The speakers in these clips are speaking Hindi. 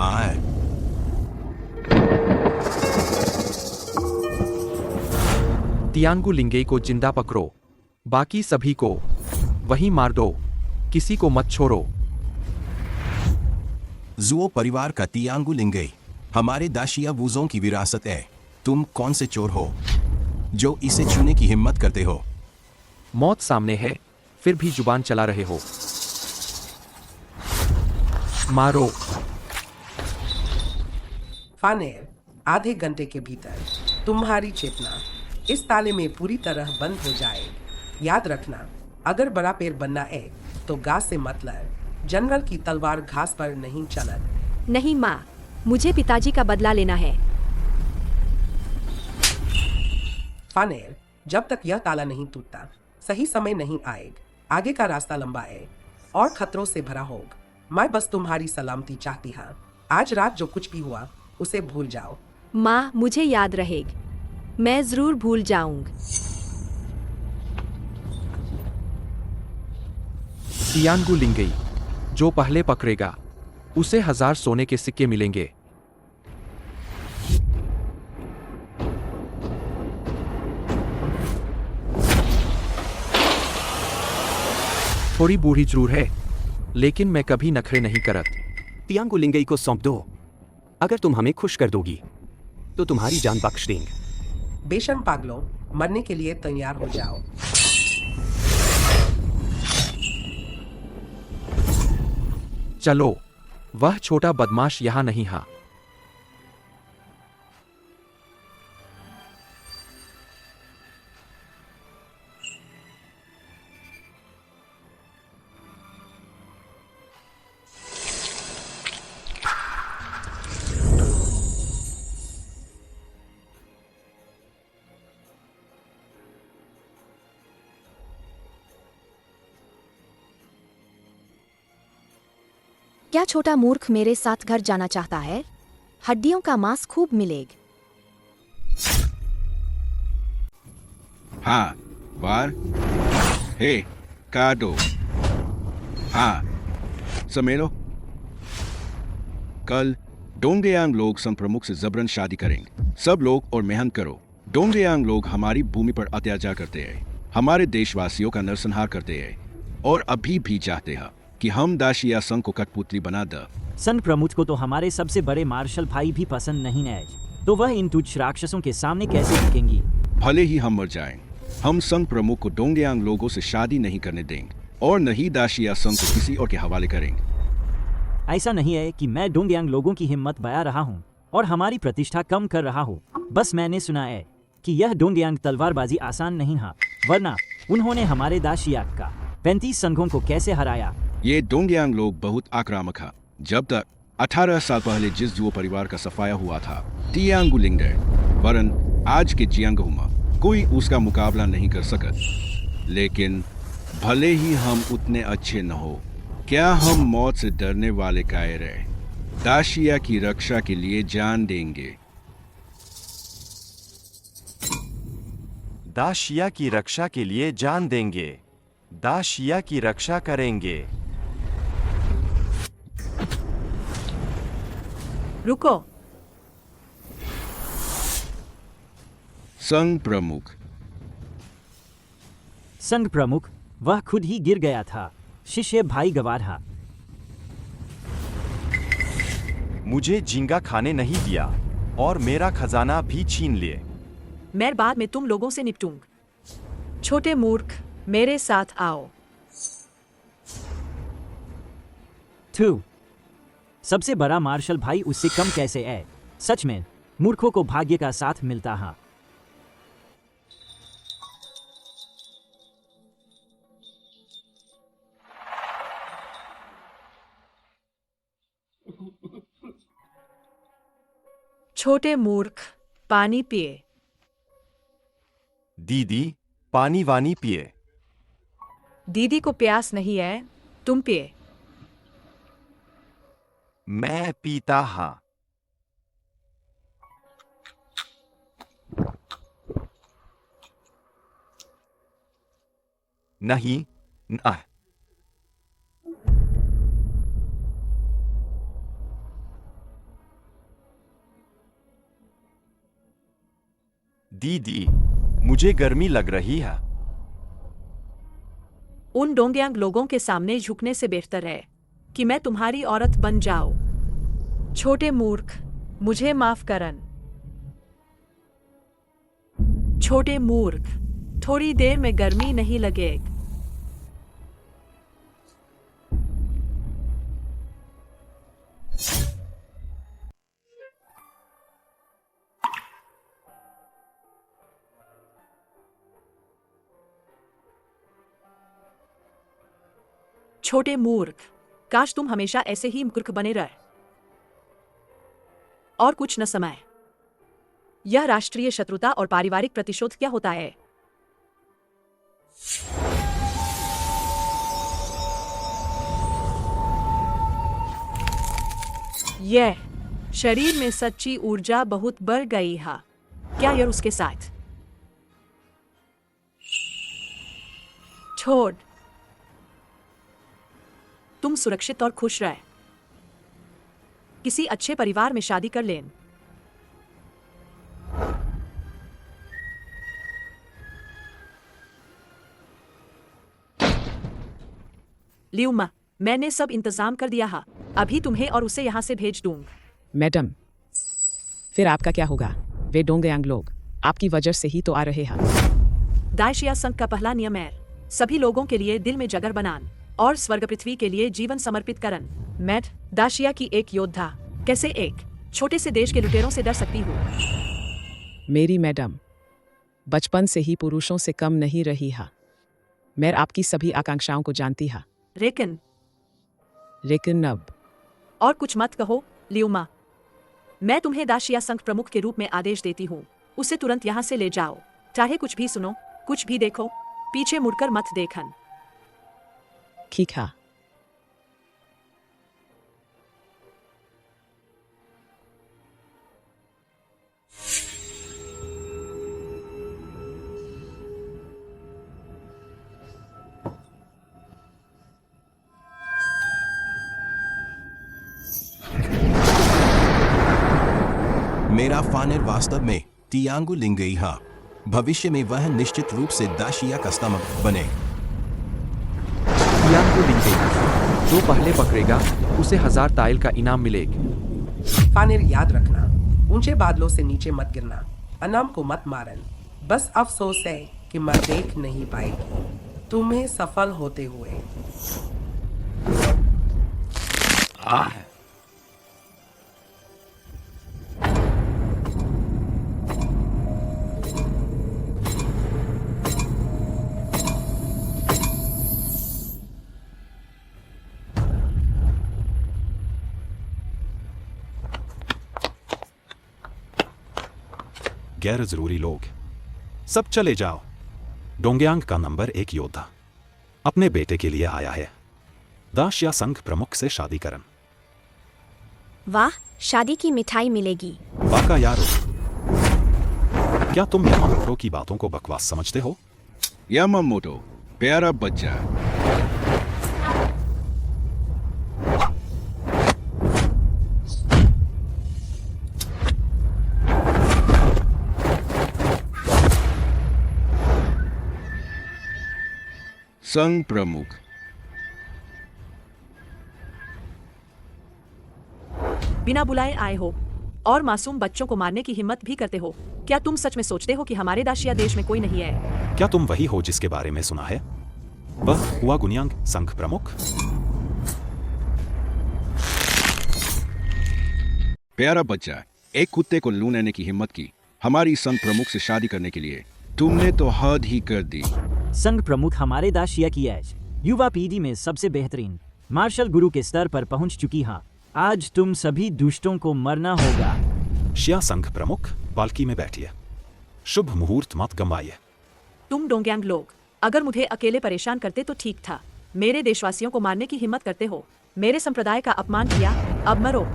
कहाँ है? तियांगु लिंगेई को जिंदा पकड़ो, बाकी सभी को वहीं मार दो, किसी को मत छोड़ो। जुओ परिवार का तियांगु लिंगेई हमारे दाशिया वुजों की विरासत है। तुम कौन से चोर हो जो इसे छूने की हिम्मत करते हो? मौत सामने है, फिर भी जुबान चला रहे हो। मारो। फानेर, आधे घंटे के भीतर तुम्हारी चेतना इस ताले में पूरी तरह बंद हो जाए। याद रखना, अगर बड़ा पेड़ बनना है तो घास से मत लड़। जनरल की तलवार घास पर नहीं चलत। नहीं माँ, मुझे पिताजी का बदला लेना है। फानेर, जब तक यह ताला नहीं टूटता सही समय नहीं आएगा। आगे का रास्ता लंबा है और खतरों से भरा होगा। मैं बस तुम्हारी सलामती चाहती हूँ। आज रात जो कुछ भी हुआ उसे भूल जाओ। माँ, मुझे याद रहेगा, मैं जरूर भूल जाऊंगा। तियांगु लिंगेई, जो पहले पकड़ेगा उसे 1000 सोने के सिक्के मिलेंगे। थोड़ी बूढ़ी जरूर है, लेकिन मैं कभी नखरे नहीं करत। तियांगु लिंगेई को सौंप दो। अगर तुम हमें खुश कर दोगी तो तुम्हारी जान बख्श देंगे। बेशर्म पागलों, मरने के लिए तैयार हो जाओ। चलो, वह छोटा बदमाश यहां नहीं है। क्या छोटा मूर्ख मेरे साथ घर जाना चाहता है? हड्डियों का मांस खूब मिलेगा। हाँ, वार, हे, काटो। हाँ, समेलो। कल डोंगरेयांग लोग संघ प्रमुख से जबरन शादी करेंगे। सब लोग और मेहनत करो। डोंगरेयांग लोग हमारी भूमि पर अत्याचार करते हैं, हमारे देशवासियों का नरसंहार करते हैं और अभी भी चाहते हैं कि हम दाशिया संघ को कठपुतली बना दे। संघ प्रमुख को तो हमारे सबसे बड़े मार्शल भाई भी पसंद नहीं है, तो वह इन तुच्छ राक्षसों के सामने कैसे टिकेंगी? भले ही हम मर जाएं, हम संघ प्रमुख को डोंगरेयांग लोगों से शादी नहीं करने देंगे और न ही दाशिया संघ को किसी और के हवाले करेंगे। ऐसा नहीं है कि मैं डोंगयांग लोगों की हिम्मत बया रहा हूँ और हमारी प्रतिष्ठा कम कर रहा हूँ। बस मैंने सुना है कि यह डोंगयांग तलवारबाजी आसान नहीं है, वरना उन्होंने हमारे दाशिया का 35 संघों को कैसे हराया। ये डोंगयांग लोग बहुत आक्रामक है। जब तक 18 साल पहले जिस जुओ परिवार का सफाया हुआ था तियांगु लिंगेई, वरन आज के जियांगहू में कोई उसका मुकाबला नहीं कर सकत। लेकिन भले ही हम उतने अच्छे न हो, क्या हम मौत से डरने वाले कायर हैं? दाशिया की रक्षा के लिए जान देंगे। दाशिया की रक्षा के लिए जान देंगे। दाशिया की रक्षा करेंगे। रुको। संघ प्रमुख। संघ प्रमुख, वह खुद ही गिर गया था। शिष्य भाई गवारहा। मुझे झींगा खाने नहीं दिया और मेरा खजाना भी छीन लिए। मैं बाद में तुम लोगों से निपटूंगा। छोटे मूर्ख, मेरे साथ आओ। थू, सबसे बड़ा मार्शल भाई उससे कम कैसे है? सच में मूर्खों को भाग्य का साथ मिलता है। छोटे मूर्ख, पानी पिए। दीदी, पानी वानी पिए। दीदी को प्यास नहीं है, तुम पिए। मैं पीता हाँ। नहीं, ना। दीदी, मुझे गर्मी लग रही है। उन डोंगयांग लोगों के सामने झुकने से बेहतर है कि मैं तुम्हारी औरत बन जाऊं। छोटे मूर्ख, मुझे माफ करन। छोटे मूर्ख, थोड़ी देर में गर्मी नहीं लगेगी। छोटे मूर्ख, काश तुम हमेशा ऐसे ही मूर्ख बने रहे और कुछ न समय। यह राष्ट्रीय शत्रुता और पारिवारिक प्रतिशोध क्या होता है? यह शरीर में सच्ची ऊर्जा बहुत बढ़ गई है। क्या यह उसके साथ? छोड़, तुम सुरक्षित और खुश रहे। किसी अच्छे परिवार में शादी कर लें। लियुमा, मैंने सब इंतजाम कर दिया है। अभी तुम्हें और उसे यहाँ से भेज दूंगा। मैडम, फिर आपका क्या होगा? वे डोंगयांग लोग आपकी वजह से ही तो आ रहे हैं। दाइशिया संघ का पहला नियम है सभी लोगों के लिए दिल में जगह बनान और स्वर्ग पृथ्वी के लिए जीवन समर्पित करन। मैं दाशिया की एक योद्धा कैसे एक छोटे से देश के लुटेरों से डर सकती हूँ? मेरी मैडम, बचपन से ही पुरुषों से कम नहीं रही है। मैं आपकी सभी आकांक्षाओं को जानती है। लेकिन अब और कुछ मत कहो लियुमा। मैं तुम्हें दाशिया संघ प्रमुख के रूप में आदेश देती हूँ। उसे तुरंत यहाँ से ले जाओ। चाहे कुछ भी सुनो, कुछ भी देखो, पीछे मुड़कर मत देखन। ठीक है। मेरा फानर वास्तव में तियांगु लिंगई है। भविष्य में वह निश्चित रूप से दाशिया का स्तंभ बने। तियांगु लिंगई, जो पहले पकड़ेगा उसे 1000 ताइल का इनाम मिलेगा। फानिर, याद रखना, ऊंचे बादलों से नीचे मत गिरना। अनाम को मत मारन। बस अफसोस है कि मैं देख नहीं पाएगी तुम्हें सफल होते हुए। गैर जरूरी लोग सब चले जाओ। डोंगयांग का नंबर 1 योद्धा अपने बेटे के लिए आया है। दाशिया संघ प्रमुख से शादी करन। वाह, शादी की मिठाई मिलेगी। बाका यारो, क्या तुम यामामोटो की बातों को बकवास समझते हो? यामामोटो, प्यारा बच्चा। संघ प्रमुख। बिना बुलाए आए हो और मासूम बच्चों को मारने की हिम्मत भी करते हो। क्या तुम सच में सोचते हो कि हमारे दाशिया देश में कोई नहीं है? क्या तुम वही हो जिसके बारे में सुना है? वह हुआ गुनियांग संघ प्रमुख। प्यारा बच्चा, एक कुत्ते को लू लेने की हिम्मत की हमारी संघ प्रमुख से शादी करने के लिए। तुमने तो हद ही कर दी। संघ प्रमुख हमारे दाशिया की एज युवा पीढ़ी में सबसे बेहतरीन मार्शल गुरु के स्तर पर पहुंच चुकी है। आज तुम सभी दुष्टों को मरना होगा। शिया संघ प्रमुख, पालकी में बैठिए। शुभ मुहूर्त मत गंवाइए। तुम डोंगयांग लोग अगर मुझे अकेले परेशान करते तो ठीक था। मेरे देशवासियों को मारने की हिम्मत करते हो। मेरे संप्रदाय का अपमान किया, अब मरो।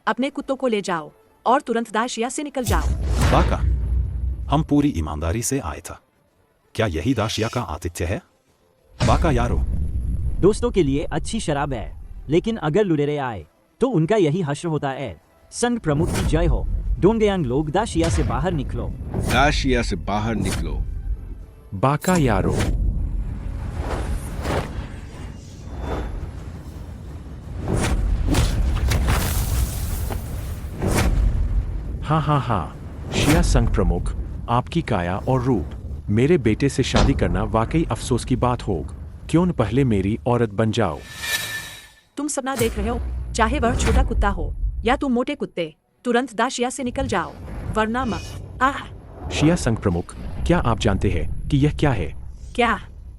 अपने कुत्तों को ले जाओ और तुरंत दाशिया से निकल जाओ। बाका, हम पूरी ईमानदारी से आए था। क्या यही दाशिया का आतिथ्य है? बाका यारो, दोस्तों के लिए अच्छी शराब है, लेकिन अगर लुटेरे आए तो उनका यही हश्र होता है। संघ प्रमुख की जय हो। डोंगयांग लोग दाशिया से बाहर निकलो। दाशिया से बाहर निकलो। बाका यारो, हाँ, शिया संघ प्रमुख, आपकी काया और रूप, मेरे बेटे से शादी करना वाकई अफसोस की बात होग। क्यों न पहले मेरी औरत बन जाओ। तुम सपना देख रहे हो, चाहे वह छोटा कुत्ता हो या तुम मोटे कुत्ते, तुरंत दाशिया से निकल जाओ, वरना मत। शिया संघ प्रमुख, क्या आप जानते हैं कि यह क्या है? क्या?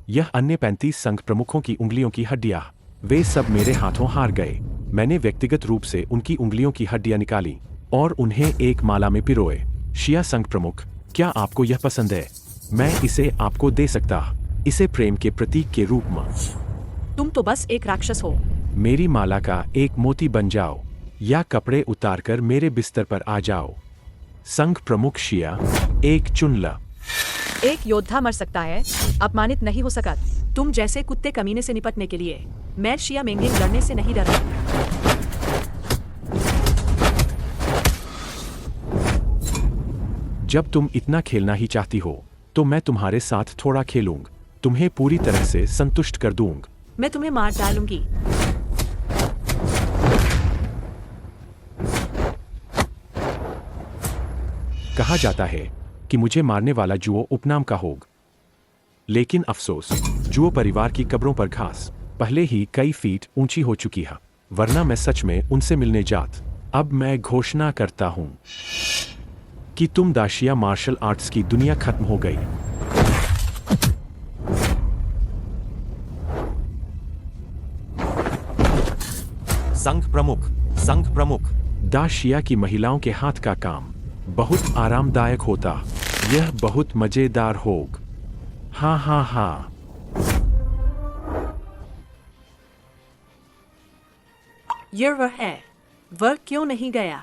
यह अन्य 35 संघ प्रमुखों की उंगलियों की हड्डियां। वे सब मेरे हाथों हार गए। मैंने व्यक्तिगत रूप से उनकी उंगलियों की हड्डियां निकाली और उन्हें एक माला में पिरोए। शिया संघ प्रमुख, क्या आपको यह पसंद है? मैं इसे आपको दे सकता, इसे प्रेम के प्रतीक के रूप में। तुम तो बस एक राक्षस हो। मेरी माला का एक मोती बन जाओ या कपड़े उतारकर मेरे बिस्तर पर आ जाओ। संघ प्रमुख शिया, एक चुन ला। एक योद्धा मर सकता है, अपमानित नहीं हो सका। तुम जैसे कुत्ते कमीने से निपटने के लिए मैं शिया मेंगिंग लड़ने से नहीं डरता। जब तुम इतना खेलना ही चाहती हो तो मैं तुम्हारे साथ थोड़ा खेलूंगा। तुम्हें पूरी तरह से संतुष्ट कर दूंगा। मैं तुम्हें मार डालूंगी। कहा जाता है कि मुझे मारने वाला जुओ उपनाम का होगा, लेकिन अफसोस, जुओ परिवार की कब्रों पर घास पहले ही कई फीट ऊंची हो चुकी है, वरना मैं सच में उनसे मिलने जात। अब मैं घोषणा करता हूं कि तुम दाशिया मार्शल आर्ट्स की दुनिया खत्म हो गई। संघ प्रमुख, दाशिया की महिलाओं के हाथ का काम बहुत आरामदायक होता। यह बहुत मजेदार होगा। हाँ। ये वह है, वह क्यों नहीं गया?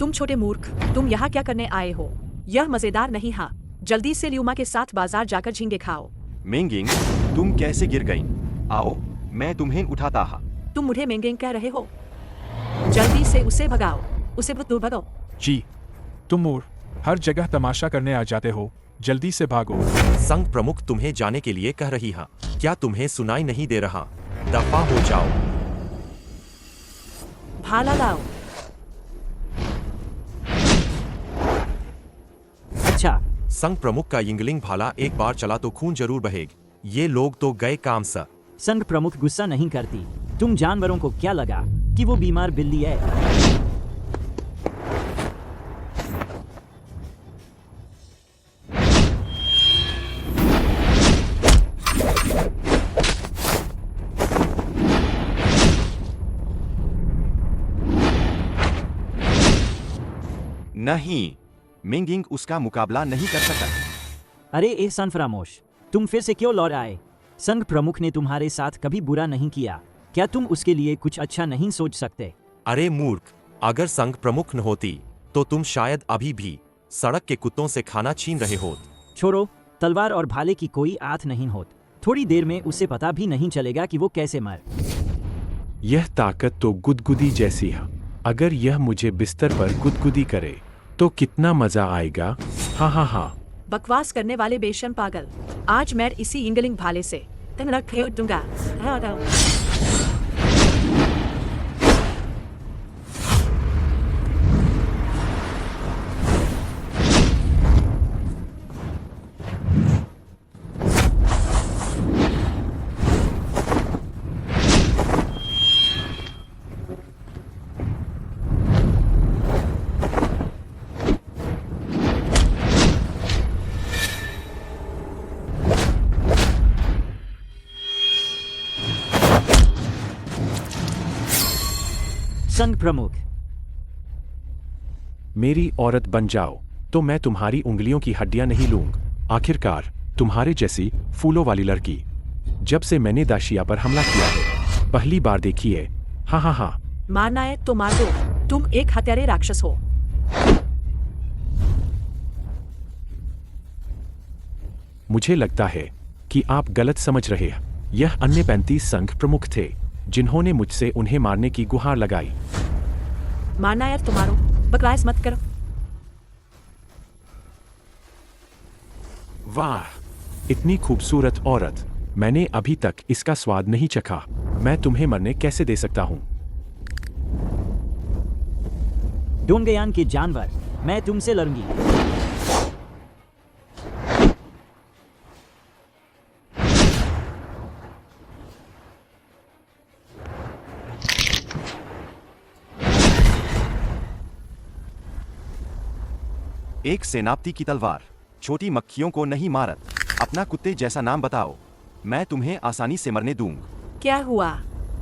तुम छोटे मूर्ख, तुम यहाँ क्या करने आए हो? यह मजेदार नहीं। हाँ, जल्दी से ल्यूमा के साथ बाजार जाकर झींगे खाओ। मेंगिंग, तुम कैसे गिर गई? आओ, मैं तुम्हें उठाता हा। तुम मुझे मेंगिंग कह रहे हो? जल्दी से उसे भगाओ, उसे दूर भगाओ। जी, तुम मोर हर जगह तमाशा करने आ जाते हो, जल्दी से भागो। संघ प्रमुख तुम्हें जाने के लिए कह रही है। क्या तुम्हें सुनाई नहीं दे रहा? दफा हो जाओ। भाला लाओ। अच्छा, संघ प्रमुख का यिंगलिंग भाला एक बार चला तो खून जरूर बहेगा। ये लोग तो गए काम सा। संघ प्रमुख गुस्सा नहीं करती। तुम जानवरों को क्या लगा कि वो बीमार बिल्ली है? नहीं, मेंगिंग उसका मुकाबला नहीं कर सका। अरे एहसान फरामोश, तुम फिर से क्यों लौट आए? संघ प्रमुख ने तुम्हारे साथ कभी बुरा नहीं किया। क्या तुम उसके लिए कुछ अच्छा नहीं सोच सकते? अरे मूर्ख, अगर संघ प्रमुख न होती तो तुम शायद अभी भी सड़क के कुत्तों से खाना छीन रहे होत। छोड़ो, तलवार और भाले की कोई आथ नहीं होत। थोड़ी देर में उसे पता भी नहीं चलेगा कि वो कैसे मर। यह ताकत तो गुदगुदी जैसी है। अगर यह मुझे बिस्तर पर गुदगुदी करे तो कितना मजा आएगा। हाँ। बकवास करने वाले बेशर्म पागल, आज मैं इसी इंगलिंग भाले से तंगड़ा खेल दूंगा। संघ प्रमुख, मेरी औरत बन जाओ तो मैं तुम्हारी उंगलियों की हड्डियां नहीं लूंगा। आखिरकार तुम्हारे जैसी फूलों वाली लड़की। जब से मैंने दाशिया पर हमला किया है, पहली बार देखी है। हाँ हाँ हाँ। मारना है तो मार दो, तुम एक हत्यारे राक्षस हो। मुझे लगता है कि आप गलत समझ रहे हैं। यह अन्य 35 संघ प्रमुख थे जिन्होंने मुझसे उन्हें मारने की गुहार लगाई। मारना है तो मारो, बकवास मत करो। वाह, इतनी खूबसूरत औरत। मैंने अभी तक इसका स्वाद नहीं चखा। मैं तुम्हें मरने कैसे दे सकता हूँ? डोंगयांग के जानवर, मैं तुमसे लड़ूंगी। एक सेनापति की तलवार छोटी मक्खियों को नहीं मारत। अपना कुत्ते जैसा नाम बताओ, मैं तुम्हें आसानी से मरने दूंगा। क्या हुआ?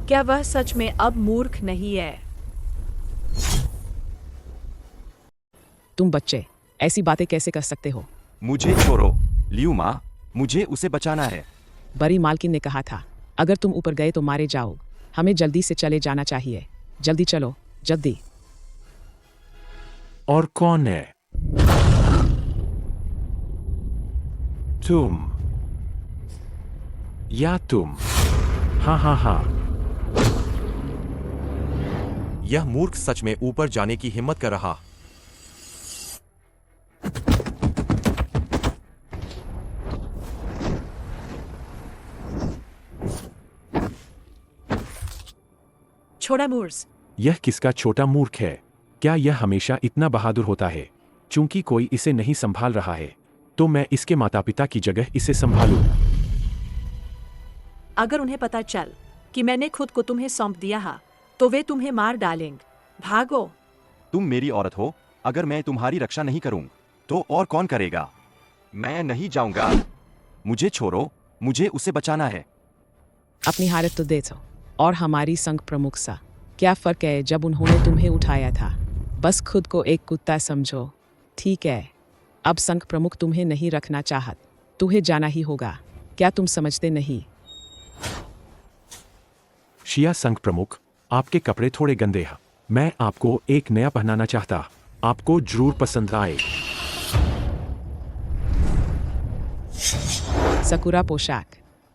क्या वह सच में अब मूर्ख नहीं है? तुम बच्चे ऐसी बातें कैसे कर सकते हो? मुझे छोड़ो लियू माँ, मुझे उसे बचाना है। बड़ी मालकिन ने कहा था अगर तुम ऊपर गए तो मारे जाओ। हमें जल्दी से चले जाना चाहिए। जल्दी चलो, जल्दी। और कौन है? तुम या तुम? हाँ हाँ हाँ। यह मूर्ख सच में ऊपर जाने की हिम्मत कर रहा। छोड़ा मूर्स। यह किसका छोटा मूर्ख है? क्या यह हमेशा इतना बहादुर होता है? चूंकि कोई इसे नहीं संभाल रहा है, तो मैं इसके माता पिता की जगह इसे संभालूं। अगर उन्हें पता चल कि मैंने खुद को तुम्हें सौंप दिया है, तो वे तुम्हें मार डालेंगे। भागो। तुम मेरी औरत हो, अगर मैं तुम्हारी रक्षा नहीं करूं, तो और कौन करेगा? मैं नहीं जाऊंगा। मुझे छोड़ो, मुझे उसे बचाना है। अपनी हालत तो देखो। और हमारी संघ प्रमुख सा क्या फर्क है जब उन्होंने तुम्हें उठाया था? बस खुद को एक कुत्ता समझो, ठीक है? अब संघ प्रमुख तुम्हें नहीं रखना चाहत, तुम्हें जाना ही होगा। क्या तुम समझते नहीं? शिया संघ प्रमुख, आपके कपड़े थोड़े गंदे हैं। मैं आपको एक नया पहनाना चाहता, आपको जरूर पसंद आए। सकुरा पोशाक।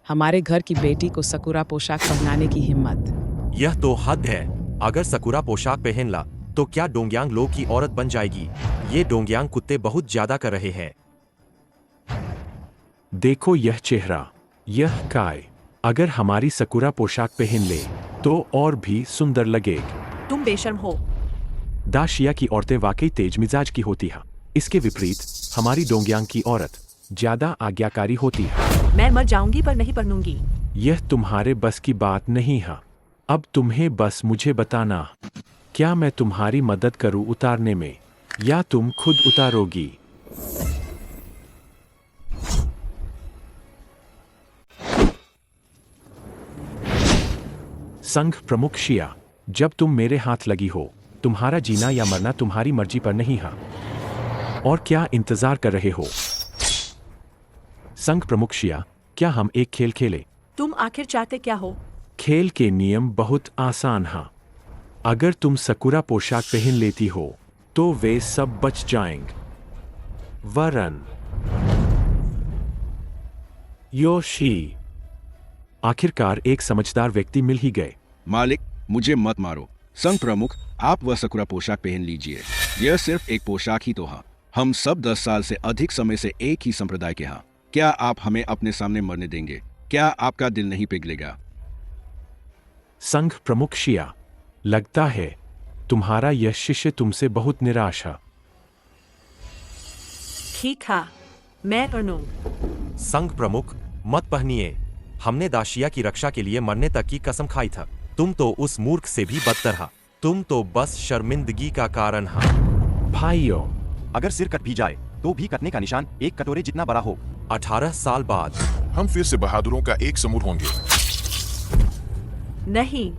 हमारे घर की बेटी को सकुरा पोशाक पहनाने की हिम्मत। यह तो हद है। अगर सकुरा पोशाक पहन ला तो क्या डोंगयांग लोग की औरत बन जाएगी? ये डोंगयांग कुत्ते बहुत ज्यादा कर रहे हैं। देखो यह चेहरा, यह काय। अगर हमारी सकुरा पोशाक पहन ले तो और भी सुंदर लगेगी। तुम बेशर्म हो। दाशिया की औरतें वाकई तेज मिजाज की होती हैं। इसके विपरीत हमारी डोंगयांग की औरत ज्यादा आज्ञाकारी होती है। मैं मर जाऊंगी पर नहीं पढ़ूंगी। यह तुम्हारे बस की बात नहीं है। अब तुम्हें बस मुझे बताना, क्या मैं तुम्हारी मदद करूं उतारने में, या तुम खुद उतारोगी? संघ प्रमुख शिया, जब तुम मेरे हाथ लगी हो, तुम्हारा जीना या मरना तुम्हारी मर्जी पर नहीं है। और क्या इंतजार कर रहे हो? संघ प्रमुख शिया, क्या हम एक खेल खेलें? तुम आखिर चाहते क्या हो? खेल के नियम बहुत आसान हैं। अगर तुम सकुरा पोशाक पहन लेती हो तो वे सब बच जाएंगे, वरन योशी। आखिरकार एक समझदार व्यक्ति मिल ही गए। मालिक, मुझे मत मारो। संघ प्रमुख, आप वह सकुरा पोशाक पहन लीजिए। यह सिर्फ एक पोशाक ही तो है। हम सब 10 साल से अधिक समय से एक ही संप्रदाय के हैं। क्या आप हमें अपने सामने मरने देंगे? क्या आपका दिल नहीं पिघलेगा? संघ प्रमुख शिया, लगता है तुम्हारा यह शिष्य तुमसे बहुत निराश है। ठीक है, मैं पहनूं। संघ प्रमुख, मत पहनिए। हमने दाशिया की रक्षा के लिए मरने तक की कसम खाई था। तुम तो उस मूर्ख से भी बदतर है। तुम तो बस शर्मिंदगी का कारण है। भाइयों, अगर सिर कट भी जाए तो भी कटने का निशान एक कटोरे जितना बड़ा हो। 18 साल बाद हम फिर से बहादुरों का एक समूह होंगे। नहीं।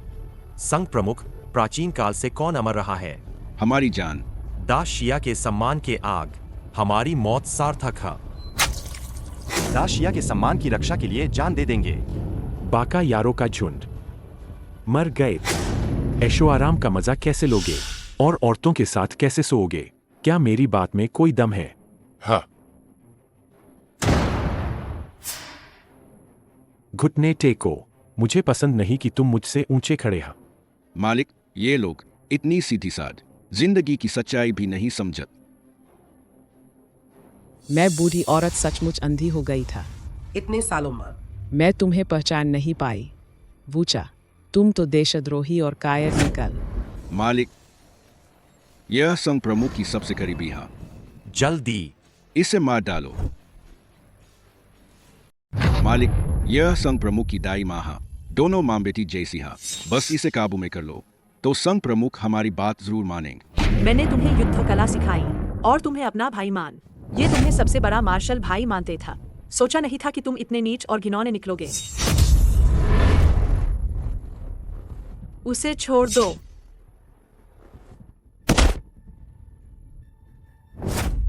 संघ प्रमुख, प्राचीन काल से कौन अमर रहा है? हमारी जान। दाशिया के सम्मान के आग, हमारी मौत सार्थक है। दाशिया के सम्मान की रक्षा के लिए जान दे देंगे। बाका यारों का झुंड मर गए। ऐशो आराम का मजा कैसे लोगे और औरतों के साथ कैसे सोओगे? क्या मेरी बात में कोई दम है? हाँ, घुटने टेको। मुझे पसंद नहीं कि तुम मुझसे ऊंचे खड़े हो। मालिक, ये लोग इतनी सीधी साध जिंदगी की सच्चाई भी नहीं समझत। मैं बूढ़ी औरत सचमुच अंधी हो गई था। इतने सालों में मैं तुम्हें पहचान नहीं पाई। वूचा, तुम तो देशद्रोही और कायर निकल। मालिक, यह संघ प्रमुख की सबसे करीबी है। जल्दी इसे मार डालो। मालिक, यह संघ प्रमुख की दाई माँ है। दोनों माँ बेटी जैसी है। बस इसे काबू में कर लो तो संघ प्रमुख हमारी बात जरूर मानेंगे। मैंने तुम्हें युद्ध कला सिखाई और तुम्हें अपना भाई मान। ये तुम्हें सबसे बड़ा मार्शल भाई मानते था। सोचा नहीं था कि तुम इतने नीच और घिनौने निकलोगे। उसे छोड़ दो।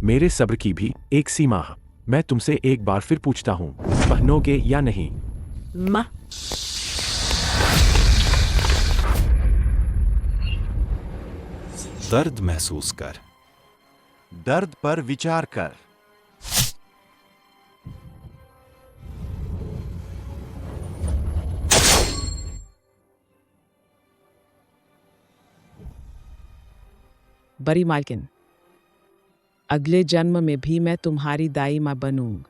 मेरे सब्र की भी एक सीमा है। मैं तुमसे एक बार फिर पूछता हूँ, पहनोगे या नहीं? माँ, दर्द महसूस कर। दर्द पर विचार कर। बड़ी मालकिन, अगले जन्म में भी मैं तुम्हारी दाई माँ बनूंगा।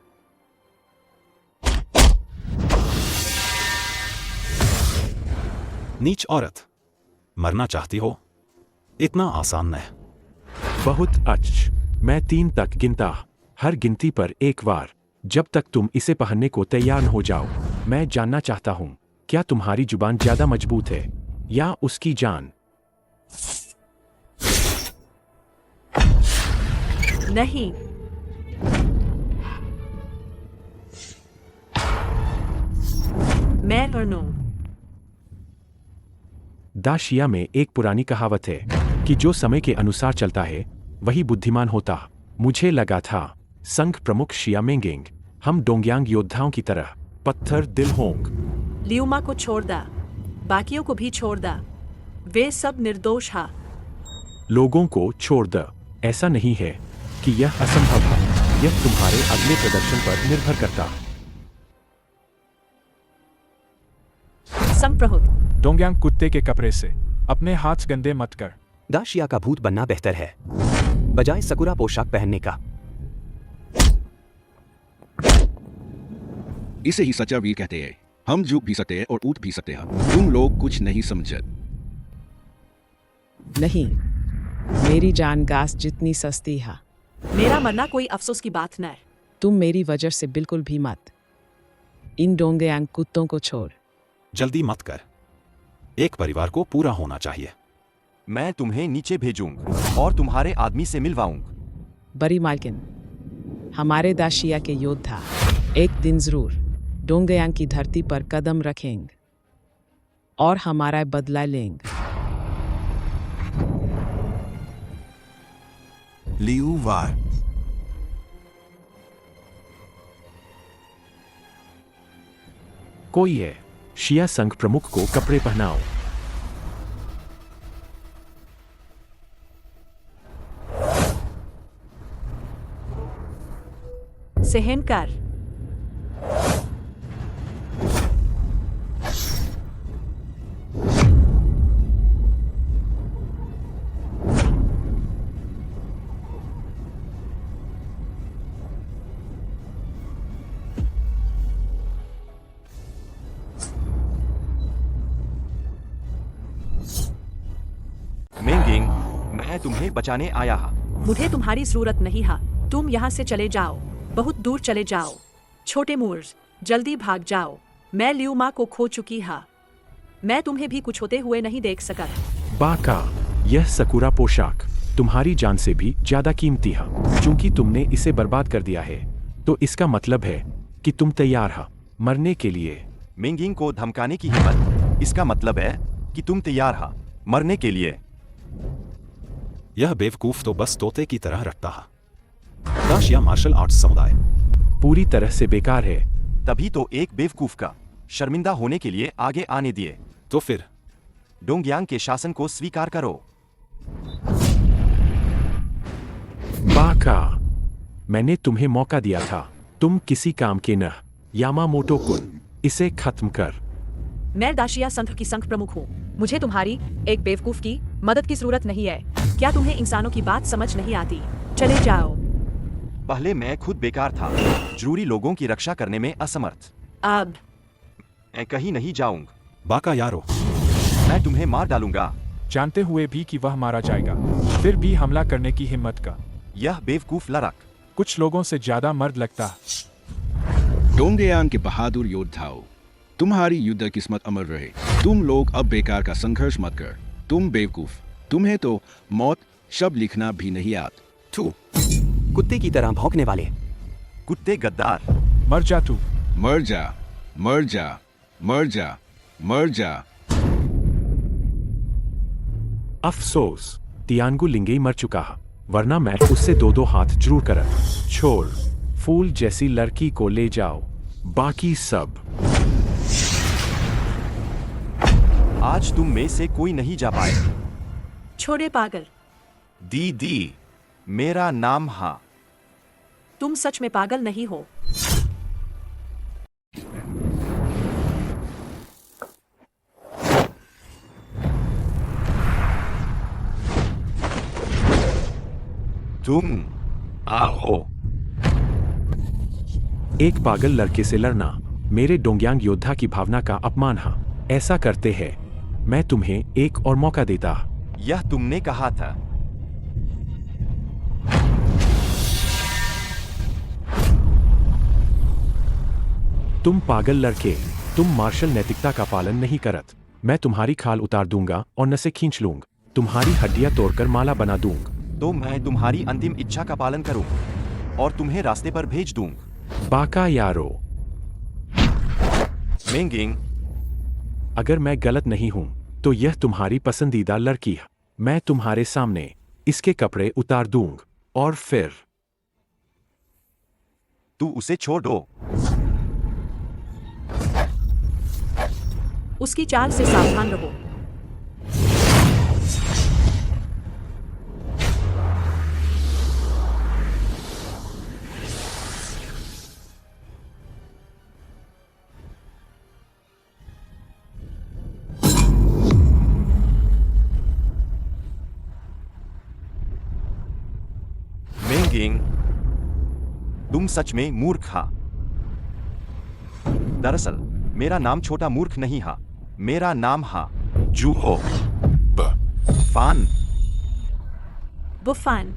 नीच औरत, मरना चाहती हो? इतना आसान नहीं। बहुत अच्छ। मैं 3 तक गिनता, हर गिनती पर एक बार। जब तक तुम इसे पहनने को तैयार न हो जाओ। मैं जानना चाहता हूँ, क्या तुम्हारी जुबान ज्यादा मजबूत है या उसकी जान? नहीं। मैं लड़ूं। दाशिया में एक पुरानी कहावत है कि जो समय के अनुसार चलता है वही बुद्धिमान होता। मुझे लगा था संघ प्रमुख शिया मेंगेंग हम डोंगयांग योद्धाओं की तरह पत्थर दिल होंगे। लियुमा को छोड़ दा, बाकियों को भी छोड़ दा। वे सब निर्दोष हैं। लोगों को छोड़ द। ऐसा नहीं है कि यह असंभव है। यह तुम्हारे अगले प्रदर्शन पर निर्भर करता है। संघ प्रमुख, डोंगयांग कुत्ते के कपड़े से अपने हाथ गंदे मत कर। दाशिया का भूत बनना बेहतर है बजाय सकुरा पोशाक पहनने का। इसे ही सच्चा वीर कहते हैं। हम झुक भी सकते हैं और उठ भी सकते हैं। तुम लोग कुछ नहीं समझत। नहीं, मेरी जान घास जितनी सस्ती है। मेरा मरना कोई अफसोस की बात न है। तुम मेरी वजह से बिल्कुल भी मत। इन डोंगयांग कुत्तों को छोड़। जल्दी मत कर। एक परिवार को पूरा होना चाहिए। मैं तुम्हें नीचे भेजूंगा और तुम्हारे आदमी से मिलवाऊंगा। बड़ी मालकिन, हमारे दाशिया के योद्धा एक दिन जरूर डोंगयांग की धरती पर कदम रखेंगे और हमारा बदला लेंगे। लियू वार। कोई है, शिया संघ प्रमुख को कपड़े पहनाओ। सहन कर। मेंगिंग, मैं तुम्हें बचाने आया हूं। मुझे तुम्हारी जरूरत नहीं है। तुम यहाँ से चले जाओ, बहुत दूर चले जाओ। छोटे मूर्ज, जल्दी भाग जाओ। मैं लियुमा को खो चुकी हा। मैं तुम्हें भी कुछ होते हुए नहीं देख सका। बाका, यह सकुरा पोशाक तुम्हारी जान से भी ज्यादा कीमती है। चूंकि तुमने इसे बर्बाद कर दिया है तो इसका मतलब है कि तुम तैयार हो मरने के लिए। मेंगिंग को धमकाने की हिम्मत, इसका मतलब है कि तुम तैयार हो मरने के लिए। यह बेवकूफ तो बस तोते की तरह रखता है। दाशिया मार्शल आर्ट्स समुदाय पूरी तरह से बेकार है। तभी तो एक बेवकूफ का शर्मिंदा होने के लिए आगे आने दिए। तो फिर डोंगयांग के शासन को स्वीकार करो। बाका, मैंने तुम्हें मौका दिया था, तुम किसी काम के न। यामामोटो कुन, इसे खत्म कर। मैं दाशिया संघ की संघ प्रमुख हूँ। मुझे तुम्हारी एक बेवकूफ की मदद की जरूरत नहीं है। क्या तुम्हें इंसानों की बात समझ नहीं आती? चले जाओ। पहले मैं खुद बेकार था, जरूरी लोगों की रक्षा करने में असमर्थ। अब मैं कहीं नहीं जाऊंगा। बाका यारो, मैं तुम्हें मार डालूंगा। जानते हुए भी कि वह मारा जाएगा, फिर भी हमला करने की हिम्मत का। यह बेवकूफ लड़क कुछ लोगों से ज्यादा मर्द लगता। डोंगयांग के बहादुर योद्धाओं, तुम्हारी युद्ध किस्मत अमर रहे। तुम लोग अब बेकार का संघर्ष मत कर। तुम बेवकूफ, तुम्हें तो मौत शब्द लिखना भी नहीं आता। थू, कुत्ते की तरह भौंकने वाले कुत्ते गद्दार। मर जा तू। मर जा, मर जा, मर जा, मर जा। अफसोस, तियांगु लिंगेई मर चुका है, वरना मैं उससे दो हाथ जरूर करत। छोड़, फूल जैसी लड़की को ले जाओ, बाकी सब। आज तुम में से कोई नहीं जा पाए। छोड़े पागल। दीदी, मेरा नाम हा। तुम सच में पागल नहीं हो। तुम आओ। एक पागल लड़के से लड़ना मेरे डोंगयांग योद्धा की भावना का अपमान है। ऐसा करते हैं, मैं तुम्हें एक और मौका देता। यह तुमने कहा था। तुम पागल लड़के, तुम मार्शल नैतिकता का पालन नहीं करत। मैं तुम्हारी खाल उतार दूंगा और नसें खींच लूंगा, तुम्हारी हड्डियां तोड़कर माला बना दूंगा। तो मैं तुम्हारी अंतिम इच्छा का पालन करूं और तुम्हें रास्ते पर भेज दूं। बाका यारो। मेंगिंग, अगर मैं गलत नहीं हूं तो यह तुम्हारी पसंदीदा लड़की है। मैं तुम्हारे सामने इसके कपड़े उतार दूंगा और फिर तू उसे छोड़ दो। उसकी चाल से सावधान रहो। मेंगिंग, तुम सच में मूर्ख हा। दरअसल मेरा नाम छोटा मूर्ख नहीं हा, मेरा नाम हा जूहो फान। बुफान।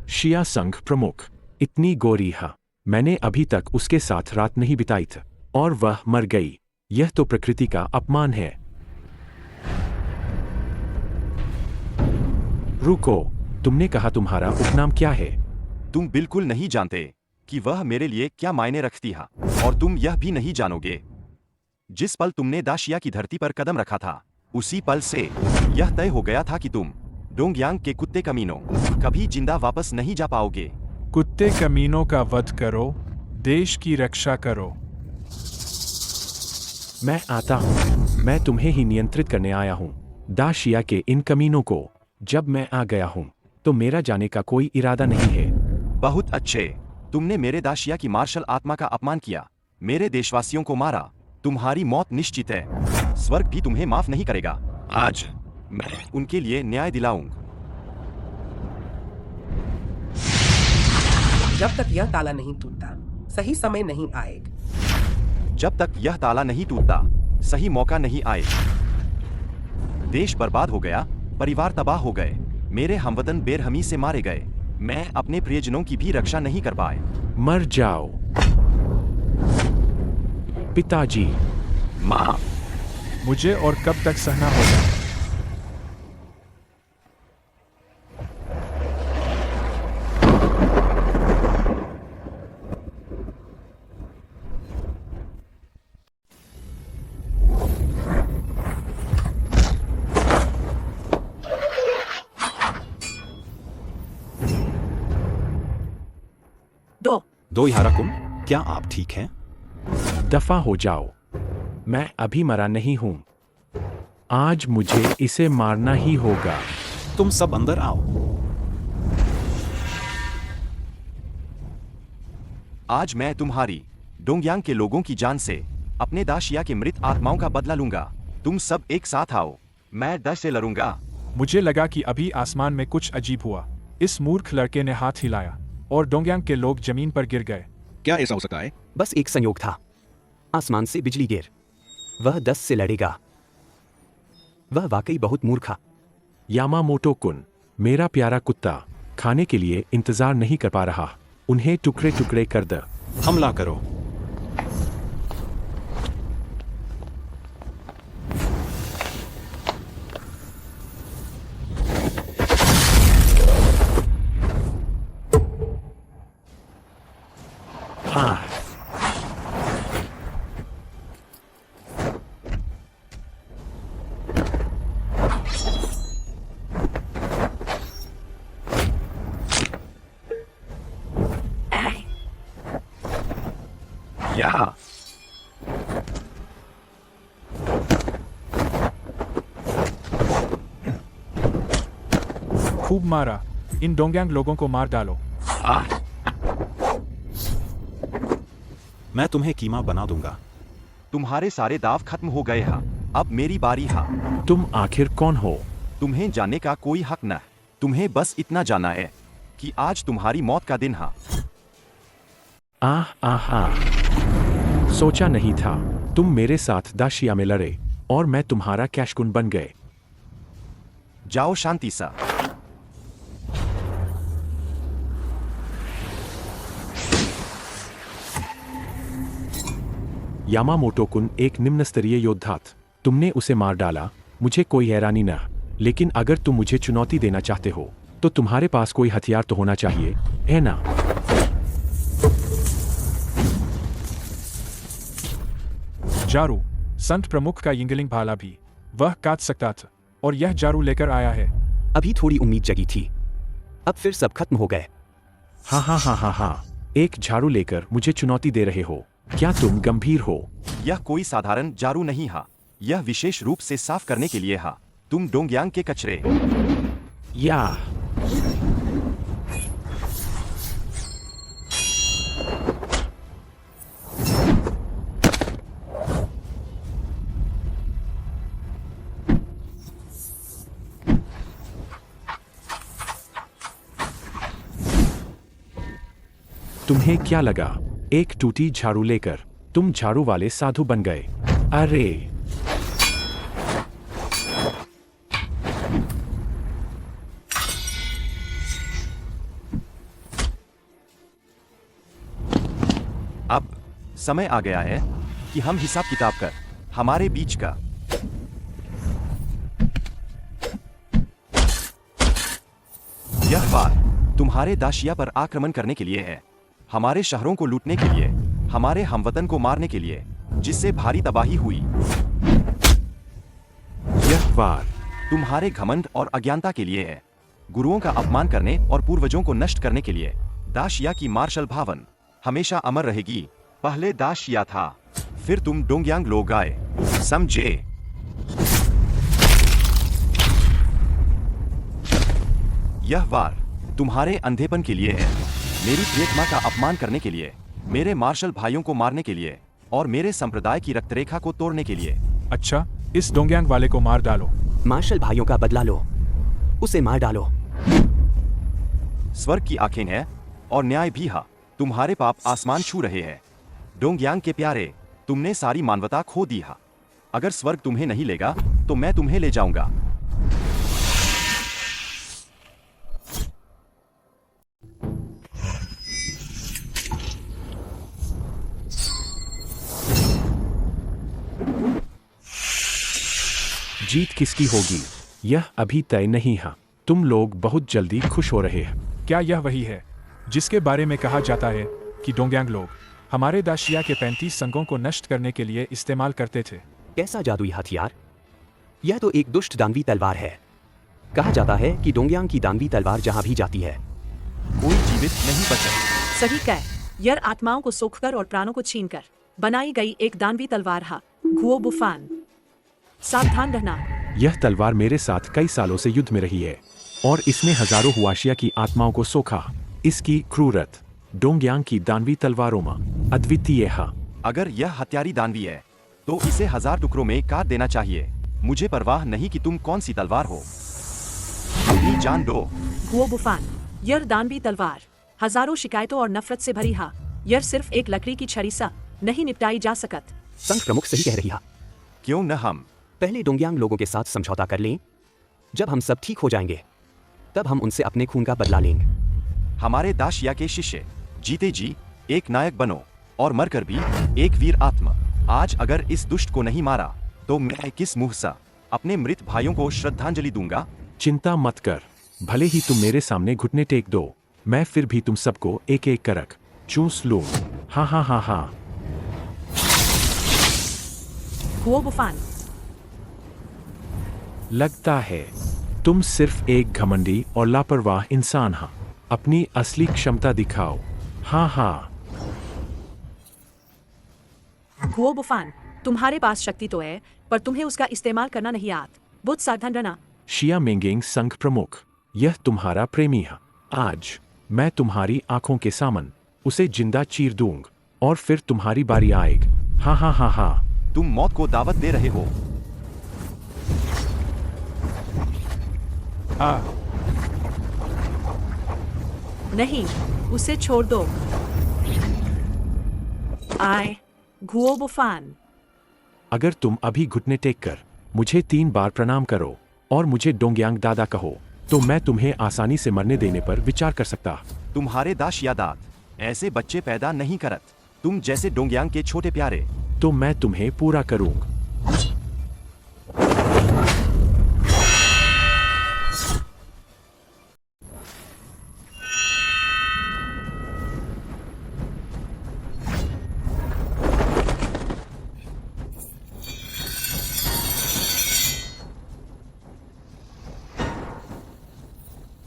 शिया संघ प्रमुख, इतनी गोरी है, मैंने अभी तक उसके साथ रात नहीं बिताई थी और वह मर गई। यह तो प्रकृति का अपमान है। रुको, तुमने कहा तुम्हारा उपनाम क्या है? तुम बिल्कुल नहीं जानते कि वह मेरे लिए क्या मायने रखती है, और तुम यह भी नहीं जानोगे। जिस पल तुमने दाशिया की धरती पर कदम रखा था, उसी पल से यह तय हो गया था कि तुम डोंगयांग के कुत्ते कमीनों कभी जिंदा वापस नहीं जा पाओगे। कुत्ते कमीनों का वध करो, देश की रक्षा करो। मैं आता हूं, मैं तुम्हें ही नियंत्रित करने आया हूं, दाशिया के इन कमीनों को। जब मैं आ गया हूं तो मेरा जाने का कोई इरादा नहीं है। बहुत अच्छे, तुमने मेरे दाशिया की मार्शल आत्मा का अपमान किया, मेरे देशवासियों को मारा। तुम्हारी मौत निश्चित है, स्वर्ग भी तुम्हें माफ नहीं करेगा। आज मैं उनके लिए न्याय दिलाऊंगा। जब तक यह ताला नहीं टूटता, सही समय नहीं आएगा। जब तक यह ताला नहीं टूटता, सही मौका नहीं आए। देश बर्बाद हो गया, परिवार तबाह हो गए, मेरे हमवतन बेरहमी से मारे गए। मैं अपने प्रियजनों की भी रक्षा नहीं कर पाए। मर जाओ पिताजी। माँ, मुझे और कब तक सहना होगा? दो याराकुम, क्या आप ठीक हैं? दफा हो जाओ, मैं अभी मरा नहीं हूं। आज मुझे इसे मारना ही होगा। तुम सब अंदर आओ। आज मैं तुम्हारी डोंगयांग के लोगों की जान से अपने दाशिया के मृत आत्माओं का बदला लूंगा। तुम सब एक साथ आओ, मैं डर से लड़ूंगा। मुझे लगा कि अभी आसमान में कुछ अजीब हुआ। इस मूर्ख लड़के ने हाथ हिलाया और डोंगयांग के लोग जमीन पर गिर गए। क्या ऐसा हो सकता है? बस एक संयोग था। आसमान से बिजली गिर। वह 10 से लड़ेगा। वह वाकई बहुत मूर्ख था। यामामोटो कुन, मेरा प्यारा कुत्ता खाने के लिए इंतजार नहीं कर पा रहा। उन्हें टुकड़े टुकड़े कर दे। हमला करो। हाँ, यहाँ खूब मारा। इन डोंगयांग लोगों को मार डालो। मैं तुम्हें कीमा बना दूंगा। तुम्हारे सारे दाव खत्म हो गए हैं। अब मेरी बारी है। तुम आखिर कौन हो? तुम्हें जानने का कोई हक न। तुम्हें बस इतना जाना है कि आज तुम्हारी मौत का दिन है। आहा, सोचा नहीं था तुम मेरे साथ दाशिया में लड़े और मैं तुम्हारा कैशकुन बन गए। जाओ शांति सा। यामामोटो कुन एक निम्न स्तरीय योद्धा था। तुमने उसे मार डाला, मुझे कोई हैरानी न। लेकिन अगर तुम मुझे चुनौती देना चाहते हो तो तुम्हारे पास कोई हथियार तो होना चाहिए, है ना? जारू, संत प्रमुख का यिंगलिंग भाला भी वह काट सकता था और यह जारू लेकर आया है। अभी थोड़ी उम्मीद जगी थी, अब फिर सब खत्म हो गए। हाँ, एक झाड़ू लेकर मुझे चुनौती दे रहे हो? क्या तुम गंभीर हो? यह कोई साधारण जारू नहीं है। यह विशेष रूप से साफ करने के लिए है। तुम डोंगयांग के कचरे या तुम्हें क्या लगा एक टूटी झाड़ू लेकर तुम झाड़ू वाले साधु बन गए? अरे अब समय आ गया है कि हम हिसाब किताब कर हमारे बीच का। यह बार तुम्हारे दाशिया पर आक्रमण करने के लिए है, हमारे शहरों को लूटने के लिए, हमारे हमवतन को मारने के लिए, जिससे भारी तबाही हुई। यह वार तुम्हारे घमंड और अज्ञानता के लिए है, गुरुओं का अपमान करने और पूर्वजों को नष्ट करने के लिए। दाशिया की मार्शल भावन हमेशा अमर रहेगी। पहले दाशिया था, फिर तुम डोंगयांग लोग आए, समझे? यह वार तुम्हारे अंधेपन के लिए है, मेरी प्रियतमा का अपमान करने के लिए, मेरे मार्शल भाइयों को मारने के लिए और मेरे संप्रदाय की रक्तरेखा को तोड़ने के लिए। अच्छा, इस डोंगयांग वाले को मार डालो। मार्शल भाइयों का बदला लो, उसे मार डालो। स्वर्ग की आंखें हैं और न्याय भी है। तुम्हारे पाप आसमान छू रहे हैं। डोंगयांग के प्यारे, तुमने सारी मानवता खो दी है। अगर स्वर्ग तुम्हें नहीं लेगा तो मैं तुम्हें ले जाऊंगा। जीत किसकी होगी यह अभी तय नहीं है। तुम लोग बहुत जल्दी खुश हो रहे हैं। क्या यह वही है जिसके बारे में कहा जाता है कि डोंगयांग लोग हमारे दाशिया के 35 संघों को नष्ट करने के लिए इस्तेमाल करते थे? कैसा जादुई हथियार? यह तो एक दुष्ट दानवी तलवार है। कहा जाता है कि डोंगयांग की दानवी तलवार जहां भी जाती है कोई जीवित नहीं बचा। सही कह। यह आत्माओं को सोखकर और प्राणों को छीनकर बनाई गई एक दानवी तलवार है। घुओ बुफान, सावधान रहना। यह तलवार मेरे साथ कई सालों से युद्ध में रही है और इसने हजारों हुआशिया की आत्माओं को सोखा। इसकी क्रूरत डोंगयांग की दानवी तलवारों में अद्वितीय है। अगर यह हत्यारी दानवी है तो इसे 1000 टुकड़ों में काट देना चाहिए। मुझे परवाह नहीं कि तुम कौन सी तलवार हो, अपनी जान दो। घुओ बुफान, यह दानवी तलवार हजारों शिकायतों और नफरत से भरी है। यह सिर्फ एक लकड़ी की छड़ी सा नहीं निपटाई जा सकत। संघ प्रमुख सही कह रही है। क्यों न हम पहले डोंगयांग लोगों के साथ समझौता कर लें। जब हम सब ठीक हो जाएंगे तब हम उनसे अपने खून का बदला लेंगे। हमारे दाशिया के शिष्य जीते जी एक नायक बनो और मरकर भी एक वीर आत्मा। आज अगर इस दुष्ट को नहीं मारा तो मैं किस मुंह से अपने मृत भाइयों को श्रद्धांजलि दूंगा। चिंता मत कर, भले ही तुम मेरे सामने घुटने टेक दो, मैं फिर भी तुम सबको एक एक करक चूस लूं। हाँ हाँ हाँ हाँ। घुओ बुफान, लगता है तुम सिर्फ एक घमंडी और लापरवाह इंसान हो। अपनी असली क्षमता दिखाओ। हाँ हाँ। घुओ बुफान, तुम्हारे पास शक्ति तो है पर तुम्हें उसका इस्तेमाल करना नहीं आता। बहुत सावधान रहना। शिया मेंगेंग संघ प्रमुख, यह तुम्हारा प्रेमी है। आज मैं तुम्हारी आंखों के सामने उसे जिंदा चीर दूंगा और फिर तुम्हारी बारी आएगी। हाँ हाँ हाँ हाँ। तुम मौत को दावत दे रहे हो। नहीं, उसे छोड़ दो। आए घुओ बुफान। अगर तुम अभी घुटने टेक कर मुझे 3 बार प्रणाम करो और मुझे डोंगयांग दादा कहो तो मैं तुम्हें आसानी से मरने देने पर विचार कर सकता। तुम्हारे दाशिया दाद ऐसे बच्चे पैदा नहीं करत। तुम जैसे डोंगयांग के छोटे प्यारे। तो मैं तुम्हें पूरा करूंगा।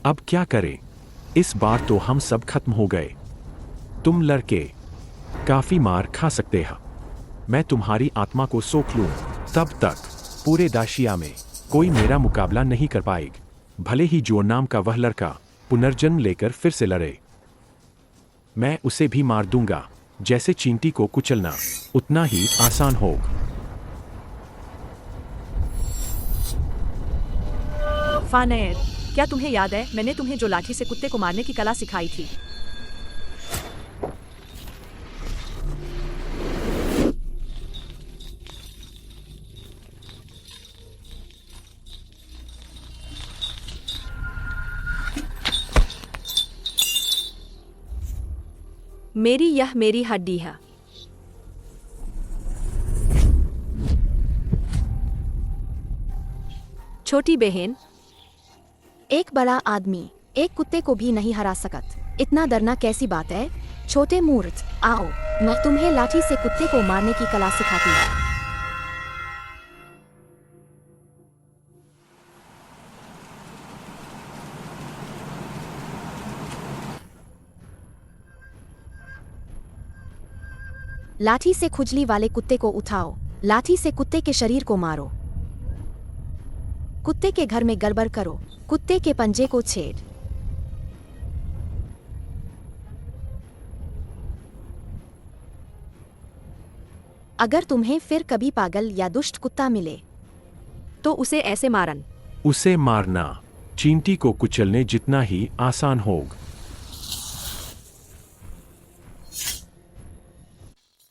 अब क्या करें? इस बार तो हम सब खत्म हो गए। तुम लड़के काफी मार खा सकते हो। मैं तुम्हारी आत्मा को सोख लूं, तब तक पूरे दाशिया में कोई मेरा मुकाबला नहीं कर पाएगा। भले ही जो नाम का वह लड़का पुनर्जन्म लेकर फिर से लड़े, मैं उसे भी मार दूंगा। जैसे चींटी को कुचलना उतना ही आसान होगा। फानेर, क्या तुम्हें याद है मैंने तुम्हें जो लाठी से कुत्ते को मारने की कला सिखाई थी? यह मेरी हड्डी है। छोटी बहन, एक बड़ा आदमी एक कुत्ते को भी नहीं हरा सकत। इतना डरना कैसी बात है? छोटे मूर्ख, आओ मैं तुम्हें लाठी से कुत्ते को मारने की कला सिखाती हूँ। लाठी से खुजली वाले कुत्ते को उठाओ, लाठी से कुत्ते के शरीर को मारो, कुत्ते के घर में गड़बड़ करो, कुत्ते के पंजे को छेद। अगर तुम्हें फिर कभी पागल या दुष्ट कुत्ता मिले तो उसे ऐसे मारन। उसे मारना चींटी को कुचलने जितना ही आसान होगा।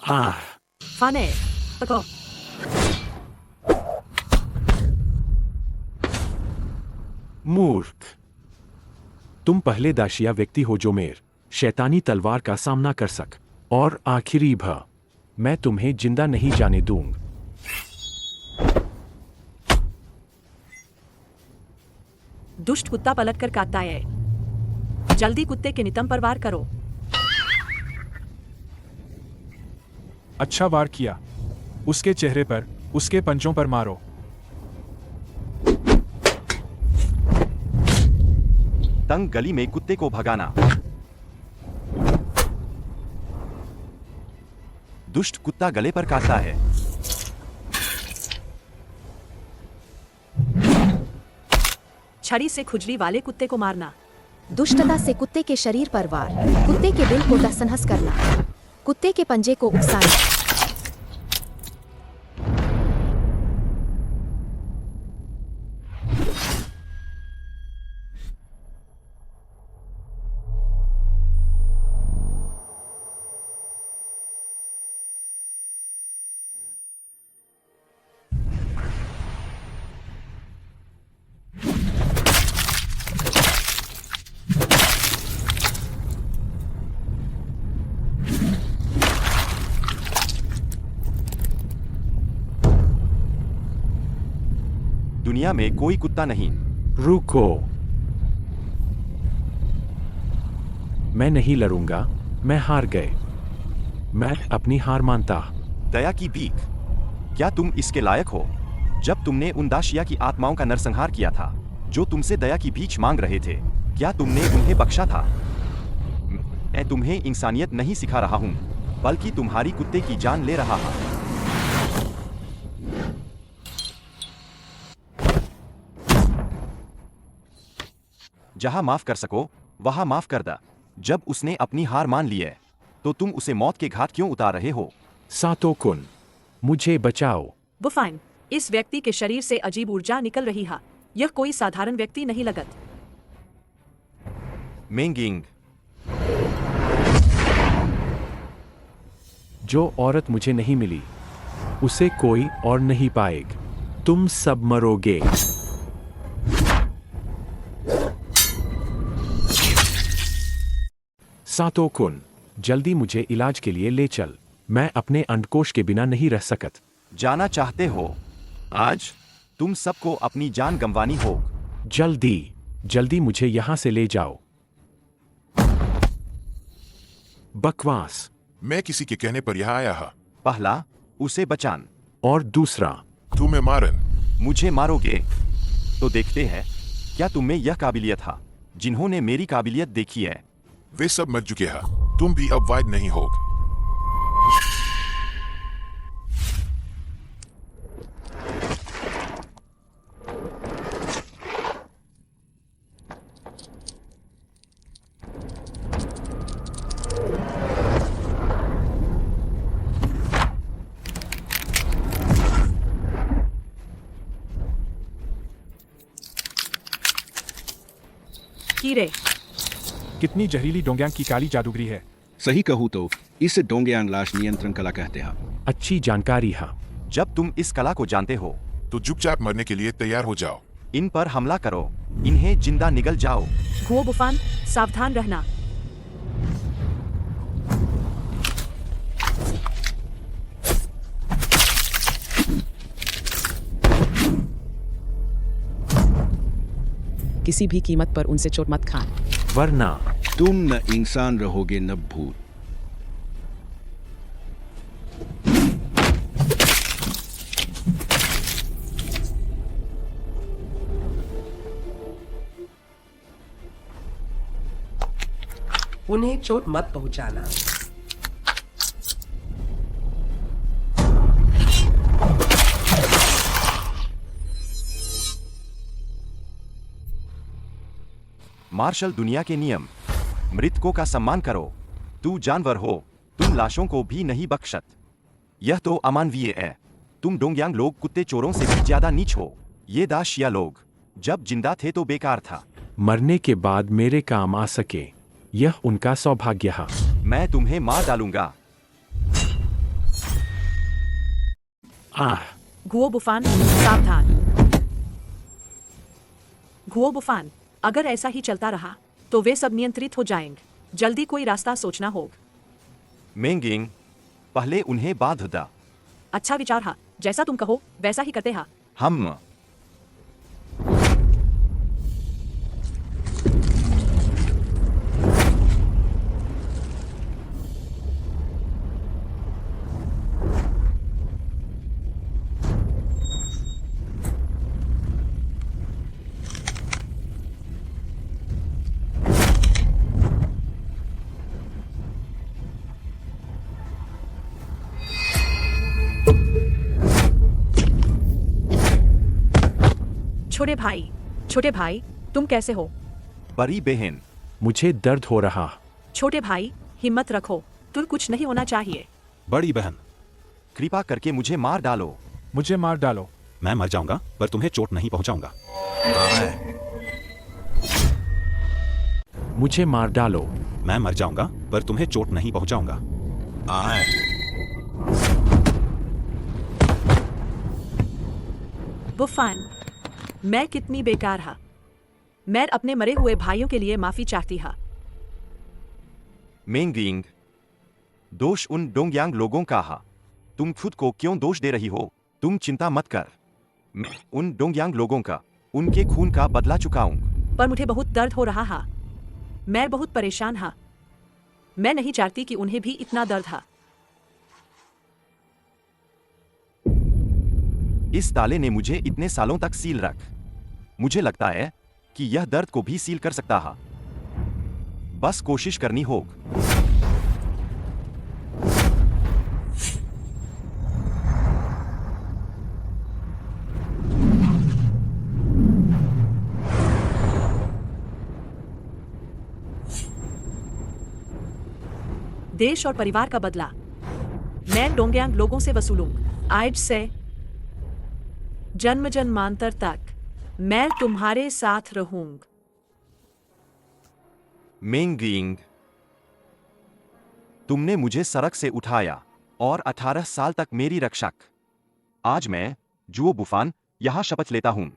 फाने, पको। मूर्ख, तुम पहले दाशिया व्यक्ति हो जो मेर शैतानी तलवार का सामना कर सक, और आखिरी भी मैं तुम्हें जिंदा नहीं जाने दूंगा। दुष्ट कुत्ता पलट कर काटता है। जल्दी कुत्ते के नितंब पर वार करो। अच्छा वार किया। उसके चेहरे पर, उसके पंजों पर मारो। तंग गली में कुत्ते को भगाना। दुष्ट कुत्ता गले पर काटता है। छड़ी से खुजली वाले कुत्ते को मारना। दुष्टता से कुत्ते के शरीर पर वार। कुत्ते के बिल को तहस-नहस करना। कुत्ते के पंजे को उकसाना। दुनिया में कोई कुत्ता नहीं। रुको, मैं नहीं लड़ूंगा। मैं हार गए। मैं अपनी हार मानता। दया की भीख, क्या तुम इसके लायक हो? जब तुमने उन दासिया की आत्माओं का नरसंहार किया था जो तुमसे दया की भीख मांग रहे थे, क्या तुमने उन्हें बख्शा था? मैं तुम्हें इंसानियत नहीं सिखा रहा हूं, बल्कि तुम्हारी कुत्ते की जान ले रहा हूं। जहां माफ कर सको वहां माफ कर दा। जब उसने अपनी हार मान ली है तो तुम उसे मौत के घाट क्यों उतार रहे हो? सातो कुन, मुझे बचाओ। बुफाइन, इस व्यक्ति के शरीर से अजीब ऊर्जा निकल रही है। यह कोई साधारण व्यक्ति नहीं लगत। मेंगिंग, जो औरत मुझे नहीं मिली उसे कोई और नहीं पाएगा। तुम सब मरोगे। सातो कुन, जल्दी मुझे इलाज के लिए ले चल। मैं अपने अंडकोश के बिना नहीं रह सकत। जाना चाहते हो? आज तुम सबको अपनी जान गंवानी हो। जल्दी जल्दी मुझे यहां से ले जाओ। बकवास। मैं किसी के कहने पर यहाँ आया हा। पहला, उसे बचान। और दूसरा, तुम्हें मारन। मुझे मारोगे तो देखते हैं क्या तुम में यह काबिलियत है। जिन्होंने मेरी काबिलियत देखी है वे सब मर चुके हैं। तुम भी अब वाइड नहीं हो। कीड़े। कितनी जहरीली डोंग्यांग की काली जादूगरी है। सही कहूँ तो इसे डोंगयांग लाश नियंत्रण कला कहते हैं। अच्छी जानकारी है। जब तुम इस कला को जानते हो तो चुपचाप मरने के लिए तैयार हो जाओ। इन पर हमला करो। इन्हें जिंदा निगल जाओ। घुओ बुफान, सावधान रहना। किसी भी कीमत पर उनसे चोट मत खान, वरना तुम न इंसान रहोगे न भूत। उन्हें चोट मत पहुंचाना। मार्शल दुनिया के नियम। मृतकों का सम्मान करो। तू जानवर हो, तुम लाशों को भी नहीं बख्शत। यह तो अमानवीय है। तुम डोंगयांग लोग कुत्ते चोरों से भी ज्यादा नीच हो। ये दाशिया लोग जब जिंदा थे तो बेकार था। मरने के बाद मेरे काम आ सके, यह उनका सौभाग्य है। मैं तुम्हें मार डालूंगा। घुओ बुफान, सावधान। घुओ बुफान, अगर ऐसा ही चलता रहा तो वे सब नियंत्रित हो जाएंगे। जल्दी कोई रास्ता सोचना होगा। मेंगिंग, पहले उन्हें बांध दा। अच्छा विचार है। जैसा तुम कहो वैसा ही करते हैं। हम छोटे भाई तुम कैसे हो? बड़ी बहन, मुझे दर्द हो रहा। छोटे भाई हिम्मत रखो, तुम कुछ नहीं होना चाहिए। बड़ी बहन, कृपा करके मुझे मार डालो। मुझे मार डालो। मैं मर जाऊंगा पर तुम्हें चोट नहीं पहुंचाऊंगा। मुझे मार डालो। मैं मर जाऊंगा पर तुम्हें चोट नहीं पहुंचाऊंगा। बुफान, मैं कितनी बेकार हा। मैं अपने मरे हुए भाइयों के लिए माफी चाहती हा। मेंगिंग, दोष उन डोंगयांग लोगों का हा। तुम खुद को क्यों दोष दे रही हो? तुम चिंता मत कर, मैं उन डोंगयांग लोगों का, उनके खून का बदला चुकाऊंगा। पर मुझे बहुत दर्द हो रहा हा। मैं बहुत परेशान हा। मैं नहीं चाहती कि उन्हें भी इतना दर्द हा। इस ताले ने मुझे इतने सालों तक सील रख। मुझे लगता है कि यह दर्द को भी सील कर सकता है। बस कोशिश करनी होगी। देश और परिवार का बदला मैं डोंगयांग लोगों से वसूलूंगा। आज से जन्म जन्मांतर तक मैं तुम्हारे साथ रहूंगा। मेंगिंग, तुमने मुझे सड़क से उठाया और 18 साल तक मेरी रक्षक। आज मैं जुओ बुफान यहां शपथ लेता हूं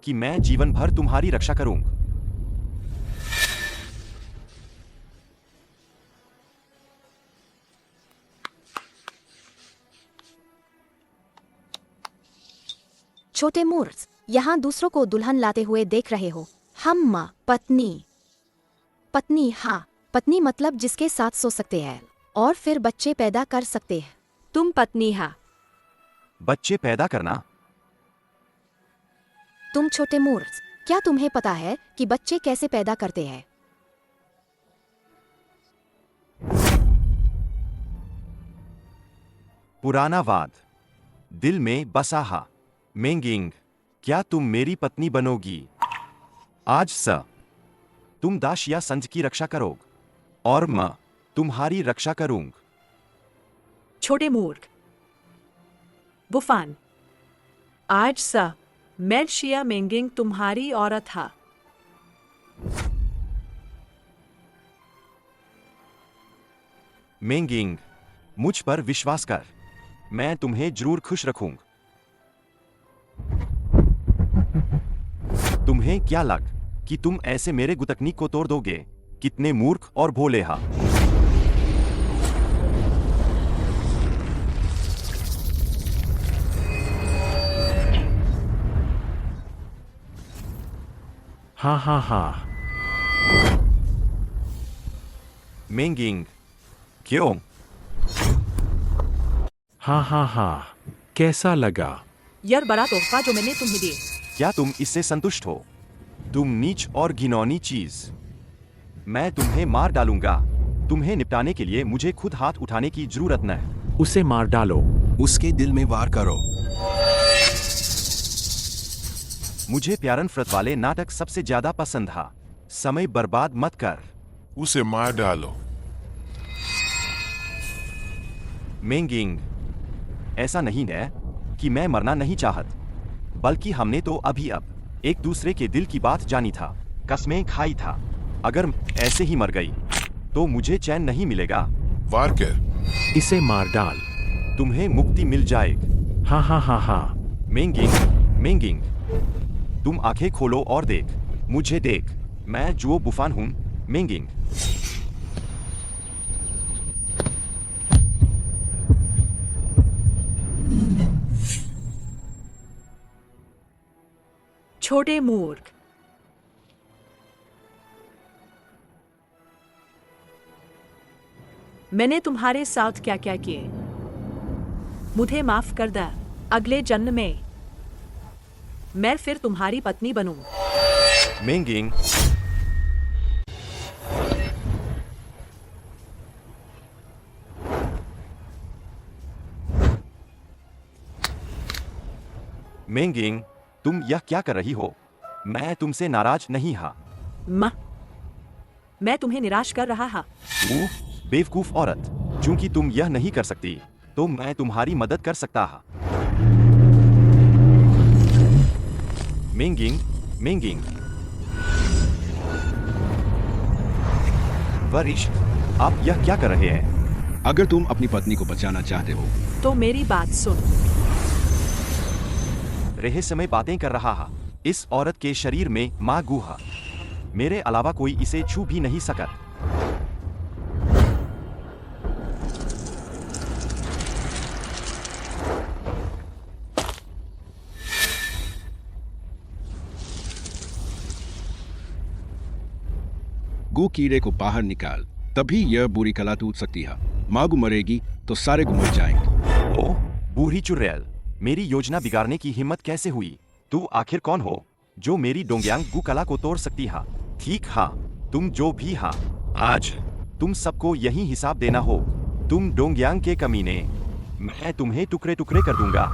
कि मैं जीवन भर तुम्हारी रक्षा करूंगा। छोटे मूर्ख, यहाँ दूसरों को दुल्हन लाते हुए देख रहे हो। हम माँ पत्नी हाँ, पत्नी मतलब जिसके साथ सो सकते हैं और फिर बच्चे पैदा कर सकते हैं। तुम पत्नी हाँ। बच्चे पैदा करना? तुम छोटे मूर्ख, क्या तुम्हें पता है कि बच्चे कैसे पैदा करते हैं? पुराना वाद दिल में बसा हा। मेंगिंग, क्या तुम मेरी पत्नी बनोगी? आज से तुम दाशिया संज की रक्षा करोगे और मैं तुम्हारी रक्षा करूंगा। छोटे मूर्ख, बुफान, आज से मैं शिया मेंगिंग तुम्हारी औरत हा। मेंगिंग, मुझ पर विश्वास कर, मैं तुम्हें जरूर खुश रखूंगा। तुम्हें क्या लग कि तुम ऐसे मेरे गुतकनीक को तोड़ दोगे? कितने मूर्ख और भोले हा। हाँ। मेंगिंग, क्यों? हाँ। कैसा लगा? यह बड़ा तोहफा जो मैंने तुम्हें दिया। क्या तुम इससे संतुष्ट हो? तुम नीच और घिनौनी चीज। मैं तुम्हें मार डालूंगा। तुम्हें निपटाने के लिए मुझे खुद हाथ उठाने की जरूरत न है। उसे मार डालो। उसके दिल में वार करो। मुझे प्यारन फ्रत वाले नाटक सबसे ज्यादा पसंद है। समय बर्बाद मत कर। उसे मार डालो। मेंगिंग, ऐसा नहीं है कि मैं मरना नहीं चाहत, बल्कि हमने तो अभी अब एक दूसरे के दिल की बात जानी था, कसमें खाई था। अगर ऐसे ही मर गई तो मुझे चैन नहीं मिलेगा। वार कर। इसे मार डाल। तुम्हें मुक्ति मिल जाएगी। हाँ। मेंगिंग, तुम आंखें खोलो और देख, मुझे देख। मैं जुओ बुफान हूं, मेंगिंग। छोटे मूर्ख, मैंने तुम्हारे साथ क्या क्या किए? मुझे माफ कर दे। अगले जन्म में मैं फिर तुम्हारी पत्नी बनूं। मेंगिंग, तुम यह क्या कर रही हो? मैं तुमसे नाराज नहीं हा। माँ, मैं तुम्हें निराश कर रहा हा। बेवकूफ औरत, चूंकि तुम यह नहीं कर सकती तो मैं तुम्हारी मदद कर सकता हा। मेंगिंग, मेंगिंग। वरिष्ठ, आप यह क्या कर रहे हैं? अगर तुम अपनी पत्नी को बचाना चाहते हो तो मेरी बात सुन। रहस्यमय बातें कर रहा हा। इस औरत के शरीर में माँ गुहा, मेरे अलावा कोई इसे छू भी नहीं सकत। गु कीड़े को बाहर निकाल, तभी यह बुरी कला टूट सकती है। मागू मरेगी तो सारे को मर जाएंगे। ओ बूढ़ी चुड़ैल, मेरी योजना बिगाड़ने की हिम्मत कैसे हुई? तू आखिर कौन हो जो मेरी डोंग्यांग गु कला को तोड़ सकती हा? ठीक हा, तुम जो भी हा, आज तुम सबको यही हिसाब देना हो। तुम डोंग्यांग के कमीने, मैं तुम्हें टुकड़े टुकड़े कर दूंगा।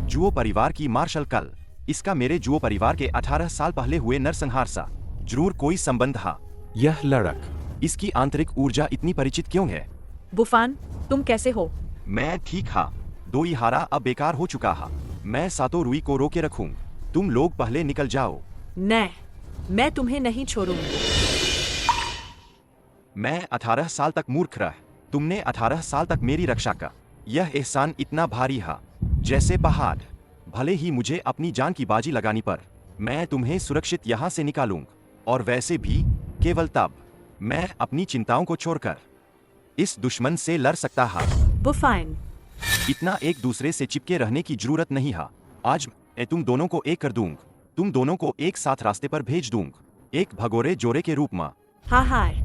जुओ परिवार की मार्शल कल, इसका मेरे जुओ परिवार के 18 साल पहले हुए नरसंहार सा जरूर कोई संबंध हा। यह लड़क, इसकी आंतरिक ऊर्जा इतनी परिचित क्यों है? बुफान, तुम कैसे हो? मैं ठीक हा। दो इहारा अब बेकार हो चुका हा। मैं सातो रुई को रोके रखूं। तुम लोग पहले निकल जाओ। नहीं, मैं तुम्हें नहीं छोड़ूंगी। मैं 18 साल तक मूर्ख रहा। तुमने 18 साल तक मेरी रक्षा का। यह एहसान इतना भारी हा जैसे पहाड़। भले ही मुझे अपनी जान की बाजी लगानी पर, मैं तुम्हें सुरक्षित यहाँ से निकालूं। और वैसे भी केवल तब मैं अपनी चिंताओं को छोड़कर इस दुश्मन से लड़ सकता हा। बुफान, इतना एक दूसरे से चिपके रहने की जरूरत नहीं हा। आज मैं तुम दोनों को एक कर दूंग। तुम दोनों को एक साथ रास्ते पर भेज दूंग, एक भगोरे जोड़े के रूप में। हाँ हाय।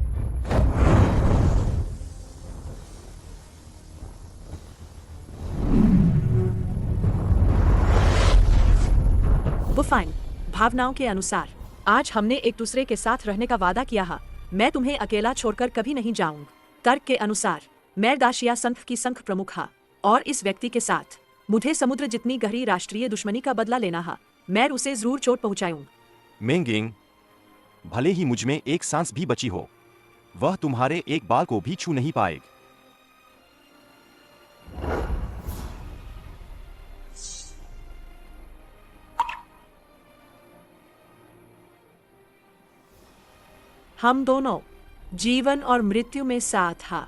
बुफाइन, भावनाओं के अनुसार आज हमने एक दूसरे के साथ रहने का वादा किया है। मैं तुम्हें अकेला छोड़कर कभी नहीं जाऊंगा। तर्क के अनुसार मैं दाशिया संघ की संघ प्रमुख हा और इस व्यक्ति के साथ मुझे समुद्र जितनी गहरी राष्ट्रीय दुश्मनी का बदला लेना है। मैं उसे जरूर चोट पहुंचाऊंगा। मेंगिंग, भले ही मुझमें एक सांस भी बची हो, वह तुम्हारे एक बाल को भी छू नहीं पाएगी। हम दोनों जीवन और मृत्यु में साथ हा।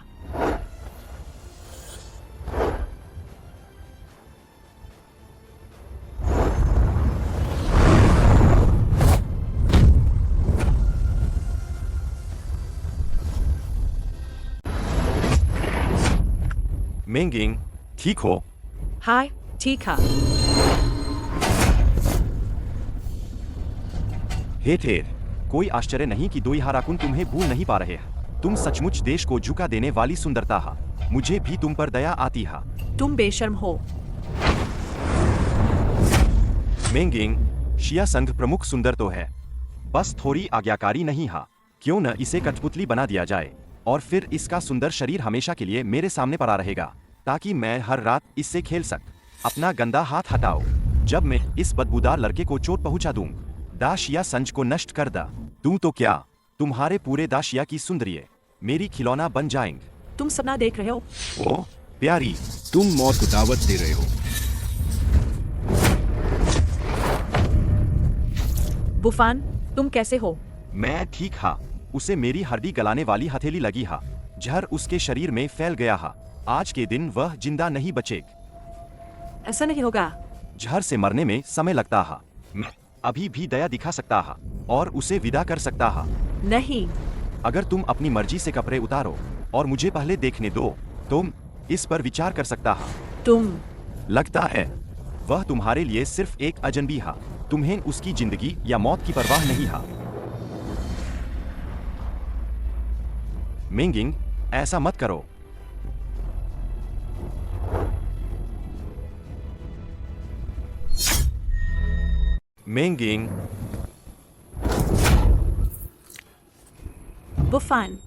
मेंगिंग, ठीक हो? हाय, ठीक है। हे ठेर, कोई आश्चर्य नहीं कि दो हाराकुन तुम्हें भूल नहीं पा रहे हैं। तुम सचमुच देश को झुका देने वाली सुंदरता हा। मुझे भी तुम पर दया आती हा। तुम बेशर्म हो। मेंगिंग, शिया संघ प्रमुख सुंदर तो है, बस थोड़ी आज्ञाकारी नहीं हा। क्यों न इसे कठपुतली बना दिया जाए और फिर इसका सुंदर शरीर हमेशा के लिए मेरे सामने पड़ा रहेगा, ताकि मैं हर रात इससे खेल सक। अपना गंदा हाथ हटाओ जब मैं इस बदबूदार लड़के को चोट पहुंचा दूं। दाशिया संज को नष्ट कर दा। तू तो क्या, तुम्हारे पूरे दाशिया की सुंदरिये मेरी खिलौना बन जाएंगे। तुम सपना देख रहे हो? ओ प्यारी, तुम मौत को दावत दे रहे हो। बुफान, तुम कैसे हो? मैं ठीक हा। उसे मेरी हड्डी गलाने वाली हथेली लगी हा। जहर उसके शरीर में फैल गया हा। आज के दिन वह जिंदा नहीं बचेगा। ऐसा नहीं होगा। जहर से मरने में समय लगता हा। मैं अभी भी दया दिखा सकता हा और उसे विदा कर सकता हा। नहीं। अगर तुम अपनी मर्जी से कपड़े उतारो और मुझे पहले देखने दो, तुम इस पर विचार कर सकता हा। तुम लगता है वह तुम्हारे लिए सिर्फ एक अजनबी हा। तुम्हें उसकी जिंदगी या मौत की परवाह नहीं हा। मेंगिंग, ऐसा मत करो। मेंगिंग, बुफान,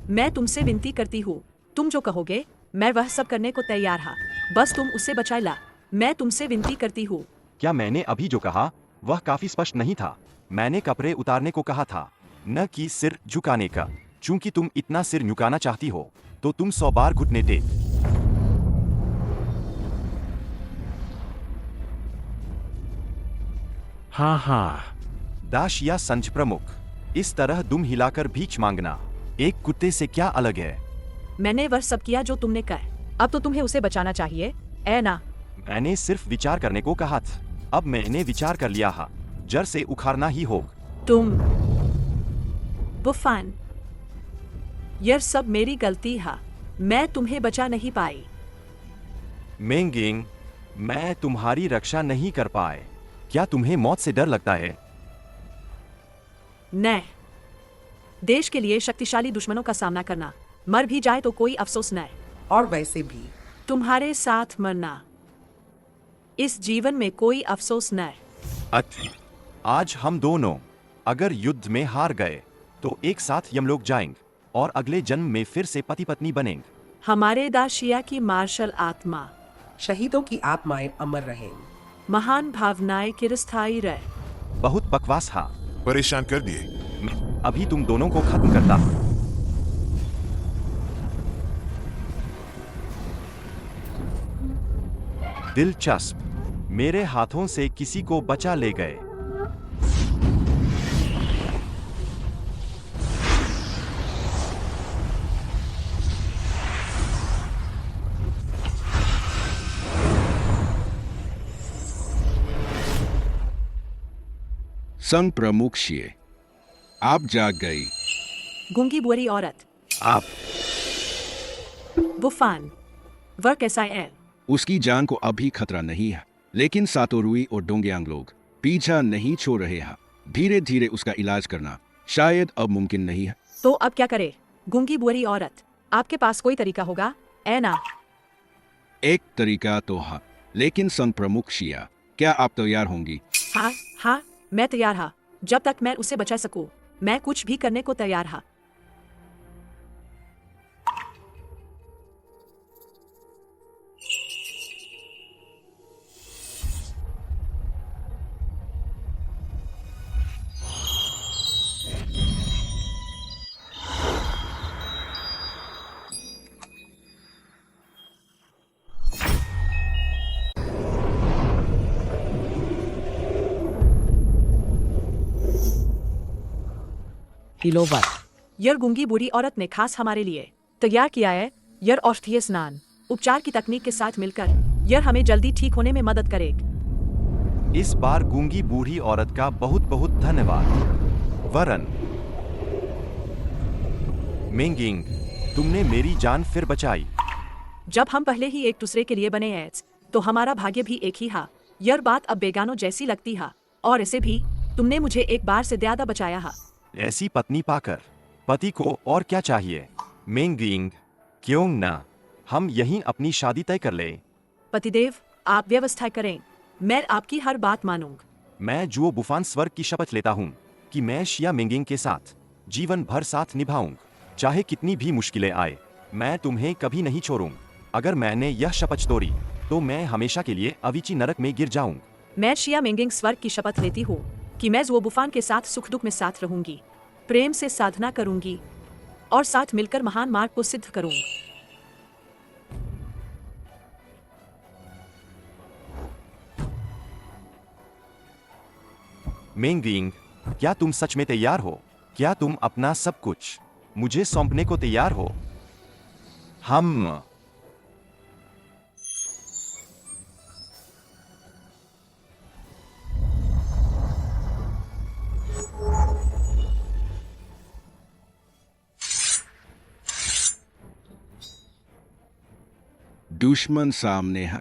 मैं तुमसे विनती करती हूँ, तुम जो कहोगे मैं वह सब करने को तैयार हा, बस तुम उससे बचाए ला। मैं तुमसे विनती करती हूँ। क्या मैंने अभी जो कहा वह काफी स्पष्ट नहीं था? मैंने कपड़े उतारने को कहा था, न कि सिर झुकाने का। चूंकि तुम इतना सिर झुकाना चाहती हो तो तुम 100 बार घुटने टेक। हाँ हाँ। दाश या संच प्रमुख, इस तरह दुम हिलाकर भीख मांगना एक कुत्ते से क्या अलग है? मैंने वह सब किया जो तुमने कहा, अब तो तुम्हें उसे बचाना चाहिए, ऐ ना? मैंने सिर्फ विचार करने को कहा था, अब मैंने विचार कर लिया है, जड़ से उखाड़ना ही होगा। तुम बुफान, यह सब मेरी गलती है, मैं तुम्हें बचा नहीं पाई। मेंगिंग, मैं तुम्हारी रक्षा नहीं कर पाए। क्या तुम्हें मौत से डर लगता है? नहीं, देश के लिए शक्तिशाली दुश्मनों का सामना करना, मर भी जाए तो कोई अफसोस नहीं। और वैसे भी तुम्हारे साथ मरना, इस जीवन में कोई अफसोस नहीं। आज हम दोनों अगर युद्ध में हार गए तो एक साथ यमलोक जाएंगे और अगले जन्म में फिर से पति पत्नी बनेंगे। हमारे दाशिया की मार्शल आत्मा, शहीदों की आत्माएं अमर रहेंगी। महान भावनाएं चिरस्थायी रहे। बहुत बकवास हा। परेशान कर दिए। अभी तुम दोनों को खत्म करता हूं। दिलचस्प, मेरे हाथों से किसी को बचा ले गए। संघ प्रमुख शिये, आप जाग गई। गूंगी बुरी औरत, आप बुफान, वह कैसा है? उसकी जान को अभी खतरा नहीं है, लेकिन सातोरुई और डोंगयांग लोग पीछा नहीं छोड़ रहे हैं। धीरे धीरे उसका इलाज करना शायद अब मुमकिन नहीं है। तो अब क्या करे? गूंगी बुरी औरत, आपके पास कोई तरीका होगा, ऐ ना? एक तरीका तो है, लेकिन संघ प्रमुख शिया, क्या आप तैयार होंगी? हाँ हाँ, मैं तैयार हा। जब तक मैं उसे बचा सकूं, मैं कुछ भी करने को तैयार हा। किलोवाट। यह गूंगी बूढ़ी औरत ने खास हमारे लिए तैयार किया है। यह औषधीय स्नान उपचार की तकनीक के साथ मिलकर यह हमें जल्दी ठीक होने में मदद करेगी। इस बार गूंगी बूढ़ी औरत का बहुत बहुत धन्यवाद। वरन मेंगिंग, तुमने मेरी जान फिर बचाई। जब हम पहले ही एक दूसरे के लिए बने हैं तो हमारा भाग्य भी एक ही हा। यह बात अब बेगानों जैसी लगती है, और इसे भी तुमने मुझे एक बार से ज्यादा बचाया हा। ऐसी पत्नी पाकर पति को और क्या चाहिए? मेंगिंग, क्यों ना हम यहीं अपनी शादी तय कर ले? पतिदेव, आप व्यवस्था करें, मैं आपकी हर बात मानूंगा। मैं जुओ बुफान स्वर्ग की शपथ लेता हूँ कि मैं शिया मेंगिंग के साथ जीवन भर साथ निभाऊंगा, चाहे कितनी भी मुश्किलें आए। मैं तुम्हें कभी नहीं छोड़ूंगा। अगर मैंने यह शपथ तोड़ी तो मैं हमेशा के लिए अविची नरक में गिर जाऊंगा। मैं शिया मेंगिंग स्वर्ग की शपथ लेती हूँ कि मैं जुओ बुफान के साथ सुख दुख में साथ रहूंगी, प्रेम से साधना करूंगी और साथ मिलकर महान मार्ग को सिद्ध करूंगी। मेंगिंग, क्या तुम सच में तैयार हो? क्या तुम अपना सब कुछ मुझे सौंपने को तैयार हो? हम दुश्मन सामने है।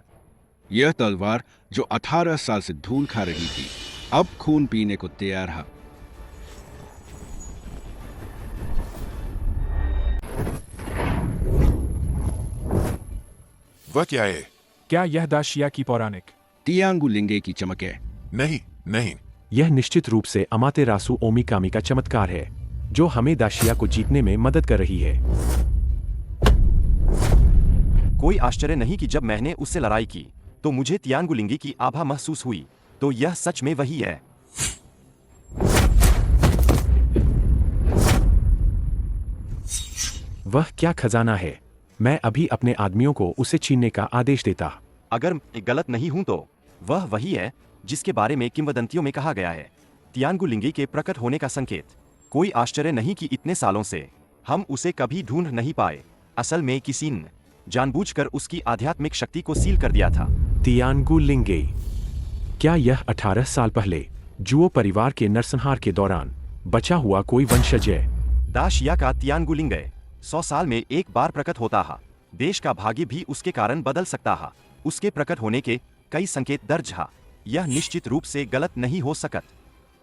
यह तलवार जो 18 साल से धूल खा रही थी, अब खून पीने को तैयार है। वह क्या है? क्या यह दाशिया की पौराणिक तियांगु लिंगे की चमक है? नहीं, नहीं, यह निश्चित रूप से अमातेरासु ओमिकामी का चमत्कार है जो हमें दाशिया को जीतने में मदद कर रही है। कोई आश्चर्य नहीं कि जब मैंने उससे लड़ाई की तो मुझे तियानगुलिंगी की आभा महसूस हुई। तो यह सच में वही है। वह क्या खजाना है। मैं अभी अपने आदमियों को उसे छीनने का आदेश देता। अगर मैं गलत नहीं हूं तो वह वही है जिसके बारे में किंवदंतियों में कहा गया है, तियानगुलिंगी के प्रकट होने का संकेत। कोई आश्चर्य नहीं कि इतने सालों से हम उसे कभी ढूंढ नहीं पाए। असल में किसी ने जानबूझकर उसकी आध्यात्मिक शक्ति को सील कर दिया था। तियानगुलिंगी, क्या यह 18 साल पहले जुओ परिवार के नरसंहार के दौरान बचा हुआ कोई वंशज है? दाशिया का तियानगुलिंगी 100 साल में एक बार प्रकट होता है। देश का भाग्य भी उसके कारण बदल सकता है। उसके प्रकट होने के कई संकेत दर्ज है। यह निश्चित रूप से गलत नहीं हो सकत।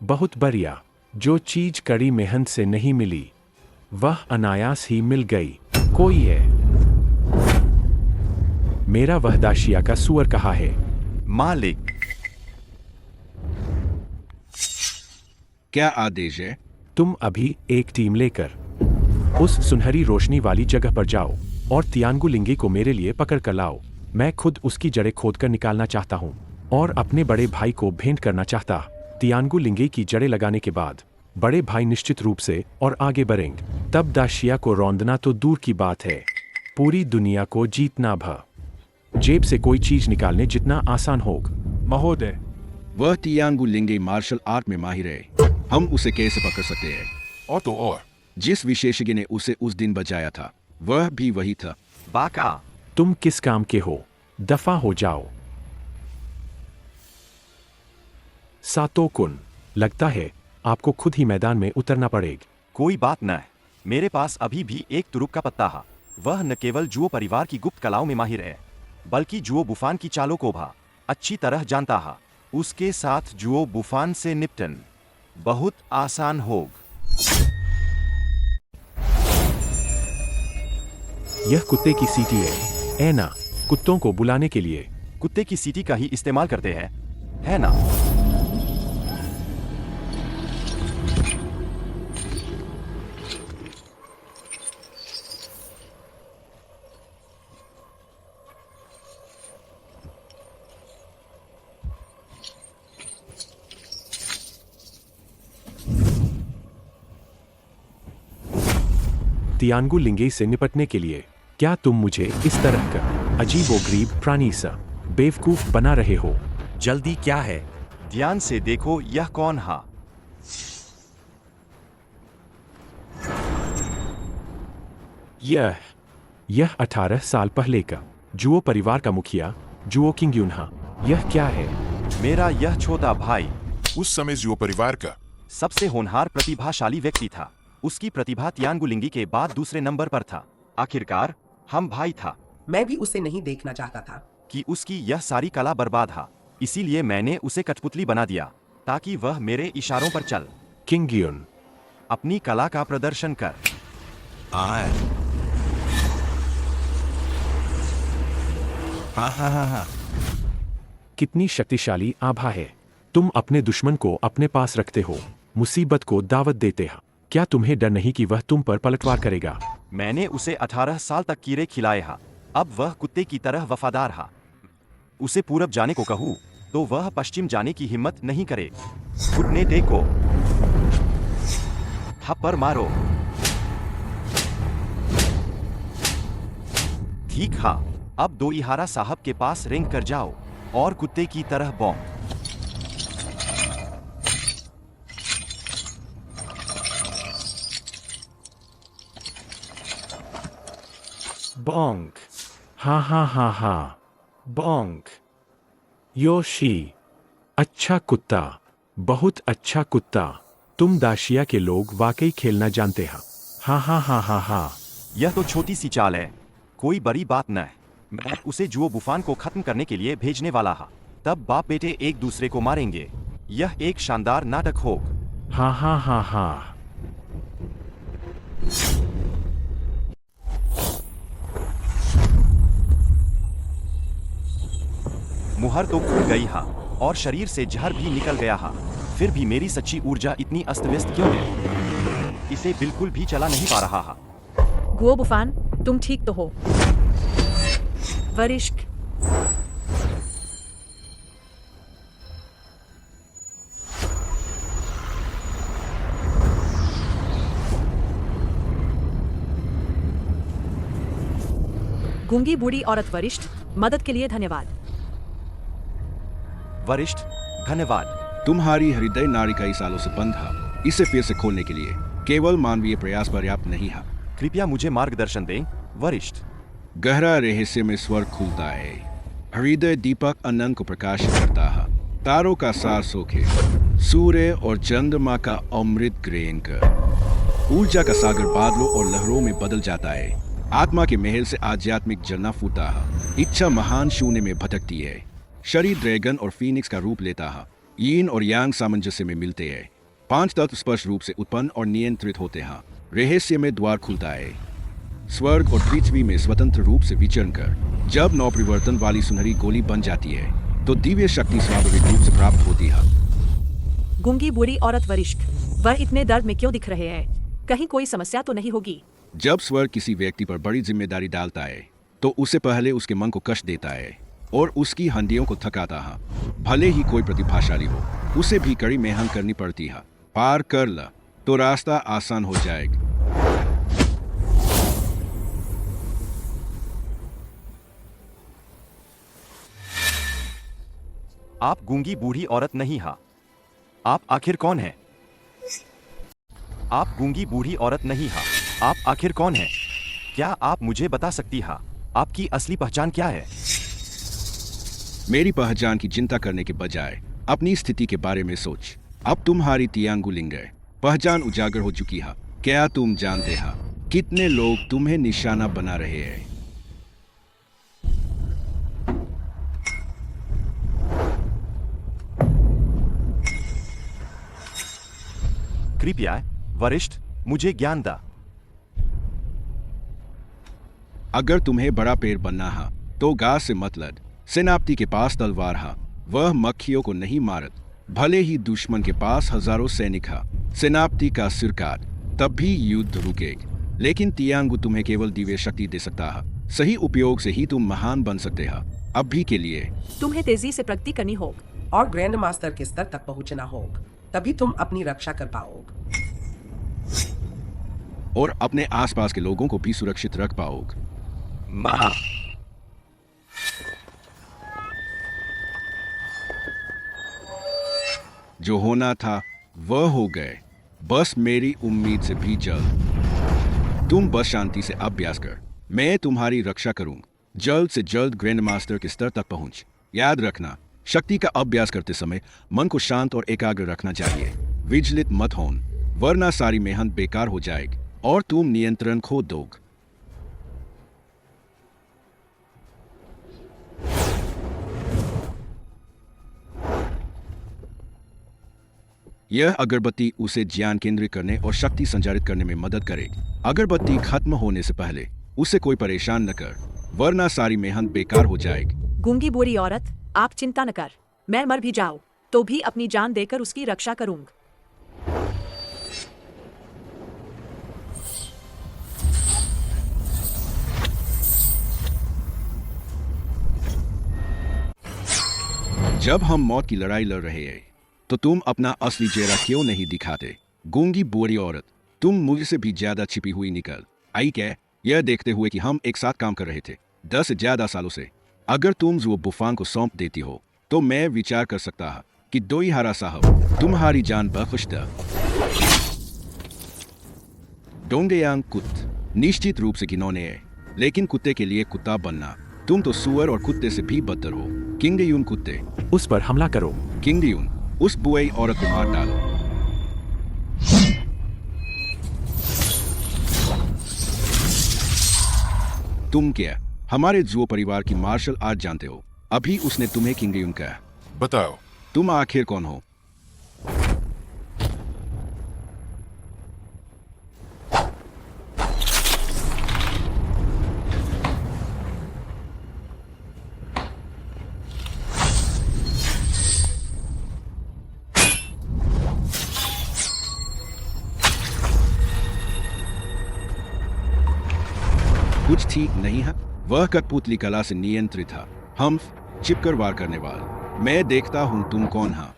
बहुत बढ़िया। जो चीज कड़ी मेहनत से नहीं मिली वह अनायास ही मिल गई। कोई है। मेरा वह दाशिया का सुअर कहाँ है? मालिक, क्या आदेश है? तुम अभी एक टीम लेकर उस सुनहरी रोशनी वाली जगह पर जाओ और तियानगुलिंगी को मेरे लिए पकड़ कर लाओ। मैं खुद उसकी जड़ें खोदकर निकालना चाहता हूँ और अपने बड़े भाई को भेंट करना चाहता। तियानगुलिंगी की जड़ें लगाने के बाद बड़े भाई निश्चित रूप से और आगे बढ़ेंगे। तब दाशिया को रौंदना तो दूर की बात है, पूरी दुनिया को जीतना भी जेब से कोई चीज निकालने जितना आसान होगा। महोदय, वह तियानगुलिंगी मार्शल आर्ट में माहिर है। हम उसे कैसे पकड़ सकते हैं? और तो और जिस विशेषज्ञ ने उसे उस दिन बचाया था वह भी वही था। बाका, तुम किस काम के हो? दफा हो जाओ। सातोकुन, लगता है आपको खुद ही मैदान में उतरना पड़ेगा। कोई बात न। मेरे पास अभी भी एक तुरुप का पत्ता है। वह न केवल जुओ परिवार की गुप्त कलाओं में माहिर है बल्कि जुओ बुफान की चालों को भी अच्छी तरह जानता है। उसके साथ जुओ बुफान से निपटन बहुत आसान होगा। यह कुत्ते की सीटी है ना? कुत्तों को बुलाने के लिए कुत्ते की सीटी का ही इस्तेमाल करते हैं, है ना? तियानगुलिंगी से निपटने के लिए क्या तुम मुझे इस तरह का अजीबोगरीब प्राणी सा बेवकूफ बना रहे हो? जल्दी क्या है? ध्यान से देखो, यह कौन है? यह 18 साल पहले का जुओ परिवार का मुखिया जुओ किंग्यून है। यह क्या है? मेरा यह छोटा भाई उस समय जुओ परिवार का सबसे होनहार प्रतिभाशाली व्यक्ति था। उसकी प्रतिभा तियानगुलिंगी के बाद दूसरे नंबर पर था। आखिरकार हम भाई था। मैं भी उसे नहीं देखना चाहता था कि उसकी यह सारी कला बर्बाद है। इसीलिए मैंने उसे कठपुतली बना दिया ताकि वह मेरे इशारों पर चल। किंग्यून, अपनी कला का प्रदर्शन कर। हाँ। कितनी शक्तिशाली आभा है। तुम अपने दुश्मन को अपने पास रखते हो, मुसीबत को दावत देते हो। क्या तुम्हें डर नहीं कि वह तुम पर पलटवार करेगा? मैंने उसे 18 साल तक कीड़े खिलाए हा। अब वह कुत्ते की तरह वफादार हा। उसे पूरब जाने को कहूँ तो वह पश्चिम जाने की हिम्मत नहीं करे। घुटने टेको, थप्पड़ मारो। ठीक हा, अब दो इहारा साहब के पास रेंग कर जाओ और कुत्ते की तरह बौं। बॉन्क, हाँ, बॉन्क। योशी, अच्छा कुत्ता, बहुत अच्छा कुत्ता। तुम दाशिया के लोग वाकई खेलना जानते हैं। हाँ। यह तो छोटी सी चाल है, कोई बड़ी बात न है। मैं उसे जुओ बुफान को खत्म करने के लिए भेजने वाला हा। तब बाप बेटे एक दूसरे को मारेंगे। यह एक शानदार नाटक होगा। हाँ। मुहर तो खुल गई हा और शरीर से जहर भी निकल गया है। फिर भी मेरी सच्ची ऊर्जा इतनी अस्त व्यस्त क्यों है? इसे बिल्कुल भी चला नहीं पा रहा है। गुओ बुफान, तुम ठीक तो हो? वरिष्ठ, गूंगी बूढ़ी औरत वरिष्ठ, मदद के लिए धन्यवाद। वरिष्ठ, धन्यवाद। तुम्हारी हृदय नारी कई सालों से बंद है। इसे फिर से खोलने के लिए केवल मानवीय प्रयास पर्याप्त नहीं है। कृपया मुझे मार्गदर्शन दें, वरिष्ठ। गहरा रहस्य में स्वर खुलता है। हृदय दीपक अनंत को प्रकाशित करता है। तारों का सार सोखे, सूर्य और चंद्रमा का अमृत ग्रहण कर ऊर्जा का सागर बादलों और लहरों में बदल जाता है। आत्मा के महल से आध्यात्मिक झरना फूटता है। इच्छा महान शून्य में भटकती है। शरीर ड्रैगन और फीनिक्स का रूप लेता है। यीन और यांग सामंजस्य में मिलते हैं। 5 तत्व स्पष्ट रूप से उत्पन्न और नियंत्रित होते हैं। रहस्य में द्वार खुलता है। स्वर्ग और पृथ्वी में स्वतंत्र रूप से विचरण कर जब नवपरिवर्तन वाली सुनहरी गोली बन जाती है तो दिव्य शक्ति स्वाभाविक रूप से प्राप्त होती है। गूंगी बूढ़ी औरत वरिष्ठ, वह इतने दर्द में क्यों दिख रहे हैं? कहीं कोई समस्या तो नहीं होगी? जब स्वर्ग किसी व्यक्ति पर बड़ी जिम्मेदारी डालता है तो उससे पहले उसके मन को कष्ट देता है और उसकी हड्डियों को थकाता है। भले ही कोई प्रतिभाशाली हो, उसे भी कड़ी मेहनत करनी पड़ती है। पार कर ल तो रास्ता आसान हो जाएगा। आप गूंगी बूढ़ी औरत नहीं हा। आप आखिर कौन है? आप गूंगी बूढ़ी औरत नहीं हा। आप आखिर कौन है? क्या आप मुझे बता सकती हा? आपकी असली पहचान क्या है? मेरी पहचान की चिंता करने के बजाय अपनी स्थिति के बारे में सोच। अब तुम्हारी तियांगु लिंगे पहचान उजागर हो चुकी है। क्या तुम जानते हो कितने लोग तुम्हें निशाना बना रहे हैं? कृपया वरिष्ठ, मुझे ज्ञान दा। अगर तुम्हें बड़ा पेड़ बनना है तो घास से मत लड़। सेनापति के पास तलवार है, वह मक्खियों को नहीं मारत। भले ही दुश्मन के पास हजारों सैनिक है, सेनापति का सिर काट, तब भी युद्ध रुकेगा। लेकिन तियांगु तुम्हें केवल दिव्य शक्ति दे सकता है। सही उपयोग से ही तुम महान बन सकते हो। अभी के लिए तुम्हें तेजी से प्रगति करनी होगी और ग्रैंड मास्टर के स्तर तक पहुंचना होगा, तभी तुम अपनी रक्षा कर पाओगे और अपने आसपास के लोगों को भी सुरक्षित रख पाओगे। जो होना था वह हो गए, बस मेरी उम्मीद से भी जल्द। तुम बस शांति से अभ्यास कर, मैं तुम्हारी रक्षा करूंगा। जल्द से जल्द ग्रैंड मास्टर के स्तर तक पहुंच। याद रखना, शक्ति का अभ्यास करते समय मन को शांत और एकाग्र रखना चाहिए। विचलित मत होन, वरना सारी मेहनत बेकार हो जाएगी और तुम नियंत्रण खो दोगे। यह अगरबत्ती उसे ज्ञान केंद्रित करने और शक्ति संचारित करने में मदद करेगी। अगरबत्ती खत्म होने से पहले उसे कोई परेशान न कर, वरना सारी मेहनत बेकार हो जाएगी। गूंगी बूढ़ी औरत, आप चिंता न कर। मैं मर भी जाऊं तो भी अपनी जान देकर उसकी रक्षा करूंगा। जब हम मौत की लड़ाई लड़ रहे हैं तो तुम अपना असली चेहरा क्यों नहीं दिखाते? गूंगी बूढ़ी औरत, तुम मुझसे भी ज्यादा छिपी हुई निकल आई क्या? यह देखते हुए कि हम एक साथ काम कर रहे थे 10 से ज्यादा सालों से। अगर तुम जुओ बुफान को सौंप देती हो तो मैं विचार कर सकता हूं कि दोईहारा साहब तुम्हारी जान बख्श दे। डोंगयांग कुत निश्चित रूप से घिनौने है, लेकिन कुत्ते के लिए कुत्ता बनना, तुम तो सुअर और कुत्ते से भी बदतर हो। किंगडेयुन कुत्ते, उस पर हमला करो। किंगडेयुन, उस बुआई औरत को मार डालो। तुम क्या हमारे जुओ परिवार की मार्शल आर्ट जानते हो? अभी उसने तुम्हें किंगडेयुन कहा। बताओ, तुम आखिर कौन हो? ठीक नहीं है। वह कठपुतली कला से नियंत्रित था। हम चिपकर वार करने वाले। मैं देखता हूं तुम कौन है।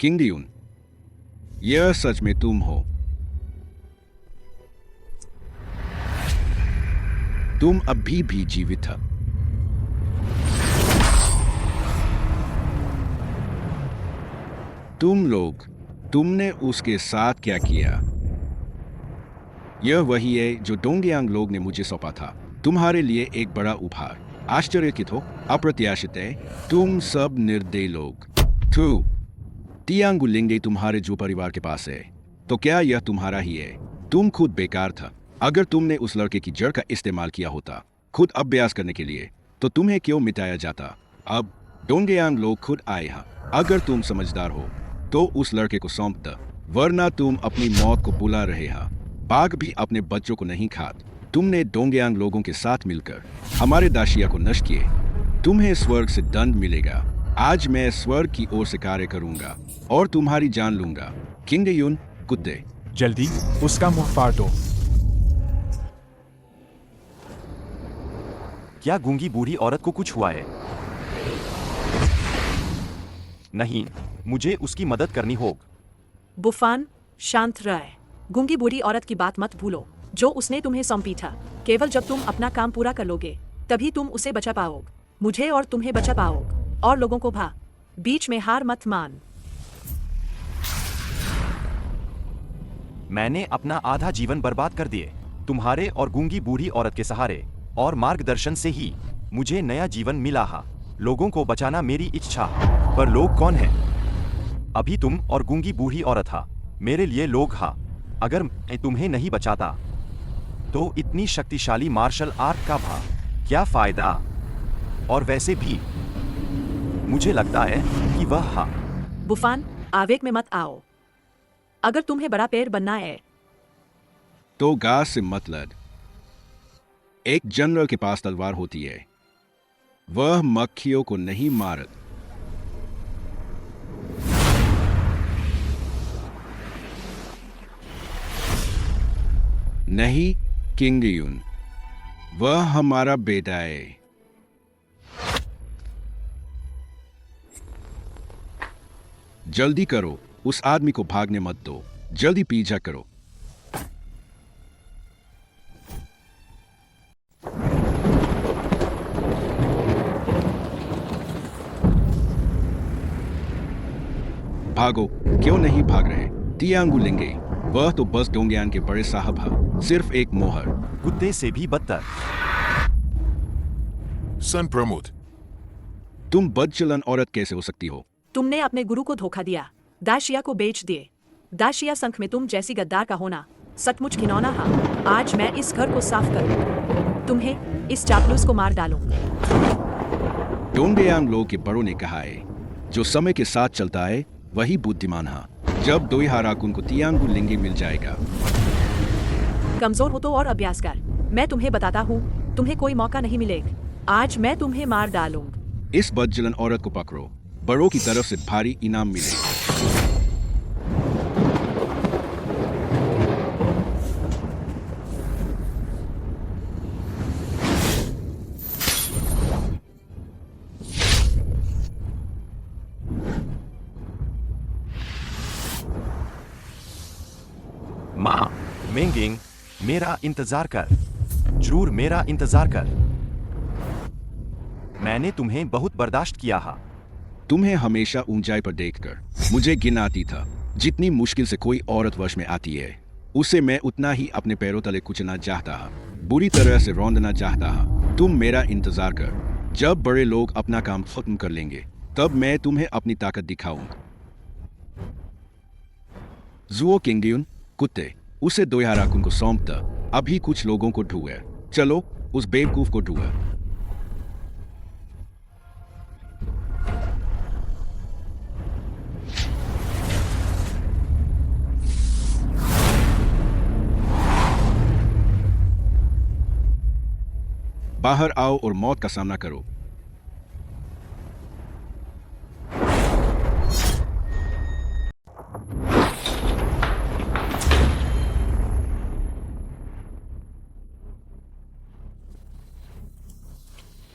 किंग डियून, यह सच में तुम हो। तुम अभी भी जीवित हो। तुम लोग, तुमने उसके साथ क्या किया? यह वही है जो डोंगयांग लोग ने मुझे सौंपा था। तुम्हारे लिए एक बड़ा उपहार। आश्चर्यचकित हो? अप्रत्याशित है? तुम सब निर्दयी लोग। थू। तियांगु लिंगे तुम्हारे जो परिवार के पास है, तो क्या यह तुम्हारा ही है? तुम खुद बेकार था। अगर तुमने उस लड़के की जड़ का इस्तेमाल किया होता खुद अभ्यास करने के लिए, तो तुम्हें क्यों मिटाया जाता? अब डोंगयांग लोग खुद आए हैं। अगर तुम समझदार हो तो उस लड़के को सौंप दो, वरना तुम अपनी मौत को बुला रहे हो। बाघ भी अपने बच्चों को नहीं खाते। तुमने डोंगयांग लोगों के साथ मिलकर हमारे दाशिया को नष्ट किए। तुम्हें स्वर्ग से दंड मिलेगा। आज मैं स्वर्ग की ओर से कार्य करूंगा और तुम्हारी जान लूंगा। किंग डियून, कुत्ते, जल्दी उसका मुंह फाड़ दो। क्या गूंगी बूढ़ी औरत को कुछ हुआ है? नहीं, मुझे उसकी मदद करनी होगी। बुफान, शांत रह। गूंगी बूढ़ी औरत की बात मत भूलो जो उसने तुम्हें सौंपी था। केवल जब तुम अपना काम पूरा कर लोगे तभी तुम उसे बचा पाओगे। मुझे और तुम्हें बचा पाओगे और लोगों को भा। बीच में हार मत मान। मैंने अपना आधा जीवन बर्बाद कर दिए तुम्हारे और गूंगी बूढ़ी औरत के सहारे और मार्गदर्शन से ही मुझे नया जीवन मिला है। लोगों को बचाना मेरी इच्छा, पर लोग कौन हैं? अभी तुम और गूंगी बूढ़ी औरत हा मेरे लिए लोग हा। अगर मैं तुम्हें नहीं बचाता तो इतनी शक्तिशाली मार्शल आर्ट का भा क्या फायदा? और वैसे भी मुझे लगता है कि वह हा। बुफान, आवेग में मत आओ। अगर तुम्हें बड़ा पैर बनना है तो गा से मतलब एक जनरल के पास तलवार होती है, वह मक्खियों को नहीं मारत। नहीं किंग डियून, वह हमारा बेटा है। जल्दी करो, उस आदमी को भागने मत दो। जल्दी पीछा करो। भागो, क्यों नहीं भाग रहे? तियांगु लिंगे, वह तो बस डोंगयांग के बड़े साहब है। सिर्फ एक मोहर। कुत्ते से भी बदतर। सन प्रमोद, तुम बदचलन औरत कैसे हो सकती हो? तुमने अपने गुरु को धोखा दिया, दाशिया को बेच दिए। दाशिया संघ में तुम जैसी गद्दार का होना सचमुच घिनौना है। आज मैं इस घर को साफ करूं, तुम्हें इस चापलूस को मार डालूं। डोंगयांग लोग के बड़ों ने कहा है, जो समय के साथ चलता है वही बुद्धिमान है। जब दोईहाराकुन को तियांगु लिंगे मिल जाएगा। कमजोर हो तो और अभ्यास कर। मैं तुम्हें बताता हूँ, तुम्हें कोई मौका नहीं मिलेगा। आज मैं तुम्हें मार डालूंगा। इस बदचलन औरत को पकड़ो, बड़ों की तरफ से भारी इनाम मिलेगा। माँ, मेंगिंग, मेरा इंतजार कर। जरूर मेरा इंतजार कर। मैंने तुम्हें बहुत बर्दाश्त किया है। तुम्हें हमेशा ऊंचाई पर देखकर मुझे घिन आती था। जितनी मुश्किल से कोई औरत वश में आती है, उसे मैं उतना ही अपने पैरों तले कुचलना चाहता है, बुरी तरह से रौंदना चाहता है। तुम मेरा इंतजार कर। जब बड़े लोग अपना काम खत्म कर लेंगे, तब मैं तुम्हें अपनी ताकत दिखाऊंगा। जुओ किंग डियून, कुत्ते, उसे दोईहाराकुन को सौंप दो। अभी कुछ लोगों को ढूंढे। चलो, उस बेवकूफ को ढूंढे। बाहर आओ और मौत का सामना करो।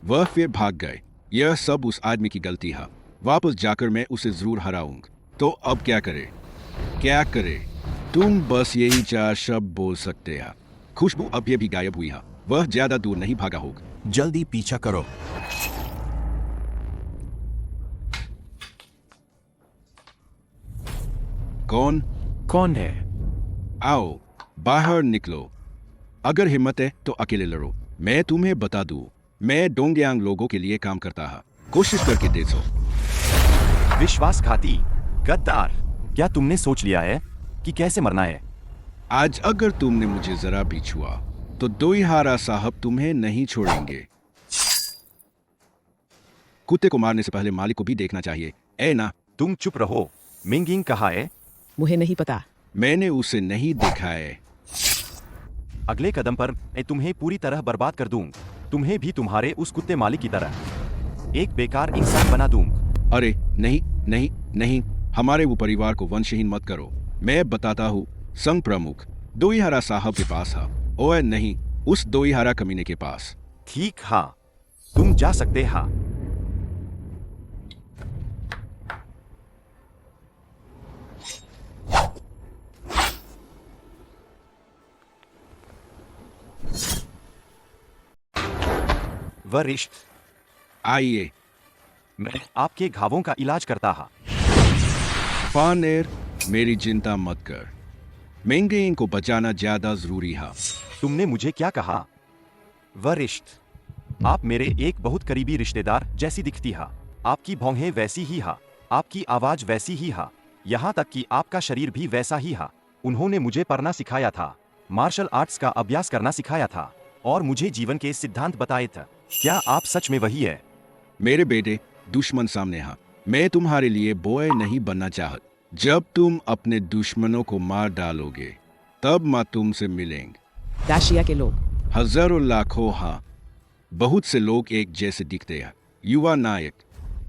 वह फिर भाग गए। यह सब उस आदमी की गलती है। वापस जाकर मैं उसे जरूर हराऊंगा। तो अब क्या करे? क्या करे? तुम बस यही 4 शब्द बोल सकते हैं। खुशबू अब ये भी गायब हुई है। वह ज्यादा दूर नहीं भागा होगा। जल्दी पीछा करो। कौन है? आओ बाहर निकलो। अगर हिम्मत है तो अकेले लड़ो। मैं तुम्हें बता दूं, मैं डोंगयांग लोगों के लिए काम करता है। कोशिश करके देखो। विश्वासघाती, गद्दार, क्या तुमने सोच लिया है कि कैसे मरना है? आज अगर तुमने मुझे जरा भी छुआ तो दोईहारा साहब तुम्हें नहीं छोड़ेंगे। कुत्ते को मारने से पहले मालिक को भी देखना चाहिए, ऐ ना? तुम चुप रहो। मिंगिंग कहाँ है? मुझे नहीं पता। मैंने उसे नहीं देखा है। अगले कदम पर मैं तुम्हें पूरी तरह बर्बाद कर दूं। तुम्हें भी तुम्हारे उस कुत्ते मालिक की तरह एक बेकार इंसान बना दूं। अरे नहीं नहीं नहीं, हमारे वो परिवार को वंशहीन मत करो। मैं बताता हूँ, संघ प्रमुख दोईहारा साहब के पास है। ओए नहीं, उस दोईहारा कमीने के पास। ठीक, हाँ, तुम जा सकते। हाँ, वरिष्ठ, आइए, मैं आपके घावों का इलाज करता हा। फानेर, मेरी चिंता मत कर। मिंगिंग को बचाना ज्यादा जरूरी है। तुमने मुझे क्या कहा? वरिष्ठ, आप मेरे एक बहुत करीबी रिश्तेदार जैसी दिखती हा। आपकी भौहें वैसी ही हा, आपकी आवाज वैसी ही हा, यहाँ तक कि आपका शरीर भी वैसा ही हा। उन्होंने मुझे पढ़ना सिखाया था, मार्शल आर्ट्स का अभ्यास करना सिखाया था और मुझे जीवन के सिद्धांत बताए थे। क्या आप सच में वही है? मेरे बेटे, दुश्मन सामने है। मैं तुम्हारे लिए बॉय नहीं बनना चाहत। जब तुम अपने दुश्मनों को मार डालोगे तब माँ तुमसे मिलेंगे। दाशिया के लोग हजारों लाखों, हाँ, बहुत से लोग एक जैसे दिखते हैं। युवा नायक,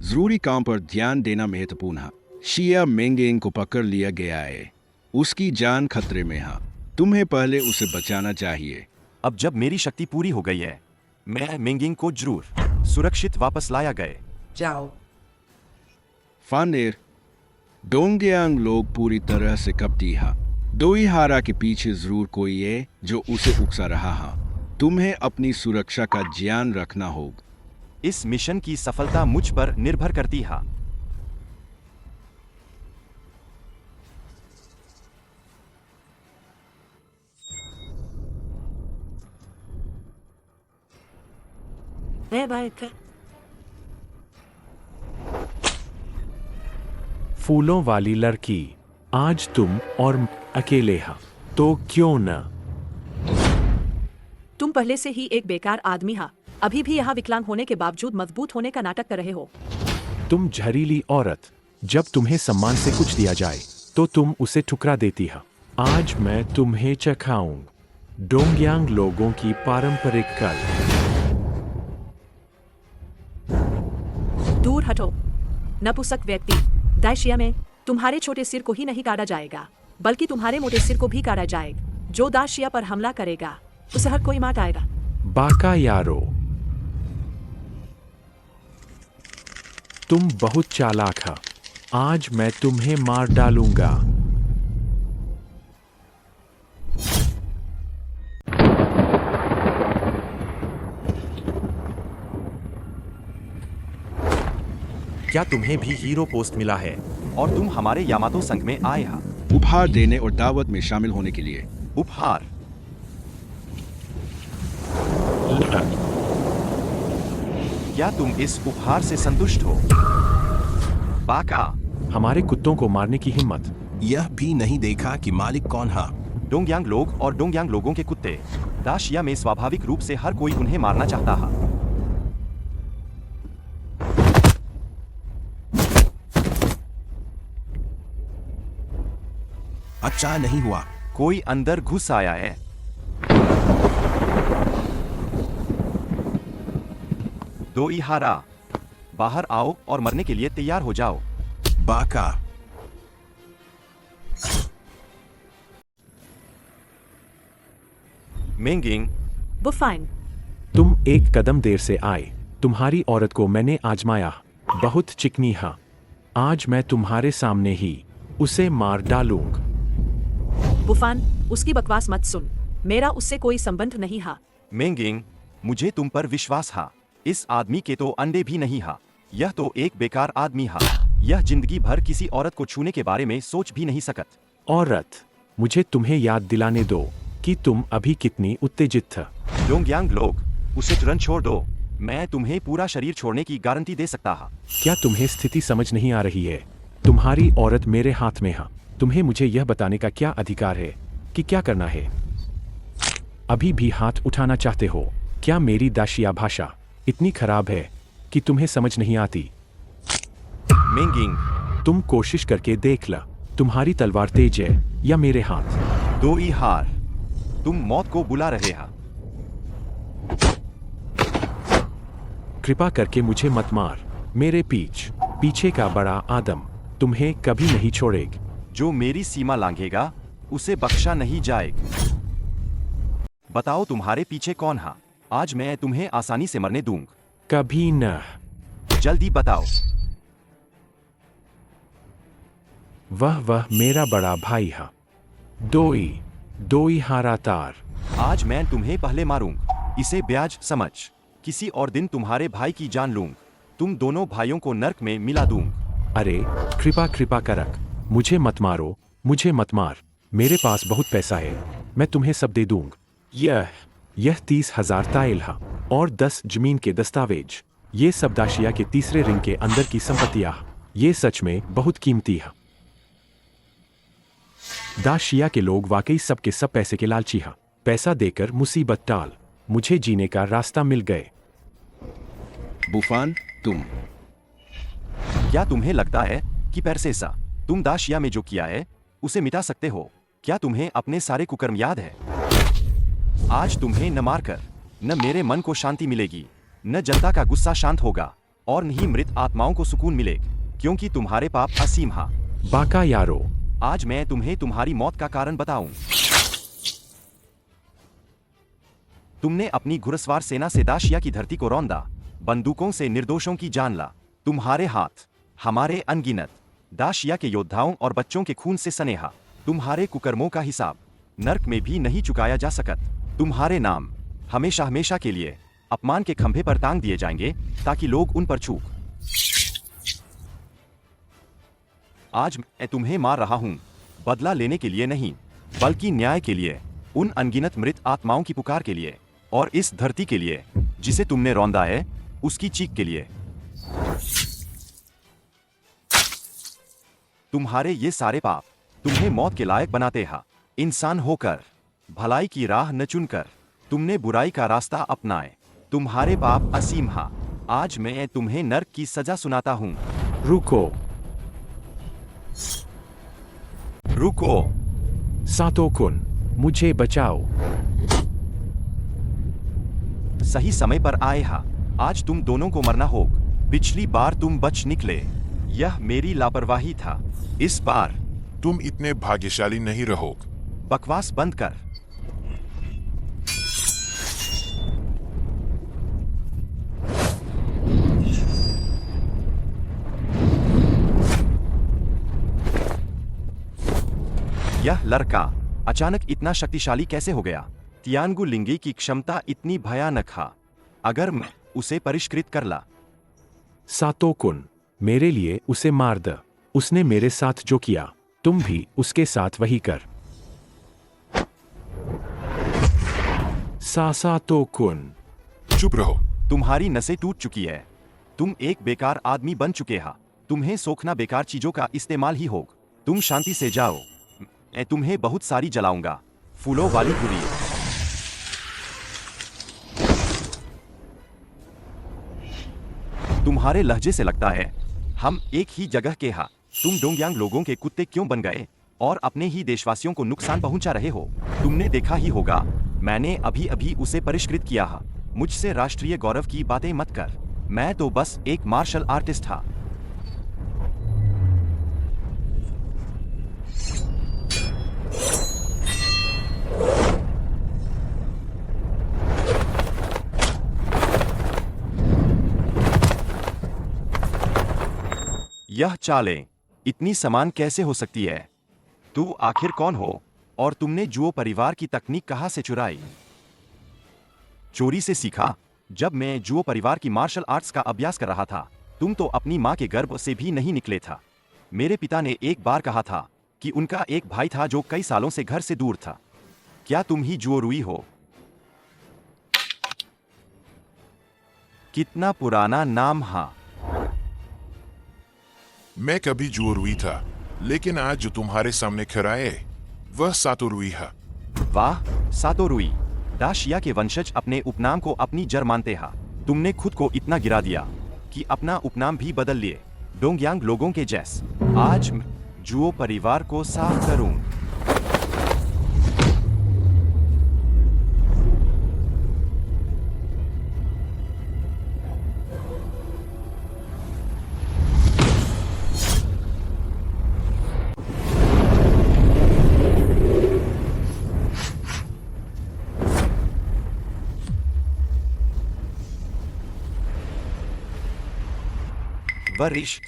जरूरी काम पर ध्यान देना महत्वपूर्ण है। शिया मिंगिंग को पकड़ लिया गया है। उसकी जान खतरे में है। तुम्हें पहले उसे बचाना चाहिए। अब जब मेरी शक्ति पूरी हो गई है, मैं मिंगिंग को जरूर सुरक्षित वापस लाया गए। जाओ। फानेर, डोंगयांग लोग पूरी तरह से कपटी है। दोईहारा के पीछे जरूर कोई है जो उसे उकसा रहा है। तुम्हें अपनी सुरक्षा का ध्यान रखना होगा। इस मिशन की सफलता मुझ पर निर्भर करती है। फूलों वाली लड़की, आज तुम और अकेले हा, तो क्यों न? तुम पहले से ही एक बेकार आदमी हा। अभी भी यहाँ विकलांग होने के बावजूद मजबूत होने का नाटक कर रहे हो। तुम झरीली औरत, जब तुम्हें सम्मान से कुछ दिया जाए तो तुम उसे ठुकरा देती है। आज मैं तुम्हें चखाऊं डोंगयांग लोगों की पारंपरिक कल। दूर हटो, नपुंसक व्यक्ति। दाशिया में तुम्हारे छोटे सिर को ही नहीं काटा जाएगा, बल्कि तुम्हारे मोटे सिर को भी काटा जाएगा। जो दाशिया पर हमला करेगा उसे हर कोई मार आएगा। बाका यारो, तुम बहुत चालाक हो। आज मैं तुम्हें मार डालूंगा। क्या तुम्हें भी हीरो पोस्ट मिला है और तुम हमारे यामातो संघ में आए हा? उपहार देने और दावत में शामिल होने के लिए। उपहार? क्या तुम इस उपहार से संतुष्ट हो? बाका, हमारे कुत्तों को मारने की हिम्मत। यह भी नहीं देखा कि मालिक कौन है। डोंगयांग लोग और डोंगयांग लोगों के कुत्ते। दाशिया में स्वाभाविक रूप से हर कोई उन्हें मारना चाहता है। अच्छा नहीं हुआ। कोई अंदर घुस आया है। दो ई हारा। बाहर आओ और मरने के लिए तैयार हो जाओ। बाका। मेंगिंग। बुफाइन। तुम एक कदम देर से आए। तुम्हारी औरत को मैंने आजमाया, बहुत चिकनी है। आज मैं तुम्हारे सामने ही उसे मार डालूंगा। बुफान, उसकी बकवास मत सुन। मेरा उससे कोई संबंध नहीं है। मेंगिंग, मुझे तुम पर विश्वास है। इस आदमी के तो अंडे भी नहीं है। यह तो एक बेकार आदमी है। यह जिंदगी भर किसी औरत को छूने के बारे में सोच भी नहीं सकत। औरत, मुझे तुम्हें याद दिलाने दो कि तुम अभी कितनी उत्तेजित थे। डोंगयांग लोग, उसे तुरंत छोड़ दो। मैं तुम्हें पूरा शरीर छोड़ने की गारंटी दे सकता हूँ। क्या तुम्हें स्थिति समझ नहीं आ रही है? तुम्हारी औरत मेरे हाथ में है। तुम्हें मुझे यह बताने का क्या अधिकार है कि क्या करना है? अभी भी हाथ उठाना चाहते हो? क्या मेरी दाशिया भाषा इतनी खराब है कि तुम्हें समझ नहीं आती? मेंगिंग, तुम कोशिश करके देख ला। तुम्हारी तलवार तेज है या मेरे हाथ? दो ई हार। तुम मौत को बुला रहे हो। कृपा करके मुझे मत मार। मेरे पीछे का बड़ा आदम तुम्हें कभी नहीं छोड़ेगा। जो मेरी सीमा लांघेगा उसे बख्शा नहीं जाएगा। बताओ तुम्हारे पीछे कौन है? आज मैं तुम्हें आसानी से मरने दूंगा। कभी न। जल्दी बताओ। वह मेरा बड़ा भाई है। दोई हारा तार। आज मैं तुम्हें पहले मारूंगा। इसे ब्याज समझ। किसी और दिन तुम्हारे भाई की जान लूंगा। तुम दोनों भाइयों को नर्क में मिला दूंगा। अरे कृपा करक, मुझे मत मारो, मुझे मत मार। मेरे पास बहुत पैसा है, मैं तुम्हें सब दे दूंगा। यह 30,000 ताइल है और 10 जमीन के दस्तावेज। ये सब दाशिया के तीसरे रिंग के अंदर की संपत्तियां। ये सच में बहुत कीमती है। दाशिया के लोग वाकई सब के सब पैसे के लालची हैं। पैसा देकर मुसीबत टाल। मुझे जीने का रास्ता मिल गए। बुफान, तुम। क्या तुम्हें लगता है कि पेरसेसा, तुम दाशिया में जो किया है उसे मिटा सकते हो? क्या तुम्हें अपने सारे कुकर्म याद है? आज तुम्हें न मारकर न मेरे मन को शांति मिलेगी, न जनता का गुस्सा शांत होगा और न ही मृत आत्माओं को सुकून मिलेगा, क्योंकि तुम्हारे पाप असीम है। बाका यारो, आज मैं तुम्हें तुम्हारी मौत का कारण बताऊं। तुमने अपनी घुड़सवार सेना से दाशिया की धरती को रौंदा, बंदूकों से निर्दोषों की जान ला। तुम्हारे हाथ हमारे अनगिनत दाशिया के योद्धाओं और बच्चों के खून से सने हा। तुम्हारे कुकर्मों का हिसाब नर्क में भी नहीं चुकाया जा सकत। तुम्हारे नाम हमेशा हमेशा के लिए अपमान के खंभे पर टांग दिए जाएंगे ताकि लोग उन पर छूक। आज मैं तुम्हें मार रहा हूं, बदला लेने के लिए नहीं, बल्कि न्याय के लिए, उन अनगिनत मृत आत्माओं की पुकार के लिए और इस धरती के लिए जिसे तुमने रौंदा है, उसकी चीख के लिए। तुम्हारे ये सारे पाप तुम्हें मौत के लायक बनाते हैं। इंसान होकर भलाई की राह न चुनकर तुमने बुराई का रास्ता अपनाए। तुम्हारे पाप असीम है। आज मैं तुम्हें नर्क की सजा सुनाता हूं। रुको सातो कुन, मुझे बचाओ। सही समय पर आए हा। आज तुम दोनों को मरना होगा। पिछली बार तुम बच निकले, यह मेरी लापरवाही था। इस बार तुम इतने भाग्यशाली नहीं रहोगे। बकवास बंद कर। यह लड़का अचानक इतना शक्तिशाली कैसे हो गया? तियांगु लिंगी की क्षमता इतनी भयानक है। अगर मैं उसे परिष्कृत कर ला। सातो कुन, मेरे लिए उसे मार दे। उसने मेरे साथ जो किया, तुम भी उसके साथ वही कर। सातो कुन, चुप रहो। तुम्हारी नसें टूट चुकी है। तुम एक बेकार आदमी बन चुके हो। तुम्हें सोखना बेकार चीजों का इस्तेमाल ही होगा। तुम शांति से जाओ। मैं तुम्हें बहुत सारी जलाऊंगा, फूलों वाली गुड़िया। तुम्हारे लहजे से लगता है हम एक ही जगह के हैं। तुम डोंगयांग लोगों के कुत्ते क्यों बन गए और अपने ही देशवासियों को नुकसान पहुंचा रहे हो? तुमने देखा ही होगा, मैंने अभी अभी उसे परिष्कृत किया है। मुझसे राष्ट्रीय गौरव की बातें मत कर। मैं तो बस एक मार्शल आर्टिस्ट था। यह चालें इतनी समान कैसे हो सकती है? तू आखिर कौन हो और तुमने जुओ परिवार की तकनीक कहां से चुराई? चोरी से सीखा? जब मैं जुओ परिवार की मार्शल आर्ट्स का अभ्यास कर रहा था, तुम तो अपनी मां के गर्भ से भी नहीं निकले था। मेरे पिता ने एक बार कहा था कि उनका एक भाई था जो कई सालों से घर से दूर था। क्या तुम ही जुओ रुई हो? कितना पुराना नाम। हाँ, मैं कभी जुओ रुई था, लेकिन आज जो तुम्हारे सामने खड़ा है वह सातो रुई है। वाह, सातो रुई। दाशिया के वंशज अपने उपनाम को अपनी जड़ मानते हैं। तुमने खुद को इतना गिरा दिया कि अपना उपनाम भी बदल लिए, डोंगयांग लोगों के जैस। आज मैं जुओ परिवार को साफ करूं। वरिष्ठ,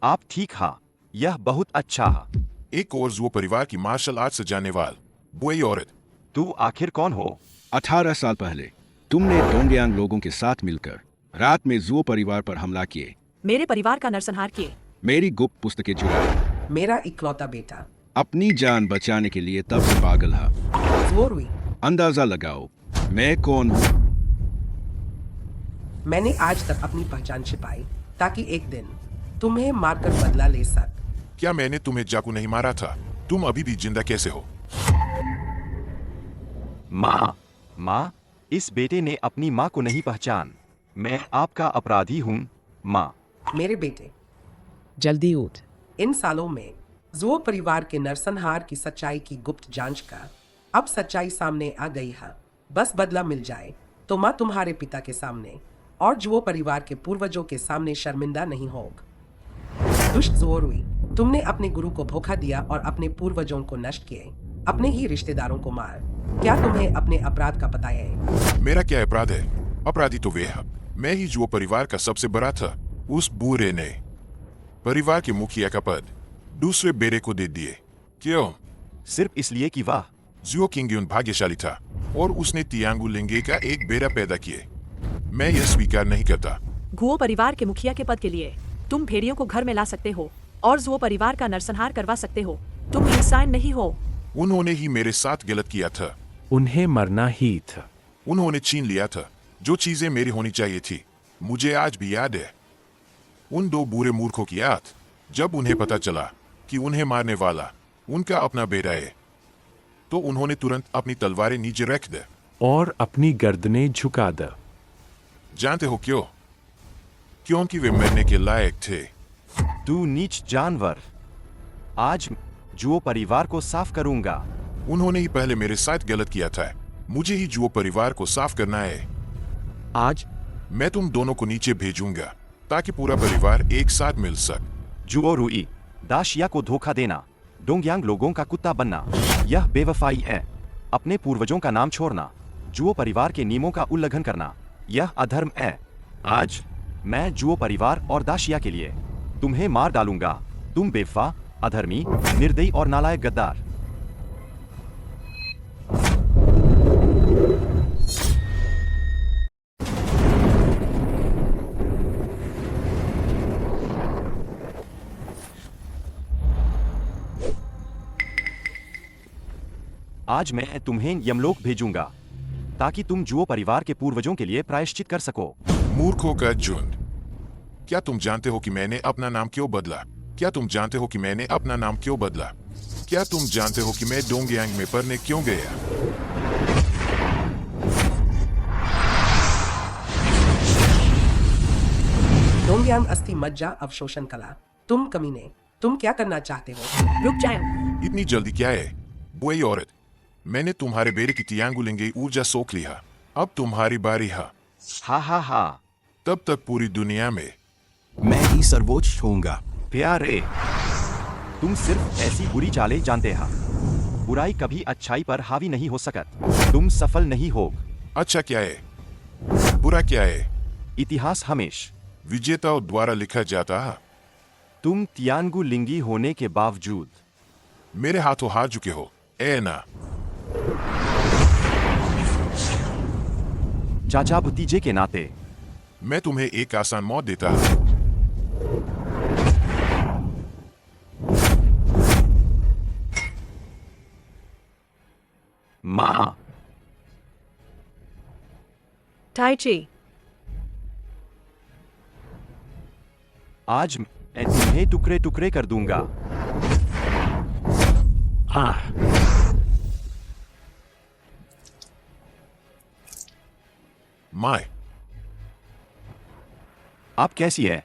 आप ठीक हा। यह बहुत अच्छा है। एक और जुओ परिवार की मार्शल आर्ट से जाने वाल बुई औरत। तू आखिर कौन हो? 18 साल पहले तुमने डोंगयांग लोगों के साथ मिलकर रात में जुओ परिवार पर हमला किए, मेरे परिवार का नरसंहार किए, मेरी गुप्त पुस्तकें चुराई, मेरा इकलौता बेटा अपनी जान बचाने के लिए तब से पागल हा। जुओ रुई। अंदाजा लगाओ मैं कौन हूँ। मैंने आज तक अपनी पहचान छिपाई ताकि एक दिन तुम्हें मारकर बदला ले सक। क्या मैंने तुम्हें चाकू नहीं मारा था? तुम अभी भी जिंदा कैसे हो? माँ, इस बेटे ने अपनी माँ को नहीं पहचान। मैं आपका अपराधी हूँ माँ। मेरे बेटे, जल्दी उठ। इन सालों में जुओ परिवार के नरसंहार की सच्चाई की गुप्त जांच का अब सच्चाई सामने आ गई है। बस बदला मिल जाए तो माँ तुम्हारे पिता के सामने और जुओ परिवार के पूर्वजों के सामने शर्मिंदा नहीं होगा। दुष्ट जुओ रुई, तुमने अपने गुरु को धोखा दिया और अपने पूर्वजों को नष्ट किए, अपने ही रिश्तेदारों को मार। क्या तुम्हें अपने अपराध का पता है? मेरा क्या अपराध है? अपराधी तो वे है। मैं ही जुओ परिवार का सबसे बड़ा था। उस बूढ़े ने परिवार के मुखिया का पद दूसरे बेटे को दे दिए। क्यों? सिर्फ इसलिए कि वाह, जुओ किंगयुन भाग्यशाली था और उसने तियांगु लिंगे का एक बेटा पैदा किए। मैं यह स्वीकार नहीं करता। जुओ परिवार के मुखिया के पद के लिए तुम भेड़ियों को घर में ला सकते हो और जुओ परिवार का नरसंहार करवा सकते हो। तुम इंसान नहीं हो। उन्होंने ही मेरे साथ गलत किया था। उन्हें मरना ही था। उन्होंने छीन लिया था जो चीजें मेरी होनी चाहिए थी। मुझे आज भी याद है उन दो बुरे मूर्खों की याद, जब उन्हें पता चला कि उन्हें मारने वाला उनका अपना बेटा है, तो उन्होंने तुरंत अपनी तलवारें नीचे रख दी और अपनी गर्दनें झुका दी। जानते हो क्यों? क्योंकि वे मरने के लायक थे। तू नीच जानवर। आज जुओ परिवार को साफ करूंगा। उन्होंने ही पहले मेरे साथ गलत किया था। मुझे ही जुओ परिवार को साफ करना है। आज मैं तुम दोनों को नीचे भेजूंगा ताकि पूरा परिवार एक साथ मिल सके। जुओ रुई, दाशिया को धोखा देना, डोंगयांग लोगों का कुत्ता बनना, यह बेवफाई है। अपने पूर्वजों का नाम छोड़ना, जुओ परिवार के नियमों का उल्लंघन करना, यह अधर्म है। आज मैं जुओ परिवार और दाशिया के लिए तुम्हें मार डालूंगा। तुम बेवफा, अधर्मी, निर्दयी और नालायक गद्दार। आज मैं तुम्हें यमलोक भेजूंगा ताकि तुम जुओ परिवार के पूर्वजों के लिए प्रायश्चित कर सको। मूर्खों का झुंड। क्या तुम जानते हो कि मैंने अपना नाम क्यों बदला? क्या तुम जानते हो कि मैंने अपना नाम क्यों बदला? क्या तुम जानते हो कि मैं डोंगयांग में पढ़ने क्यों गया? डोंगयांग अस्थि मज्जा अवशोषण कला। तुम कमीने, तुम क्या करना चाहते हो? रुक जाओ। इतनी जल्दी क्या है? बुई औरत, मैंने तुम्हारे बेटे की तियांगु लिंगे ऊर्जा सोख लिया। अब तुम्हारी बारी है। हा हा हा। तब तक पूरी दुनिया में मैं ही सर्वोच्च होऊंगा। प्यारे, तुम सिर्फ ऐसी बुरी चालें जानते हो। बुराई कभी अच्छाई पर हावी नहीं हो सकत। तुम सफल नहीं हो। अच्छा क्या है, बुरा क्या है? इतिहास हमेश विजेताओं द्वारा लिखा जाता है। तुम तियांगु लिंगी होने के बावजूद मेरे हाथों हाथ झुके हो, ए ना। चाचा भतीजे के नाते मैं तुम्हें एक आसान मौत देता हूं। माँ, टाइची, आज मैं तुम्हें टुकड़े टुकड़े कर दूंगा। हाँ, माय, आप कैसी है?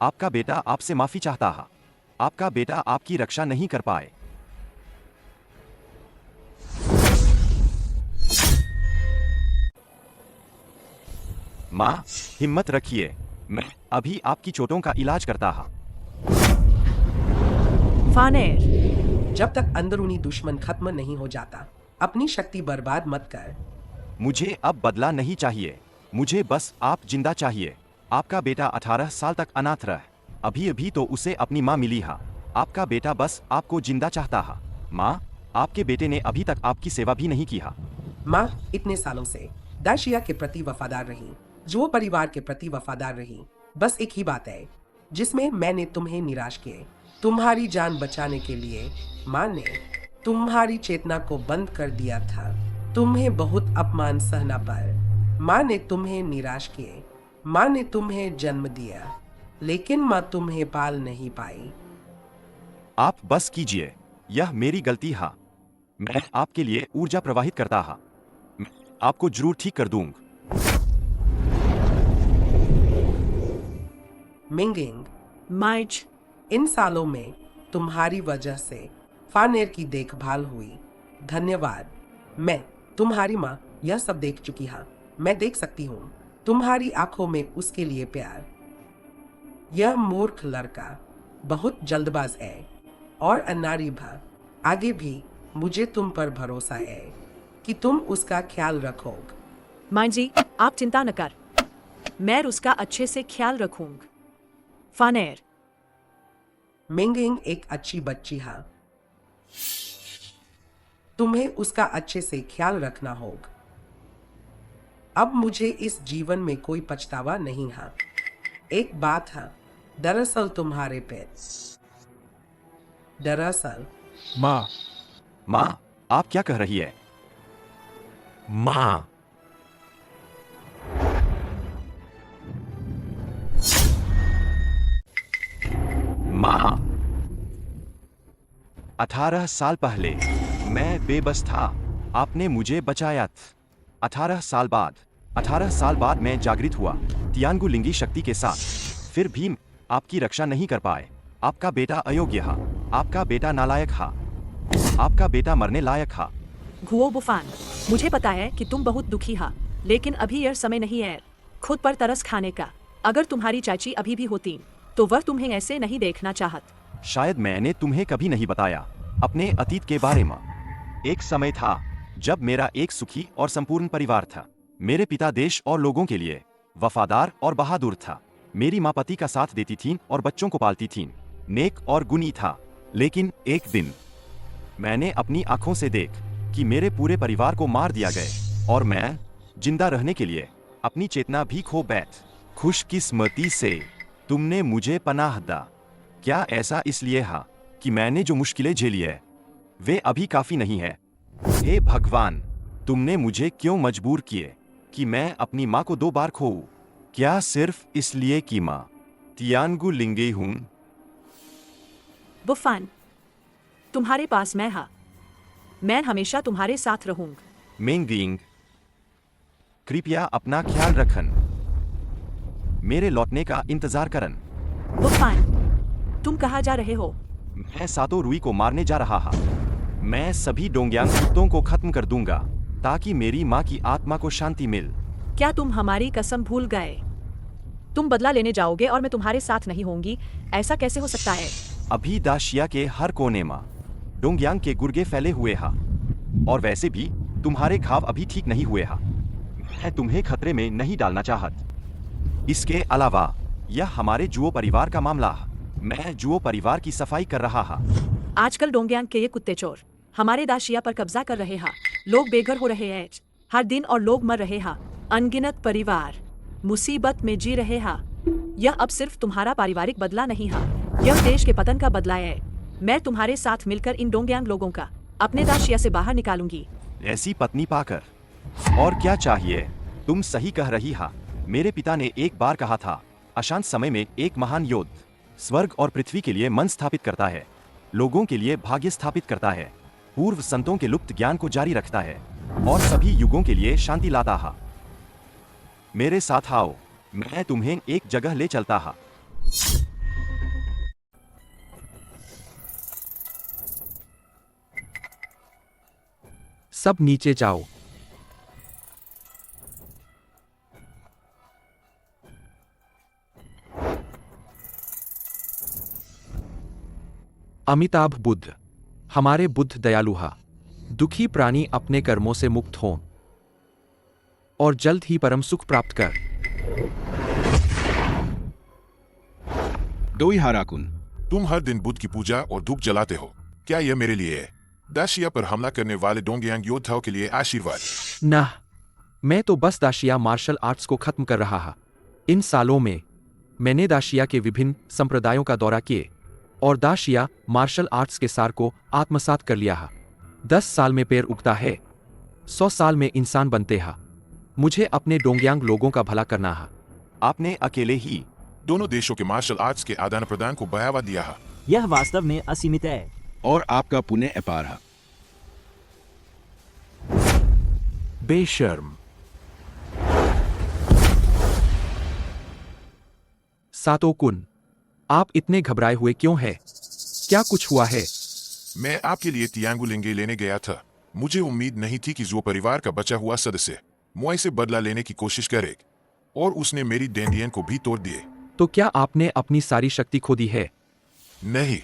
आपका बेटा आपसे माफी चाहता है। आपका बेटा आपकी रक्षा नहीं कर पाए। माँ, हिम्मत रखिए, मैं अभी आपकी चोटों का इलाज करता हूँ। फानेर, जब तक अंदरूनी दुश्मन खत्म नहीं हो जाता, अपनी शक्ति बर्बाद मत कर। मुझे अब बदला नहीं चाहिए। मुझे बस आप जिंदा चाहिए। आपका बेटा 18 साल तक अनाथ रहा। अभी अभी तो उसे अपनी माँ मिली है। आपका बेटा बस आपको जिंदा चाहता है। माँ, आपके बेटे ने अभी तक आपकी सेवा भी नहीं की है। माँ इतने सालों से दाशिया के प्रति वफादार रही, जो परिवार के प्रति वफादार रही। बस एक ही बात है जिसमें मैंने तुम्हें निराश किए। तुम्हारी जान बचाने के लिए माँ ने तुम्हारी चेतना को बंद कर दिया था। तुम्हें बहुत अपमान सहना पर माँ ने तुम्हें निराश किए। माँ ने तुम्हें जन्म दिया, लेकिन माँ तुम्हें पाल नहीं पाई। आप बस कीजिए, यह मेरी गलती है। मैं आपके लिए ऊर्जा प्रवाहित करता हूँ। मैं आपको जरूर ठीक कर दूंगा। मिंगिंग, माइच, इन सालों में तुम्हारी वजह से फानेर की देखभाल हुई। धन्यवाद। मैं तुम्हारी माँ यह सब देख चुकी हूँ। मैं देख सकती हूँ तुम्हारी आंखों में उसके लिए प्यार। यह मूर्ख लड़का बहुत जल्दबाज है और अनाड़ी भा। आगे भी मुझे तुम पर भरोसा है कि तुम उसका ख्याल रखोगे। माँ जी, आप चिंता न कर, मैं उसका अच्छे से ख्याल रखूंगा। फानेर, मिंगिंग एक अच्छी बच्ची है। तुम्हें उसका अच्छे से ख्याल रखना होगा। अब मुझे इस जीवन में कोई पछतावा नहीं है। एक बात है, दरअसल तुम्हारे पे दरअसल माँ, माँ, आप क्या कह रही है? माँ, माँ, 18 साल पहले मैं बेबस था। आपने मुझे बचाया था। 18 साल बाद मैं जागृत हुआ तियांगु लिंगी शक्ति के साथ। फिर भी आपकी रक्षा नहीं कर पाए। आपका बेटा अयोग्य है। आपका बेटा नालायक है। आपका बेटा मरने लायक है। घुओ बुफान, मुझे पता है कि तुम बहुत दुखी हो, लेकिन अभी यह समय नहीं है खुद पर तरस खाने का। अगर तुम्हारी चाची अभी भी होती तो वह तुम्हें ऐसे नहीं देखना चाहत। शायद मैंने तुम्हें कभी नहीं बताया अपने अतीत के बारे में। एक समय था जब मेरा एक सुखी और संपूर्ण परिवार था। मेरे पिता देश और लोगों के लिए वफादार और बहादुर था। मेरी माँ पति का साथ देती थीं और बच्चों को पालती थीं। नेक और गुणी था। लेकिन एक दिन मैंने अपनी आंखों से देख कि मेरे पूरे परिवार को मार दिया गए और मैं जिंदा रहने के लिए अपनी चेतना भी खो बैठ। खुशकिस्मती से तुमने मुझे पनाह दा। क्या ऐसा इसलिए है कि मैंने जो मुश्किलें झेली है वे अभी काफी नहीं है? हे भगवान, तुमने मुझे क्यों मजबूर किए कि मैं अपनी माँ को 2 बार खोऊं? क्या सिर्फ इसलिए कि माँ तियांगु लिंगी हूं? बुफान, तुम्हारे पास मैं हा। मैं हमेशा तुम्हारे साथ रहूंगा। मिंगिंग, कृपया अपना ख्याल रखन। मेरे लौटने का इंतजार करन। बुफान, तुम कहाँ जा रहे हो? मैं सातो रुई को मारने जा रहा हा। मैं सभी डोंग्यांग कुत्तों को खत्म कर दूंगा ताकि मेरी माँ की आत्मा को शांति मिल। क्या तुम हमारी कसम भूल गए? तुम बदला लेने जाओगे और मैं तुम्हारे साथ नहीं होंगी, ऐसा कैसे हो सकता है? अभी दाशिया के हर कोने में डोंगयांग के गुर्गे फैले हुए हा, और वैसे भी तुम्हारे घाव अभी ठीक नहीं हुए हा। मैं तुम्हें खतरे में नहीं डालना चाहत। इसके अलावा यह हमारे जुओ परिवार का मामला है। मैं जुओ परिवार की सफाई कर रहा हा। आजकल डोंगयांग के ये कुत्ते चोर हमारे दाशिया पर कब्जा कर रहे हैं। लोग बेघर हो रहे हैं हर दिन और लोग मर रहे हैं। अनगिनत परिवार मुसीबत में जी रहे हैं। यह अब सिर्फ तुम्हारा पारिवारिक बदला नहीं है, यह देश के पतन का बदला है। मैं तुम्हारे साथ मिलकर इन डोंगयांग लोगों का अपने दाशिया से बाहर निकालूंगी। ऐसी पत्नी पाकर और क्या चाहिए? तुम सही कह रही हा। मेरे पिता ने एक बार कहा था, अशांत समय में एक महान योद्ध स्वर्ग और पृथ्वी के लिए मन स्थापित करता है, लोगों के लिए भाग्य स्थापित करता है, पूर्व संतों के लुप्त ज्ञान को जारी रखता है और सभी युगों के लिए शांति लाता है। मेरे साथ आओ, मैं तुम्हें एक जगह ले चलता हा। सब नीचे जाओ। अमिताभ बुद्ध, हमारे बुद्ध दयालु हा। दुखी प्राणी अपने कर्मों से मुक्त हों और जल्द ही परम सुख प्राप्त कर। डोई हाराकुन, तुम हर दिन बुद्ध की पूजा और धूप जलाते हो, क्या यह मेरे लिए है? दाशिया पर हमला करने वाले डोंगयांग योद्धाओं के लिए आशीर्वाद। ना, मैं तो बस दाशिया मार्शल आर्ट्स को खत्म कर रहा हा। इन सालों में मैंने दाशिया के विभिन्न संप्रदायों का दौरा किए और दाशिया मार्शल आर्ट्स के सार को आत्मसात कर लिया हा। 10 साल में पैर उगता है, 100 साल में इंसान बनते हा। मुझे अपने डोंगयांग लोगों का भला करना हा। आपने अकेले ही दोनों देशों के मार्शल आर्ट्स के आदान प्रदान को बढ़ावा दिया है। यह वास्तव में असीमित है और आपका पुण्य अपार है। बेशर्म। सातोकुन, आप इतने घबराए हुए क्यों हैं? क्या कुछ हुआ है? मैं आपके लिए तियांगुलिंगे लेने गया था। मुझे उम्मीद नहीं थी कि जो परिवार का बचा हुआ सदस्य मुझे से बदला लेने की कोशिश करेगा, और उसने मेरी डेंडियन को भी तोड़ दिए। तो क्या आपने अपनी सारी शक्ति खो दी है? नहीं,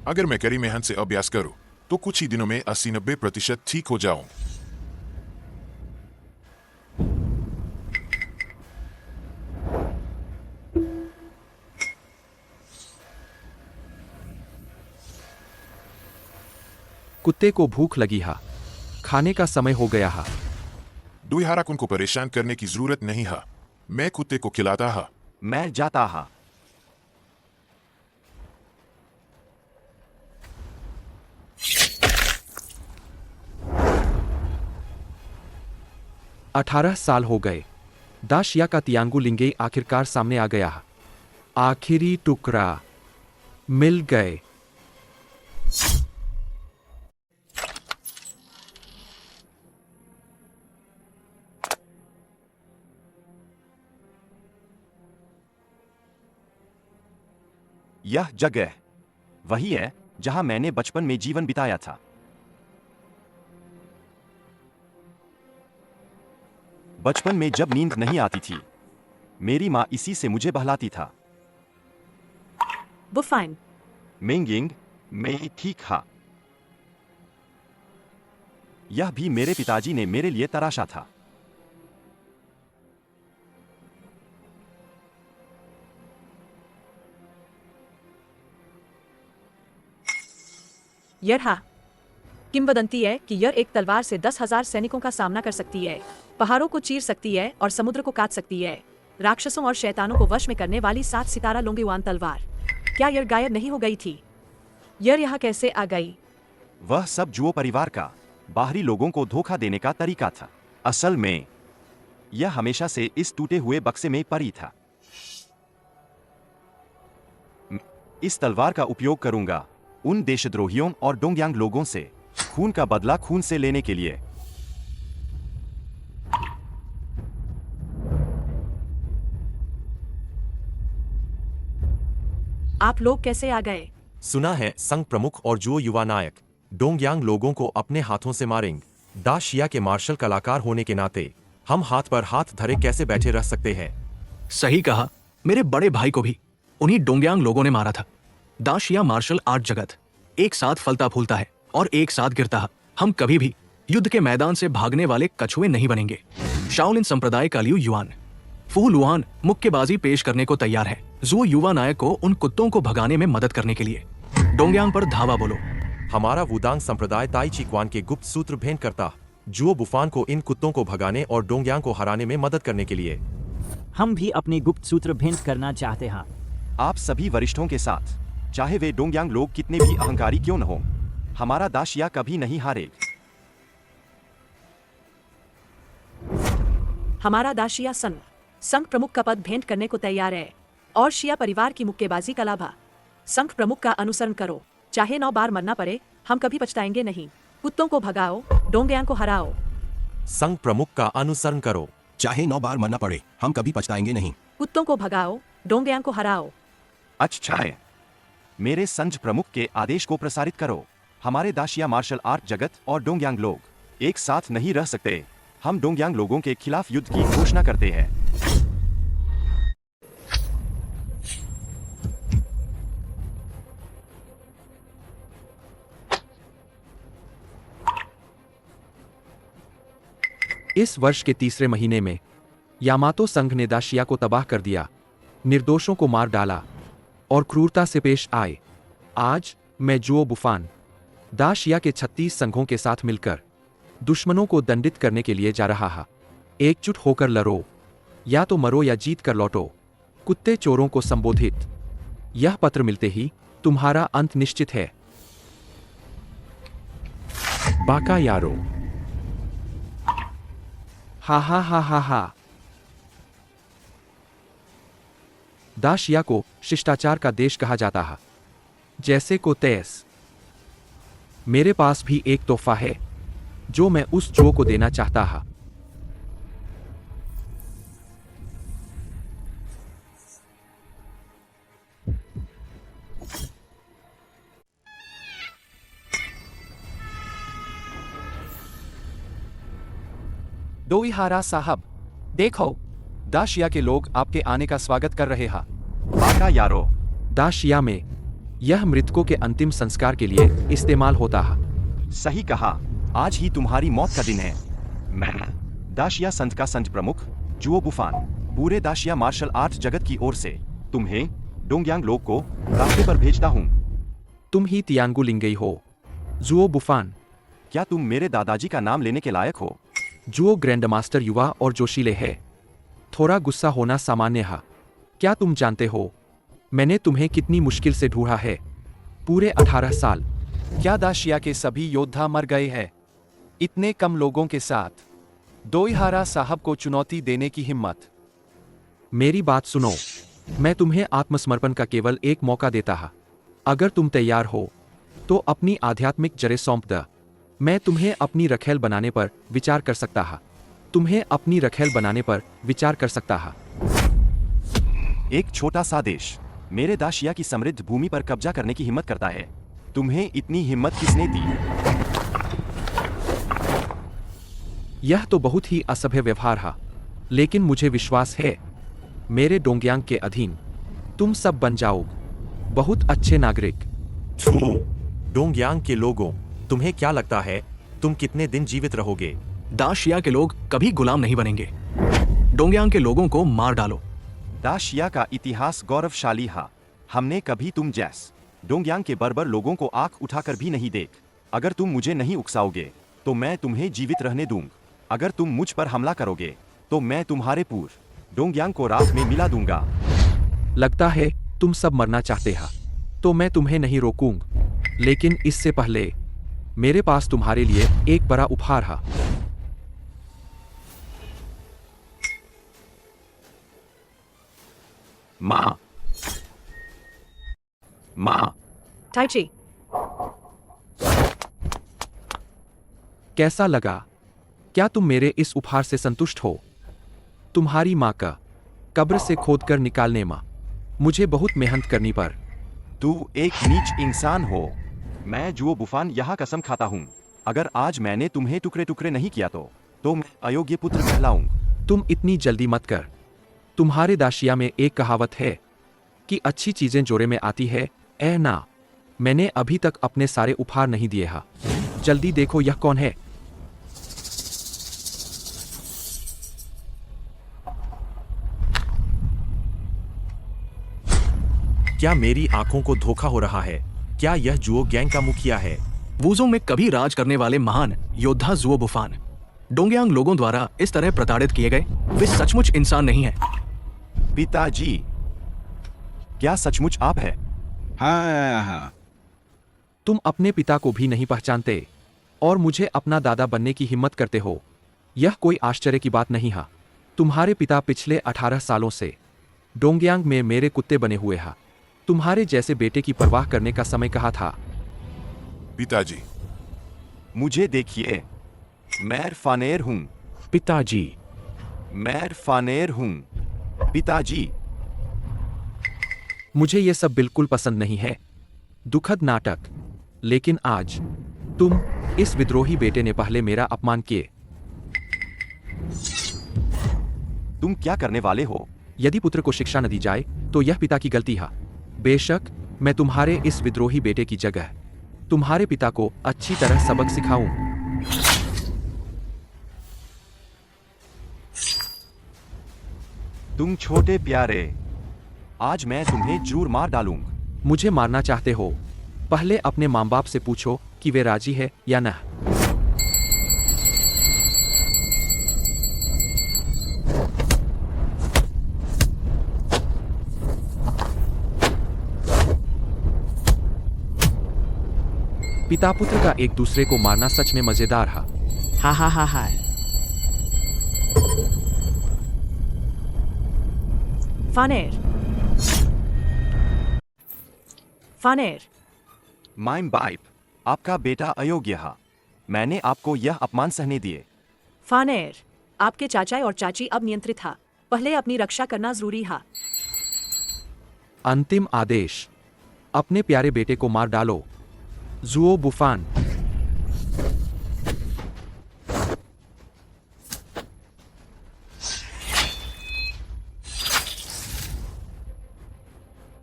अगर मैं कड़ी मेहनत से अभ्यास करूं तो कुछ ही दिनों में 80-90% ठीक हो जाऊं। कुत्ते को भूख लगी हा, खाने का समय हो गया हा। डोई हाराकुन को परेशान करने की जरूरत नहीं है, मैं कुत्ते को खिलाता हा। मैं जाता हा। अठारह साल हो गए। दाशिया का तियांगुलिंगे आखिरकार सामने आ गया। आखिरी टुकड़ा मिल गए। यह जगह वही है जहां मैंने बचपन में जीवन बिताया था। बचपन में जब नींद नहीं आती थी, मेरी मां इसी से मुझे बहलाती था। वो फाइन। मेंगिंग, मैं ठीक हा। यह भी मेरे पिताजी ने मेरे लिए तराशा था। यरहा किंवदंती है कि यह एक तलवार से 10,000 सैनिकों का सामना कर सकती है, पहाड़ों को चीर सकती है और समुद्र को काट सकती है। राक्षसों और शैतानों को वश में करने वाली 7 सितारा लोंगीवान तलवार। क्या यह गायब नहीं हो गई थी? यह यहाँ कैसे आ गई? वह सब जुओ परिवार का बाहरी लोगों को धोखा देने का तरीका था। असल में यह हमेशा से इस टूटे हुए बक्से में पड़ी था। इस तलवार का उपयोग करूंगा उन देशद्रोहियों और डोंगयांग लोगों से खून का बदला खून से लेने के लिए। आप लोग कैसे आ गए? सुना है संघ प्रमुख और जुओ युवा नायक डोंगयांग लोगों को अपने हाथों से मारेंगे। दाशिया के मार्शल कलाकार होने के नाते हम हाथ पर हाथ धरे कैसे बैठे रह सकते हैं? सही कहा। मेरे बड़े भाई को भी उन्हीं डोंगयांग लोगों ने मारा था। दाशिया मार्शल आर्ट जगत एक साथ फलता फूलता है और एक साथ गिरता है। हम कभी भी युद्ध के मैदान से भागने वाले कछुए नहीं बनेंगे। शाओलिन संप्रदाय का लियू युआन फू लुआन मुक्केबाजी पेश करने को तैयार है। जुओ युवा नायक को उन कुत्तों को भगाने में मदद करने के लिए। डोंगयांग पर धावा बोलो। हमारा वुदांग संप्रदाय ताई ची क्वान के गुप्त सूत्र भेंट करता जुओ बुफान को इन कुत्तों को भगाने और डोंगयांग को हराने में मदद करने के लिए। हम भी अपने गुप्त सूत्र भेंट करना चाहते हैं। आप सभी वरिष्ठों के साथ, चाहे वे डोंगयांग लोग कितने भी अहंकारी क्यों न हो, हमारा दाशिया कभी नहीं हारेगा। हमारा दाशिया संघ प्रमुख का पद भेंट करने को तैयार है और शिया परिवार की मुक्केबाजी का लाभा। संघ प्रमुख का अनुसरण करो, चाहे 9 बार मरना पड़े, हम कभी पछताएंगे नहीं। कुत्तों को भगाओ, डोंगयांग को हराओ। संघ प्रमुख का अनुसरण करो, चाहे 9 बार मरना पड़े, हम कभी पछताएंगे नहीं। कुत्तों को भगाओ, डोंगयांग को हराओ। अच्छा है, मेरे संघ प्रमुख के आदेश को प्रसारित करो। हमारे दाशिया मार्शल आर्ट जगत और डोंगयांग लोग एक साथ नहीं रह सकते। हम डोंगयांग लोगों के खिलाफ युद्ध की घोषणा करते हैं। इस वर्ष के तीसरे महीने में यामातो संघ ने दाशिया को तबाह कर दिया, निर्दोषों को मार डाला और क्रूरता से पेश आए। आज मैं जुओ बुफान दाशिया के 36 संघों के साथ मिलकर दुश्मनों को दंडित करने के लिए जा रहा है। एकजुट होकर लड़ो, या तो मरो या जीत कर लौटो। कुत्ते चोरों को संबोधित। यह पत्र मिलते ही तुम्हारा अंत निश्चित है। बाका यारो। हा हा हा हा हा। दाशिया को शिष्टाचार का देश कहा जाता है, जैसे को तेस। मेरे पास भी एक तोहफा है जो मैं उस जो को देना चाहता हा। दोईहारा साहब, देखो, दाशिया के लोग आपके आने का स्वागत कर रहे हैं। बाका यारो। दाशिया में यह मृतकों के अंतिम संस्कार के लिए इस्तेमाल होता है। सही कहा, आज ही तुम्हारी मौत का दिन है। मैं दाशिया संघ का संघ प्रमुख जुओ बुफान पूरे दाशिया मार्शल आर्ट जगत की ओर से तुम्हें डोंगयांग लोग को रास्ते पर भेजता हूँ। तुम ही तियांगु लिंगई हो, जुओ बुफान। क्या तुम मेरे दादाजी का नाम लेने के लायक हो? जुओ ग्रैंडमास्टर युवा और जोशीले है। थोड़ा गुस्सा होना सामान्य है। क्या तुम जानते हो मैंने तुम्हें कितनी मुश्किल से ढूंढा है? पूरे 18 साल। क्या दाशिया के सभी योद्धा मर गए हैं? इतने कम लोगों के साथ दोईहारा साहब को चुनौती देने की हिम्मत। मेरी बात सुनो, मैं तुम्हें आत्मसमर्पण का केवल एक मौका देता हा। अगर तुम तैयार हो तो अपनी आध्यात्मिक जड़ें सौंप द। मैं तुम्हें अपनी रखेल बनाने पर विचार कर सकता हा। तुम्हें अपनी रखेल बनाने पर विचार कर सकता हा। एक छोटा सा देश मेरे दाशिया की समृद्ध भूमि पर कब्जा करने की हिम्मत करता है। तुम्हें इतनी हिम्मत किसने दी? यह तो बहुत ही असभ्य व्यवहार है, लेकिन मुझे विश्वास है मेरे डोंगयांग के अधीन तुम सब बन जाओगे बहुत अच्छे नागरिक। डोंगयांग के लोगों, तुम्हें क्या लगता है तुम कितने दिन जीवित रहोगे? दाशिया के लोग कभी गुलाम नहीं बनेंगे। डोंगयांग के लोगों को मार डालो। दाशिया का इतिहास गौरवशाली है। हमने कभी तुम जैस डोंगयांग के बर्बर लोगों को आंख उठाकर भी नहीं देख। अगर तुम मुझे नहीं उकसाओगे तो मैं तुम्हें जीवित रहने दूंगा। अगर तुम मुझ पर हमला करोगे तो मैं तुम्हारे पूर्व डोंगयांग को राख में मिला दूंगा। लगता है तुम सब मरना चाहते हो, तो मैं तुम्हें नहीं रोकूंगा। लेकिन इससे पहले मेरे पास तुम्हारे लिए एक बड़ा उपहार है। माँ, माँ। टाइची, कैसा लगा? क्या तुम मेरे इस उपहार से संतुष्ट हो? तुम्हारी माँ का कब्र से खोदकर निकालने में मुझे बहुत मेहनत करनी पर। तू एक नीच इंसान हो। मैं जुओ बुफान यहाँ कसम खाता हूँ, अगर आज मैंने तुम्हें टुकड़े टुकड़े नहीं किया तो मैं अयोग्य पुत्र कहलाऊंगा। तुम इतनी जल्दी मत कर। तुम्हारे दाशिया में एक कहावत है कि अच्छी चीजें जोड़े में आती है। ए ना, मैंने अभी तक अपने सारे उपहार नहीं दिए हा। जल्दी देखो यह कौन है। क्या मेरी आंखों को धोखा हो रहा है? क्या यह जुओ गैंग का मुखिया है? वूजोंग में कभी राज करने वाले महान योद्धा जुओ बुफान डोंगयांग लोगों द्वारा इस तरह प्रताड़ित किए गए। वे सचमुच इंसान नहीं है। पिताजी, क्या सचमुच आप है? हाँ। तुम अपने पिता को भी नहीं पहचानते और मुझे अपना दादा बनने की हिम्मत करते हो। यह कोई आश्चर्य की बात नहीं है। तुम्हारे पिता पिछले 18 सालों से डोंगयांग में मेरे कुत्ते बने हुए हैं। तुम्हारे जैसे बेटे की परवाह करने का समय कहा था। पिताजी, मुझे देखिए, मैं फानेर हूं। पिताजी, मैं फानेर हूं। पिताजी, मुझे यह सब बिल्कुल पसंद नहीं है। दुखद नाटक। लेकिन आज तुम इस विद्रोही बेटे ने पहले मेरा अपमान किए। तुम क्या करने वाले हो? यदि पुत्र को शिक्षा न दी जाए तो यह पिता की गलती है। बेशक मैं तुम्हारे इस विद्रोही बेटे की जगह तुम्हारे पिता को अच्छी तरह सबक सिखाऊं। तुम छोटे प्यारे, आज मैं तुम्हें जरूर मार डालूंगा। मुझे मारना चाहते हो? पहले अपने माँ बाप से पूछो कि वे राजी है या न। पिता पुत्र का एक दूसरे को मारना सच में मजेदार है। हा हा हा हा। फानेर, फानेर, माइम बाइप, आपका बेटा अयोग्य है। मैंने आपको यह अपमान सहने दिए। फानेर, आपके चाचा और चाची अब नियंत्रित है। पहले अपनी रक्षा करना जरूरी है। अंतिम आदेश, अपने प्यारे बेटे को मार डालो। जुओ बुफान।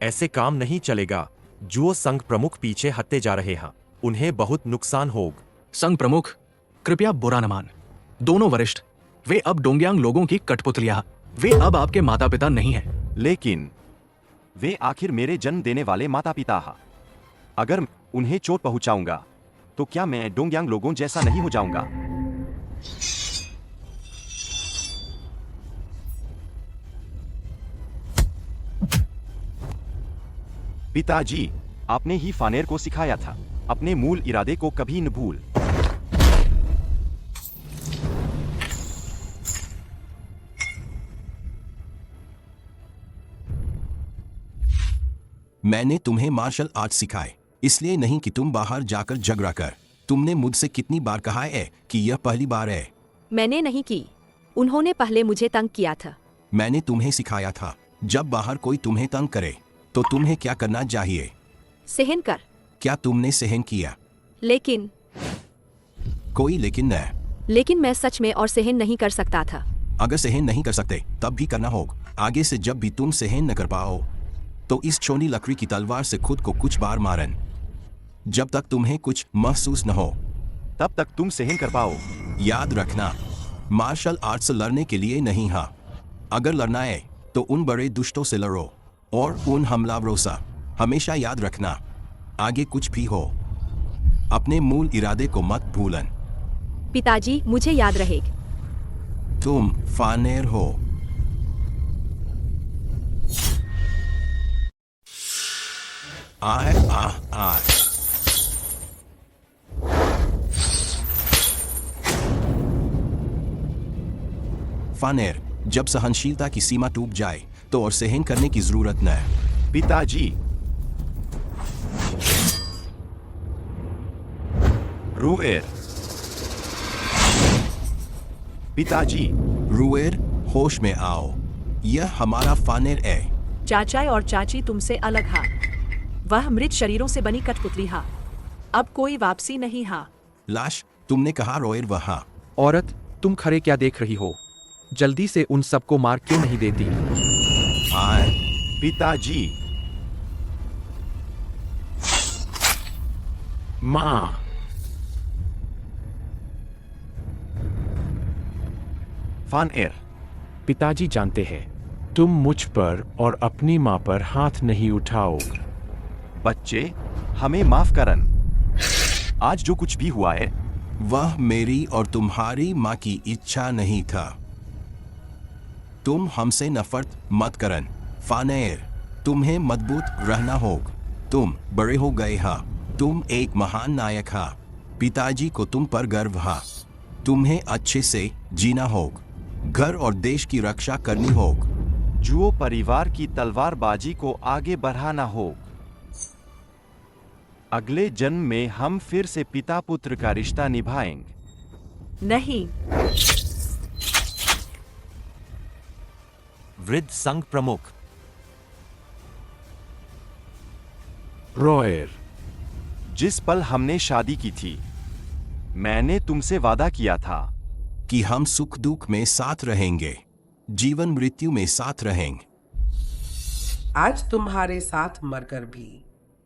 ऐसे काम नहीं चलेगा। जुओ संघ प्रमुख पीछे हटते जा रहे हैं। उन्हें बहुत नुकसान होगा। संघ प्रमुख, कृपया बुरा न मान। दोनों वरिष्ठ, वे अब डोंगयांग लोगों की कठपुतलियां। वे अब आपके माता पिता नहीं हैं। लेकिन वे आखिर मेरे जन्म देने वाले माता पिता हैं। अगर उन्हें चोट पहुंचाऊंगा तो क्या मैं डोंगयांग लोगों जैसा नहीं हो जाऊंगा? पिताजी, आपने ही फानेर को सिखाया था, अपने मूल इरादे को कभी न भूल। मैंने तुम्हें मार्शल आर्ट सिखाए, इसलिए नहीं कि तुम बाहर जाकर झगड़ा कर। तुमने मुझसे कितनी बार कहा है कि यह पहली बार है? मैंने नहीं की। उन्होंने पहले मुझे तंग किया था। मैंने तुम्हें सिखाया था, जब बाहर कोई तुम्हें तंग करे तो तुम्हें क्या करना चाहिए? सहन कर। क्या तुमने सहन किया? लेकिन कोई लेकिन न। लेकिन मैं सच में और सहन नहीं कर सकता था। अगर सहन नहीं कर सकते तब भी करना होगा। आगे से जब भी तुम सहन न कर पाओ तो इस छोटी लकड़ी की तलवार से खुद को कुछ बार मारन। जब तक तुम्हें कुछ महसूस न हो तब तक तुम सहन कर पाओ। याद रखना, मार्शल आर्ट्स लड़ने के लिए नहीं है। अगर लड़ना है तो उन बड़े दुष्टों से लड़ो और उन हमलावरों से। हमेशा याद रखना, आगे कुछ भी हो अपने मूल इरादे को मत भूलन। पिताजी, मुझे याद रहेगा। तुम फानेर हो। आए आए। फानेर, जब सहनशीलता की सीमा टूट जाए तो और सहन करने की जरूरत न है। पिताजी, रुएर। पिताजी, रुएर, होश में आओ। यह हमारा फानेर है। चाचा और चाची तुमसे अलग है। वह मृत शरीरों से बनी कठपुतली है। अब कोई वापसी नहीं है। लाश, तुमने कहा रोएर वहां। औरत, तुम खड़े क्या देख रही हो? जल्दी से उन सबको मार क्यों नहीं देती? आए पिताजी। माँ। फानएर। पिताजी जानते हैं तुम मुझ पर और अपनी माँ पर हाथ नहीं उठाओगे। बच्चे, हमें माफ करन। आज जो कुछ भी हुआ है वह मेरी और तुम्हारी माँ की इच्छा नहीं था। तुम हमसे नफरत मत करन। फानएर, तुम्हें मजबूत रहना होगा। तुम बड़े हो गए हा। तुम एक महान नायक हा। पिताजी को तुम पर गर्व हा। तुम्हें अच्छे से जीना होगा। घर और देश की रक्षा करनी होगी। जुओ परिवार की तलवारबाजी को आगे बढ़ाना होगा। अगले जन्म में हम फिर से पिता पुत्र का रिश्ता निभाएंगे। नहीं। वृद्ध संघ प्रमुख। रोएर। जिस पल हमने शादी की थी, मैंने तुमसे वादा किया था कि हम सुख दुख में साथ रहेंगे, जीवन मृत्यु में साथ रहेंगे। आज तुम्हारे साथ मरकर भी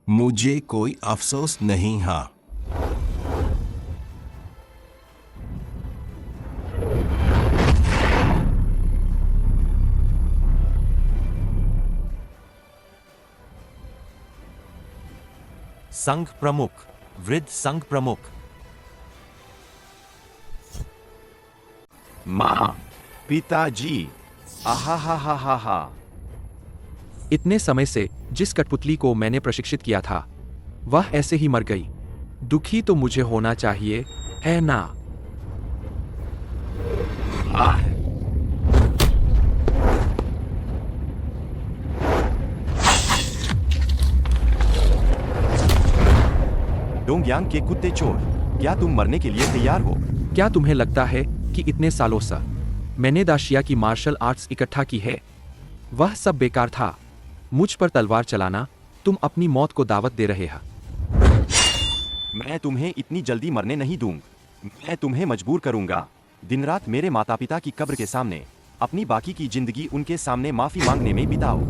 मुझे कोई अफसोस नहीं हा। संघ प्रमुख। वृद्ध संघ प्रमुख। माँ। पिताजी। आहा हा हा हा हा। इतने समय से जिस कठपुतली को मैंने प्रशिक्षित किया था वह ऐसे ही मर गई। दुखी तो मुझे होना चाहिए, है ना? डोंगयांग के कुत्ते चोर, क्या तुम मरने के लिए तैयार हो? क्या तुम्हें लगता है कि इतने सालों से मैंने दाशिया की मार्शल आर्ट्स इकट्ठा की है, वह सब बेकार था? मुझ पर तलवार चलाना, तुम अपनी मौत को दावत दे रहे हो। मैं तुम्हें इतनी जल्दी मरने नहीं दूंगा। मैं तुम्हें मजबूर करूंगा। दिन रात मेरे माता पिता की कब्र के सामने अपनी बाकी की जिंदगी उनके सामने माफी मांगने में बिताओ।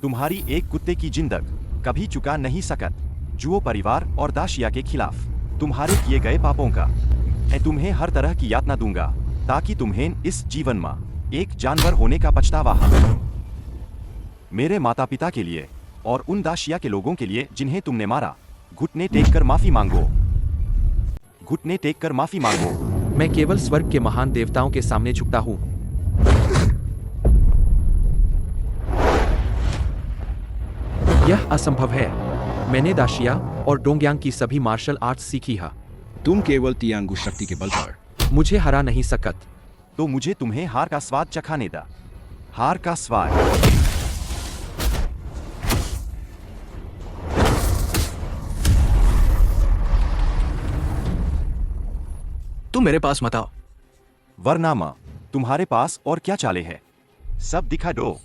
तुम्हारी एक कुत्ते की जिंदग कभी चुका नहीं सकत। जुओ परिवार और दाशिया के खिलाफ तुम्हारे किए गए पापों का मैं तुम्हें हर तरह की यातना दूंगा, ताकि तुम्हें इस जीवन में एक जानवर होने का पछतावा हो। मेरे माता पिता के लिए और उन दाशिया के लोगों के लिए जिन्हें तुमने मारा, घुटने टेक कर माफी मांगो। घुटने टेक कर माफी मांगो। मैं केवल स्वर्ग के महान देवताओं के सामने झुकता हूँ। यह असंभव है। मैंने दाशिया और डोंगयांग की सभी मार्शल आर्ट्स सीखी है। तुम केवल तियांगु शक्ति के बल पर मुझे हरा नहीं सकत। तो मुझे तुम्हें हार का स्वाद चखाने दा। हार का स्वाद। तुम मेरे पास मत आओ। वरनामा तुम्हारे पास और क्या चाले है, सब दिखा दो।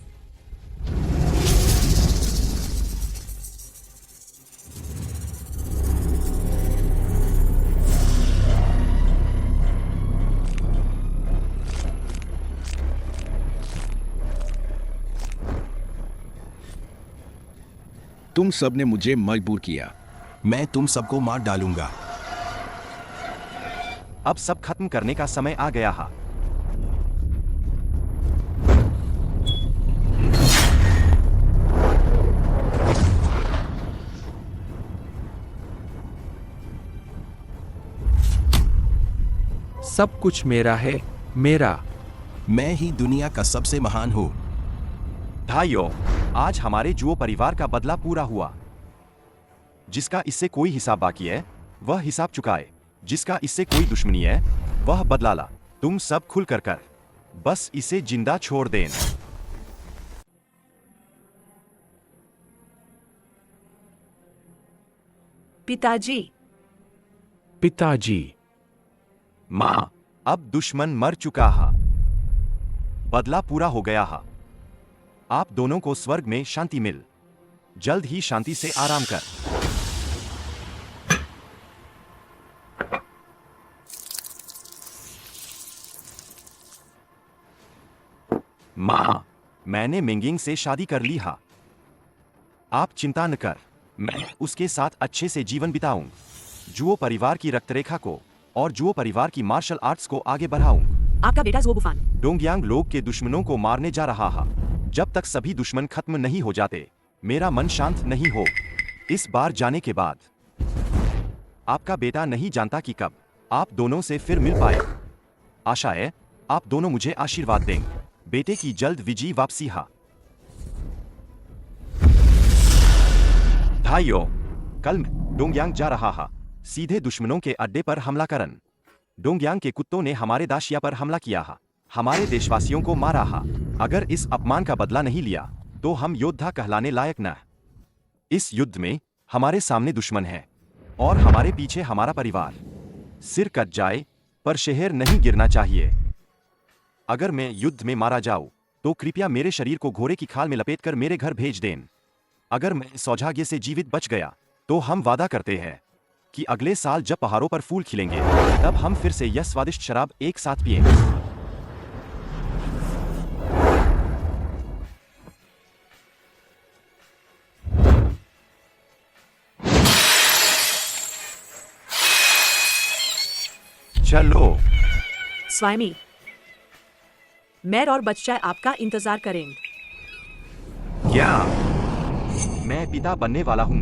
तुम सब ने मुझे मजबूर किया। मैं तुम सबको मार डालूंगा। अब सब खत्म करने का समय आ गया है। सब कुछ मेरा है, मेरा। मैं ही दुनिया का सबसे महान हूँ। भाइयों, आज हमारे जुओ परिवार का बदला पूरा हुआ। जिसका इससे कोई हिसाब बाकी है वह हिसाब चुकाए। जिसका इससे कोई दुश्मनी है वह बदला ला। तुम सब खुल कर बस इसे जिंदा छोड़ दें। पिताजी। पिताजी। माँ, अब दुश्मन मर चुका है। बदला पूरा हो गया है। आप दोनों को स्वर्ग में शांति मिल। जल्द ही शांति से आराम कर। माँ, मैंने मिंगिंग से शादी कर ली है। आप चिंता न कर, मैं उसके साथ अच्छे से जीवन बिताऊं। जुओ परिवार की रक्तरेखा को और जुओ परिवार की मार्शल आर्ट्स को आगे बढ़ाऊं। आपका बेटा जुओ बुफान डोंगयांग लोग के दुश्मनों को मारने जा रहा है। जब तक सभी दुश्मन खत्म नहीं हो जाते, मेरा मन शांत नहीं हो। इस बार जाने के बाद आपका बेटा नहीं जानता कि कब आप दोनों से फिर मिल पाए। आशा है आप दोनों मुझे आशीर्वाद दें। बेटे की जल्द विजयी वापसी हा। भाइयों, कल मैं डोंगयांग जा रहा हा, सीधे दुश्मनों के अड्डे पर हमला करन। डोंगयांग के कुत्तों ने हमारे दाशिया पर हमला किया हा, हमारे देशवासियों को मारा हा। अगर इस अपमान का बदला नहीं लिया तो हम योद्धा कहलाने लायक न। इस युद्ध में हमारे सामने दुश्मन है और हमारे पीछे हमारा परिवार। सिर कट जाए पर शहर नहीं गिरना चाहिए। अगर मैं युद्ध में मारा जाऊं तो कृपया मेरे शरीर को घोड़े की खाल में लपेटकर मेरे घर भेज दें। अगर मैं सौभाग्य से जीवित बच गया तो हम वादा करते हैं कि अगले साल जब पहाड़ों पर फूल खिलेंगे तब हम फिर से यह स्वादिष्ट शराब एक साथ पिएंगे। चलो स्वामी, मैं और बच्चा आपका इंतजार करेंगे। क्या मैं पिता बनने वाला हूं?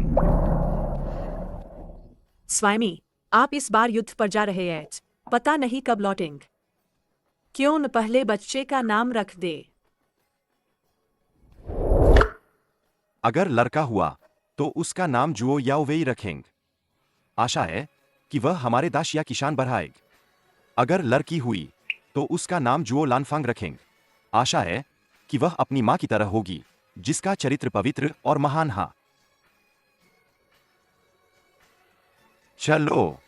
स्वामी, आप इस बार युद्ध पर जा रहे हैं, पता नहीं कब लौटेंगे। क्यों न पहले बच्चे का नाम रख दे। अगर लड़का हुआ तो उसका नाम जुओ याओवेई रखेंगे। आशा है कि वह हमारे दाशिया की शान बढ़ाएगी। अगर लड़की हुई तो उसका नाम जुओ लानफांग रखेंगे। आशा है कि वह अपनी मां की तरह होगी, जिसका चरित्र पवित्र और महान हा। चलो।